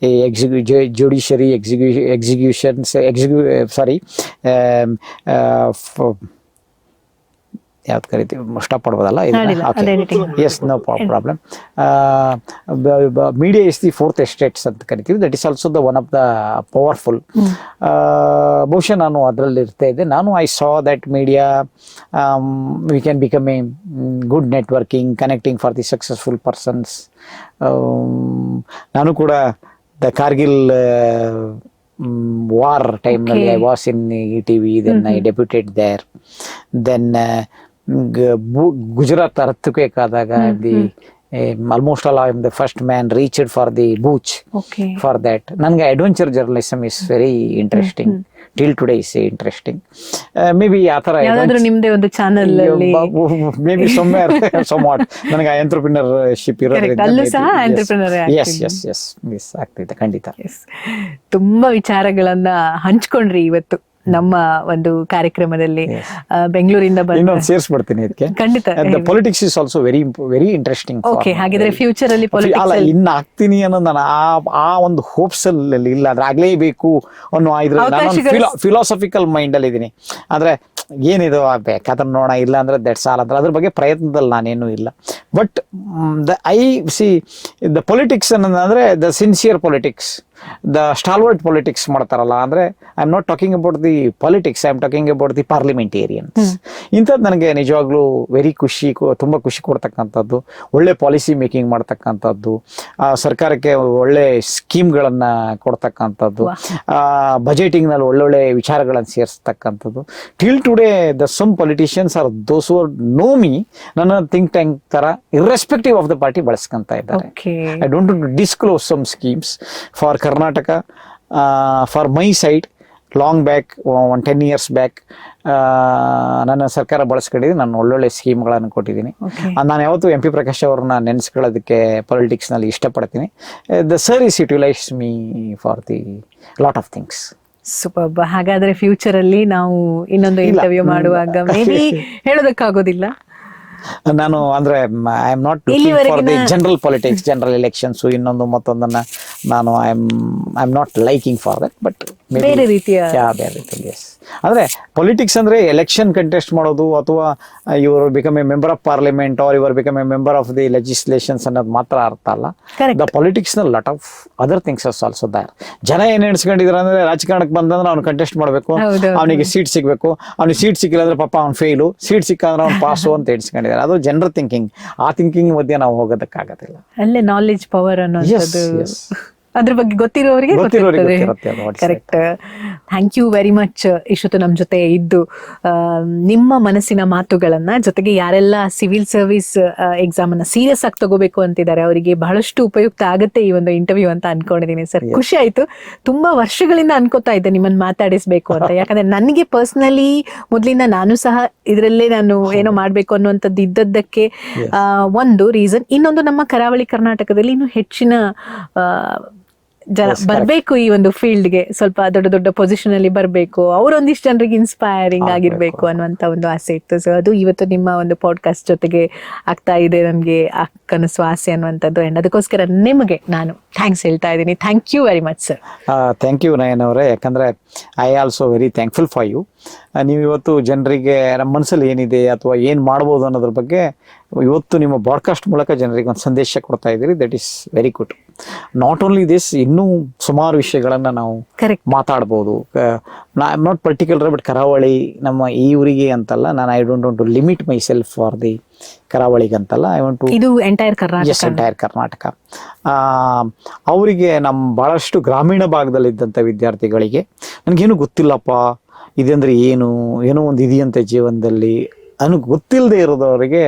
judiciary ಯಾವ್ದು ಕರಿತೀವಿ, ಸ್ಟಾಪ್ ಮಾಡ್ಬೋದಲ್ಲ? Yes, no problem. Media is the fourth estates ಅಂತ ಕರಿತೀವಿ. That is also the one of the powerful. ಬಹುಶಃ ನಾನು ಅದರಲ್ಲಿ ಇರ್ತಾ ಇದ್ದೆ. I saw that media we can become a good networking, connecting for the successful persons. ನಾನು ಕೂಡ the Kargil war time, I was in ETV, then I debuted there. Then Gujarat earthquake ಆದಾಗ almost all I am the first man reached for the Bhuj. For that ನನಗೆ adventure journalism is very interesting. Till today is interesting. Maybe ಆ ಥರ ಯಾವ್ದಾದ್ರು ನಿಮ್ದೇ ಒಂದು channel ಅಲ್ಲಿ, may be somewhere somewhat ನನಗೆ entrepreneurship ಇರೋದ್ರಿಂದ ಅಲ್ಲೂ ಸಹ ಎಂಟರ್ಪ್ರಿನರ್ ಎಸ್ ಆಗ್ತಿದೆ ಖಂಡಿತ. ತುಂಬಾ ವಿಚಾರಗಳನ್ನ ಹಂಚ್ಕೊಂಡ್ರಿ ಇವತ್ತು ನಮ್ಮ ಒಂದು ಕಾರ್ಯಕ್ರಮದಲ್ಲಿ ಬೆಂಗಳೂರಿಂದ ಬಂದ ಇನ್ನೊಂದು ಸೇರಿಸ್ಬಿಡ್ತೀನಿ ಇದಕ್ಕೆ. ಖಂಡಿತ politics is also very very interesting. Okay, ಹಾಗಿದ್ರೆ ಫ್ಯೂಚರ್ ಅಲ್ಲಿ ಅಲ್ಲ, ಇನ್ನು ಆಗ್ತೀನಿ ಅನ್ನೋದು ನಾನು ಆ ಒಂದು ಹೋಪ್ಸ್ ಅಲ್ಲಿ ಇಲ್ಲ. ಅಂದ್ರೆ ಆಗ್ಲೇಬೇಕು ಅನ್ನೋ ಇದ್ರ ಫಿಲಾಸಫಿಕಲ್ ಮೈಂಡ್ ಅಲ್ಲಿ ಇದೀನಿ. ಅಂದ್ರೆ ಏನಿದು ಬೇಕಾದ್ರೆ ನೋಡೋಣ, ಇಲ್ಲ ಅಂದ್ರೆ ದಟ್ಸ್ ಆಲ್ ಅಂದ್ರೆ ಅದ್ರ ಬಗ್ಗೆ ಪ್ರಯತ್ನದಲ್ಲಿ ನಾನೇನು ಇಲ್ಲ. ಬಟ್ ದ ಪೊಲಿಟಿಕ್ಸ್ ಅನ್ನೋದಂದ್ರೆ the sincere politics, the stalwart politics ಮಾಡ್ತಾರಲ್ಲ, ಅಂದ್ರೆ I am not talking about the politics, I am talking about the parliamentarians. ಇಂಥದ್ದು ನನಗೆ ನಿಜವಾಗ್ಲೂ ವೆರಿ ತುಂಬಾ ಖುಷಿ ಕೊಡ್ತಕ್ಕಂಥದ್ದು, ಒಳ್ಳೆ ಪಾಲಿಸಿ ಮೇಕಿಂಗ್ ಮಾಡ್ತಕ್ಕಂಥದ್ದು, ಸರ್ಕಾರಕ್ಕೆ ಒಳ್ಳೆ ಸ್ಕೀಮ್ಗಳನ್ನ ಕೊಡ್ತಕ್ಕಂಥದ್ದು, ಬಜೆಟಿಂಗ್ ನಲ್ಲಿ ಒಳ್ಳೊಳ್ಳೆ ವಿಚಾರಗಳನ್ನು ಸೇರಿಸ್ತಕ್ಕಂಥದ್ದು. Till today the some politicians are those who know me, ನನ್ನ ಥಿಂಕ್ ಟ್ಯಾಂಕ್ ತರ ಇರ್ರೆಸ್ಪೆಕ್ಟಿವ್ ಆಫ್ ದ ಪಾರ್ಟಿ ಬಳಸ್ಕೊಂತ ಇದ್ದಾರೆ. I don't disclose some schemes for Karnataka, for my side. Long back 10 years back ನನ್ನ ಸರ್ಕಾರ ಬಳಸ್ಕೊಂಡಿದ್ದೀನಿ. ನಾನು ಒಳ್ಳೊಳ್ಳೆ ಸ್ಕೀಮ್ಗಳನ್ನು ಕೊಟ್ಟಿದ್ದೀನಿ. ನಾನು ಯಾವತ್ತೂ MP ಪ್ರಕಾಶ್ ಅವ್ರನ್ನ ನೆನೆಸ್ಕೊಳ್ಳೋದಕ್ಕೆ ಪೊಲಿಟಿಕ್ಸ್ ನಲ್ಲಿ ಇಷ್ಟಪಡ್ತೀನಿ. The sir is utilise me for the lot of things. Super. ಹಾಗಾದ್ರೆ ಫ್ಯೂಚರ್ ಅಲ್ಲಿ ನಾವು ಇನ್ನೊಂದು ಇಂಟರ್ವ್ಯೂ ಮಾಡುವಾಗ ಮೇ ಬಿ ಹೇಳೋದಕ್ಕಾಗೋದಿಲ್ಲ. ನಾನು ಅಂದ್ರೆ I am not for the general politics, general elections, ಇನ್ನೊಂದು ಮತ್ತೊಂದನ್ನ ನಾನು I am not liking for that. But ಬೇರೆ ರೀತಿಯ ಅಂದ್ರೆ ಪೊಲಿಟಿಕ್ಸ್ ಅಂದ್ರೆ ಎಲೆಕ್ಷನ್ ಕಂಟೆಸ್ಟ್ ಮಾಡೋದು, ಅಥವಾ ಇವರು become a member of parliament or ಇವರು become a member of the legislations ಅನ್ನೋದು ಮಾತ್ರ ಅರ್ಥ ಅಲ್ಲ. ದ ಪೊಲಿಟಿಕ್ಸ್ ನ lot of other things also there. ಜನ ಏನ್ ಎಣಿಸ್ಕೊಂಡಿದ್ರ ಅಂದ್ರೆ ರಾಜಕಾರಣಕ್ಕೆ ಬಂದಂದ್ರೆ ಅವ್ನು ಕಂಟೆಸ್ಟ್ ಮಾಡ್ಬೇಕು, ಅವನಿಗೆ ಸೀಟ್ ಸಿಗ್ಬೇಕು, ಅವ್ನಿಗೆ ಸೀಟ್ ಸಿಕ್ಕಿಲ್ಲ ಅಂದ್ರೆ ಪಾಪ ಅವ್ನು ಫೇಲು, ಸೀಟ್ ಸಿಕ್ಕಂದ್ರೆ ಅವ್ನು ಪಾಸು ಅಂತ ಎಣಿಸ್ಕೊಂಡಿದ್ದಾರೆ. ಅದು ಜನರ ಥಿಂಕಿಂಗ್. ಆ ಥಿಂಕಿಂಗ್ ಮಧ್ಯೆ ನಾವು ಹೋಗೋದಕ್ಕಾಗತ್ತಿಲ್ಲ. ಅಲ್ಲೇ ನಾಲೆಜ್ ಪವರ್ ಅನ್ನೋದು ಅದ್ರ ಬಗ್ಗೆ ಗೊತ್ತಿರೋರಿಗೆ correct. Thank you very much ಇಷ್ಟೊತ್ತು ನಮ್ಮ ಜೊತೆ ಇದ್ದು ನಿಮ್ಮ ಮನಸ್ಸಿನ ಮಾತುಗಳನ್ನ, ಜೊತೆಗೆ ಯಾರೆಲ್ಲ ಸಿವಿಲ್ ಸರ್ವಿಸ್ ಎಕ್ಸಾಮ್ ಅನ್ನ ಸೀರಿಯಸ್ ಆಗಿ ತಗೋಬೇಕು ಅಂತಿದ್ದಾರೆ ಅವರಿಗೆ ಬಹಳಷ್ಟು ಉಪಯುಕ್ತ ಆಗುತ್ತೆ ಈ ಒಂದು ಇಂಟರ್ವ್ಯೂ ಅಂತ ಅನ್ಕೊಂಡಿದೀನಿ ಸರ್. ಖುಷಿ ಆಯ್ತು. ತುಂಬಾ ವರ್ಷಗಳಿಂದ ಅನ್ಕೋತಾ ಇದ್ದೆ ನಿಮ್ಮನ್ನ ಮಾತಾಡಿಸ್ಬೇಕು ಅಂತ, ಯಾಕಂದ್ರೆ ನನಗೆ ಪರ್ಸನಲಿ ಮೊದ್ಲಿಂದ ನಾನು ಸಹ ಇದರಲ್ಲೇ ನಾನು ಏನೋ ಮಾಡ್ಬೇಕು ಅನ್ನುವಂಥದ್ದು ಇದ್ದದ್ದಕ್ಕೆ ಒಂದು ರೀಸನ್. ಇನ್ನೊಂದು, ನಮ್ಮ ಕರಾವಳಿ ಕರ್ನಾಟಕದಲ್ಲಿ ಇನ್ನು ಹೆಚ್ಚಿನ ಜನ ಬರ್ಬೇಕು ಈ ಒಂದು ಫೀಲ್ಡ್ಗೆ, ಸ್ವಲ್ಪ ದೊಡ್ಡ ದೊಡ್ಡ ಪೊಸಿಷನ್ ಅಲ್ಲಿ ಬರ್ಬೇಕು, ಅವರೊಂದಿಷ್ಟು ಜನರಿಗೆ ಇನ್ಸ್ಪೈರಿಂಗ್ ಆಗಿರ್ಬೇಕು ಅನ್ನುವಂತ ಒಂದು ಆಸೆ ಇತ್ತು. ಸೊ ಅದು ಇವತ್ತು ನಿಮ್ಮ ಒಂದು ಪಾಡ್ಕಾಸ್ಟ್ ಜೊತೆಗೆ ಆಗ್ತಾ ಇದೆ ನಮ್ಗೆ ಆ ಕನಸು, ಆಸೆ ಅನ್ನುವಂಥದ್ದು. ಅಂಡ್ ಅದಕ್ಕೋಸ್ಕರ ನಿಮಗೆ ನಾನು ಥ್ಯಾಂಕ್ಸ್ ಹೇಳ್ತಾ ಇದ್ದೀನಿ. Thank you very much sir. Thank you Nayan ಅವರೇ, ಯಾಕಂದ್ರೆ I also very thankful for you. ನೀವು ಇವತ್ತು ಜನರಿಗೆ ನಮ್ಮ ಮನಸ್ಸಲ್ಲಿ ಏನಿದೆ ಅಥವಾ ಏನು ಮಾಡ್ಬೋದು ಅನ್ನೋದ್ರ ಬಗ್ಗೆ ಇವತ್ತು ನಿಮ್ಮ ಬಾಡ್ಕಾಸ್ಟ್ ಮೂಲಕ ಜನರಿಗೆ ಒಂದು ಸಂದೇಶ ಕೊಡ್ತಾ ಇದ್ದೀರಿ. That is very good. Not only this, ಇನ್ನೂ ಸುಮಾರು ವಿಷಯಗಳನ್ನ ನಾವು ಮಾತಾಡ್ಬೋದು. I am not particular, but Karavali ನಮ್ಮ ಈ ಊರಿಗೆ ಅಂತಲ್ಲ, ನಾನು I don't want to limit myself for the ಕರಾವಳಿಗಂತಲ್ಲ. ಐ ವಾಂಟ್ ಟು ಇದು ಎಂಟೈರ್ ಕರ್ನಾಟಕ. ಅವರಿಗೆ ನಮ್ಮ ಬಹಳಷ್ಟು ಗ್ರಾಮೀಣ ಭಾಗದಲ್ಲಿದ್ದಂಥ ವಿದ್ಯಾರ್ಥಿಗಳಿಗೆ ನನಗೇನು ಗೊತ್ತಿಲ್ಲಪ್ಪ ಇದಂದ್ರೆ ಏನೋ ಒಂದು ಇದೆಯಂತೆ ಜೀವನದಲ್ಲಿ ಅನ್ನೋ ಗೊತ್ತಿಲ್ಲದೆ ಇರೋದವರಿಗೆ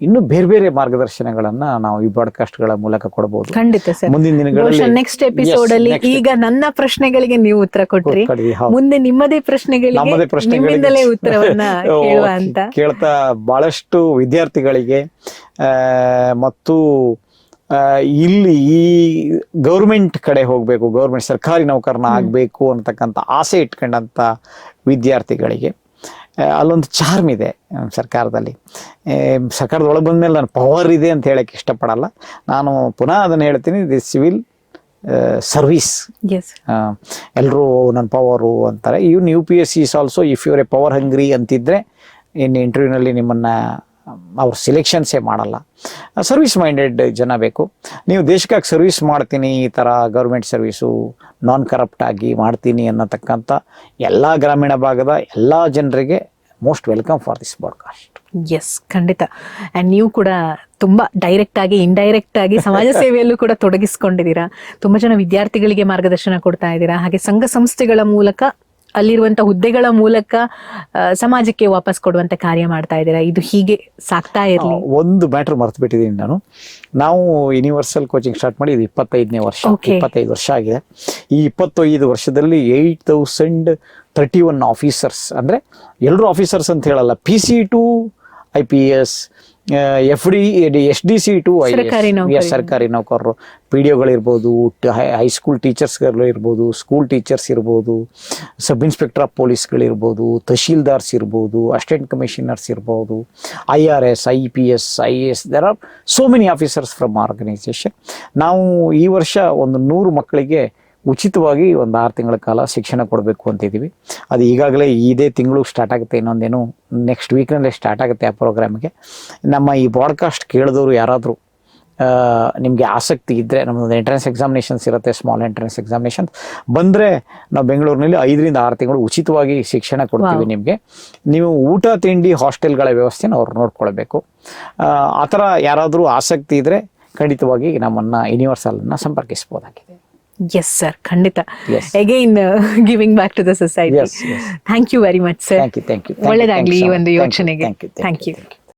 ಇನ್ನು ಬೇರೆ ಬೇರೆ ಮಾರ್ಗದರ್ಶನಗಳನ್ನ ನಾವು ಈ ಪಾಡ್ಕಾಸ್ಟ್ಗಳ ಮೂಲಕ ಕೊಡಬಹುದು. ಖಂಡಿತ ಸರ್. ಮುಂದಿನ ದಿನಗಳಲ್ಲಿ ನೆಕ್ಸ್ಟ್ ಎಪಿಸೋಡ್ ಅಲ್ಲಿ ಈಗ ನನ್ನ ಪ್ರಶ್ನೆಗಳಿಗೆ ನೀವು ಉತ್ತರ ಕೊಟ್ರಿ, ಮುಂದೆ ನಿಮ್ಮದೇ ಪ್ರಶ್ನೆಗಳಿಗೆ ಉತ್ತರವನ್ನ ಕೇಳುವ ಅಂತ ಕೇಳ್ತಾ ಬಹಳಷ್ಟು ವಿದ್ಯಾರ್ಥಿಗಳಿಗೆ ಮತ್ತು ಇಲ್ಲಿ ಈ ಗೌರ್ಮೆಂಟ್ ಕಡೆ ಹೋಗ್ಬೇಕು, ಗೌರ್ಮೆಂಟ್ ಸರ್ಕಾರಿ ನೌಕರನ ಆಗ್ಬೇಕು ಅಂತಕ್ಕಂಥ ಆಸೆ ಇಟ್ಕೊಂಡಂತ ವಿದ್ಯಾರ್ಥಿಗಳಿಗೆ ಅಲ್ಲೊಂದು ಚಾರ್ಮ್ ಇದೆ ಸರ್ಕಾರದಲ್ಲಿ. ಸರ್ಕಾರದ ಒಳಗೆ ಬಂದ್ಮೇಲೆ ನಾನು ಪವರ್ ಇದೆ ಅಂತ ಹೇಳಕ್ಕೆ ಇಷ್ಟಪಡಲ್ಲ. ನಾನು ಪುನಃ ಅದನ್ನು ಹೇಳ್ತೀನಿ, ದಿ ಸಿವಿಲ್ ಸರ್ವಿಸ್. ಎಲ್ಲರೂ ನನ್ನ ಪವರು ಅಂತಾರೆ. Even UPSC is also, if your a power hungry ಅಂತಿದ್ರೆ ಇನ್ನು ಇಂಟರ್ವ್ಯೂನಲ್ಲಿ ನಿಮ್ಮನ್ನು ಅವ್ರು ಸಿಲೆಕ್ಷನ್ಸೇ ಮಾಡಲ್ಲ. ಸರ್ವಿಸ್ ಮೈಂಡೆಡ್ ಜನ ಬೇಕು. ನೀವು ದೇಶಕ್ಕಾಗಿ ಸರ್ವಿಸ್ ಮಾಡ್ತೀನಿ, ಈ ಥರ ಗೌರ್ಮೆಂಟ್ ಸರ್ವಿಸು ನಾನ್ ಕರಪ್ಟ್ ಆಗಿ ಮಾಡ್ತೀನಿ ಅನ್ನತಕ್ಕಂಥ ಎಲ್ಲ ಗ್ರಾಮೀಣ ಭಾಗದ ಎಲ್ಲ ಜನರಿಗೆ most welcome for this podcast. Yes, ಖಂಡಿತ. ಅಂಡ್ ನೀವು ಕೂಡ ತುಂಬಾ ಡೈರೆಕ್ಟ್ ಆಗಿ ಇಂಡೈರೆಕ್ಟ್ ಆಗಿ ಸಮಾಜ ಸೇವೆಯಲ್ಲೂ ಕೂಡ ತೊಡಗಿಸ್ಕೊಂಡಿದ್ದೀರಾ. ತುಂಬಾ ಜನ ವಿದ್ಯಾರ್ಥಿಗಳಿಗೆ ಮಾರ್ಗದರ್ಶನ ಕೊಡ್ತಾ ಇದ್ದೀರಾ. ಹಾಗೆ ಸಂಘ ಸಂಸ್ಥೆಗಳ ಮೂಲಕ ಅಲ್ಲಿರುವಂತ ಹುದ್ದೆಗಳ ಮೂಲಕ ಸಮಾಜಕ್ಕೆ ವಾಪಸ್ ಕೊಡುವಂತ ಕಾರ್ಯ ಮಾಡ್ತಾ ಇದ್ದೀರಾ. ಇದು ಹೀಗೆ ಸಾಕ್ತಾ ಇರಲಿ. ಒಂದು ಮ್ಯಾಟರ್ ಮರ್ತು ಬಿಟ್ಟಿದ್ದೀನಿ ನಾನು. ನಾವು ಯೂನಿವರ್ಸಲ್ ಕೋಚಿಂಗ್ ಸ್ಟಾರ್ಟ್ ಮಾಡಿ ಇದು 25ನೇ ವರ್ಷ, 25 ವರ್ಷ ಆಗಿದೆ. ಈ 25 ವರ್ಷದಲ್ಲಿ 8031 ಆಫೀಸರ್ಸ್, ಅಂದ್ರೆ ಎಲ್ಲರೂ ಆಫೀಸರ್ಸ್ ಅಂತ ಹೇಳಲ್ಲ, PC to IPS, FD, SDC to ಸರ್ಕಾರಿ ನೌಕರಿ. ಸರ್ಕಾರಿ ನೌಕರರು, PDOಗಳಿರ್ಬೋದು, ಹೈಸ್ಕೂಲ್ ಟೀಚರ್ಸ್ಗಳು ಇರ್ಬೋದು, ಸ್ಕೂಲ್ ಟೀಚರ್ಸ್ ಇರ್ಬೋದು, ಸಬ್ ಇನ್ಸ್ಪೆಕ್ಟರ್ ಆಫ್ ಪೊಲೀಸ್ಗಳಿರ್ಬೋದು, ತಹಶೀಲ್ದಾರ್ಸ್ ಇರ್ಬೋದು, ಅಸಿಸ್ಟೆಂಟ್ ಕಮಿಷನರ್ಸ್ ಇರ್ಬೋದು, IRS, IPS, IAS, there are so many officers from organisation. ನಾವು ಈ ವರ್ಷ ಒಂದು 100 ಮಕ್ಕಳಿಗೆ ಉಚಿತವಾಗಿ ಒಂದು 6 ತಿಂಗಳ ಕಾಲ ಶಿಕ್ಷಣ ಕೊಡಬೇಕು ಅಂತಿದ್ದೀವಿ. ಅದು ಈಗಾಗಲೇ ಇದೇ ತಿಂಗಳು ಸ್ಟಾರ್ಟ್ ಆಗುತ್ತೆ, ಇನ್ನೊಂದೇನು ನೆಕ್ಸ್ಟ್ ವೀಕ್ನಲ್ಲೇ ಸ್ಟಾರ್ಟ್ ಆಗುತ್ತೆ ಆ ಪ್ರೋಗ್ರಾಮಿಗೆ. ನಮ್ಮ ಈ ಪಾಡ್ಕಾಸ್ಟ್ ಕೇಳಿದವರು ಯಾರಾದರೂ ನಿಮಗೆ ಆಸಕ್ತಿ ಇದ್ದರೆ, ನಮ್ಮದೊಂದು ಎಂಟ್ರೆನ್ಸ್ ಎಕ್ಸಾಮಿನೇಷನ್ಸ್ ಇರುತ್ತೆ, ಸ್ಮಾಲ್ ಎಂಟ್ರೆನ್ಸ್ ಎಕ್ಸಾಮಿನೇಷನ್ಸ್ ಬಂದರೆ ನಾವು ಬೆಂಗಳೂರಿನಲ್ಲಿ 5 ರಿಂದ 6 ತಿಂಗಳು ಉಚಿತವಾಗಿ ಶಿಕ್ಷಣ ಕೊಡ್ತೀವಿ ನಿಮಗೆ. ನೀವು ಊಟ ತಿಂಡಿ ಹಾಸ್ಟೆಲ್ಗಳ ವ್ಯವಸ್ಥೆನ ಅವ್ರು ನೋಡ್ಕೊಳ್ಬೇಕು. ಆ ಥರ ಯಾರಾದರೂ ಆಸಕ್ತಿ ಇದ್ದರೆ ಖಂಡಿತವಾಗಿ ನಮ್ಮನ್ನು ಯೂನಿವರ್ಸಲನ್ನು ಸಂಪರ್ಕಿಸ್ಬೋದಾಗಿದೆ. ಎಸ್ ಸರ್, ಖಂಡಿತ. Yes. Again giving back to the society. Yes, yes. Thank you very much sir. Thank you. ಒಳ್ಳೆದಾಗ್ಲಿ ಈ Thank you so ಒಂದು much. ಯೋಚನೆಗೆ. Thank you. Thank you.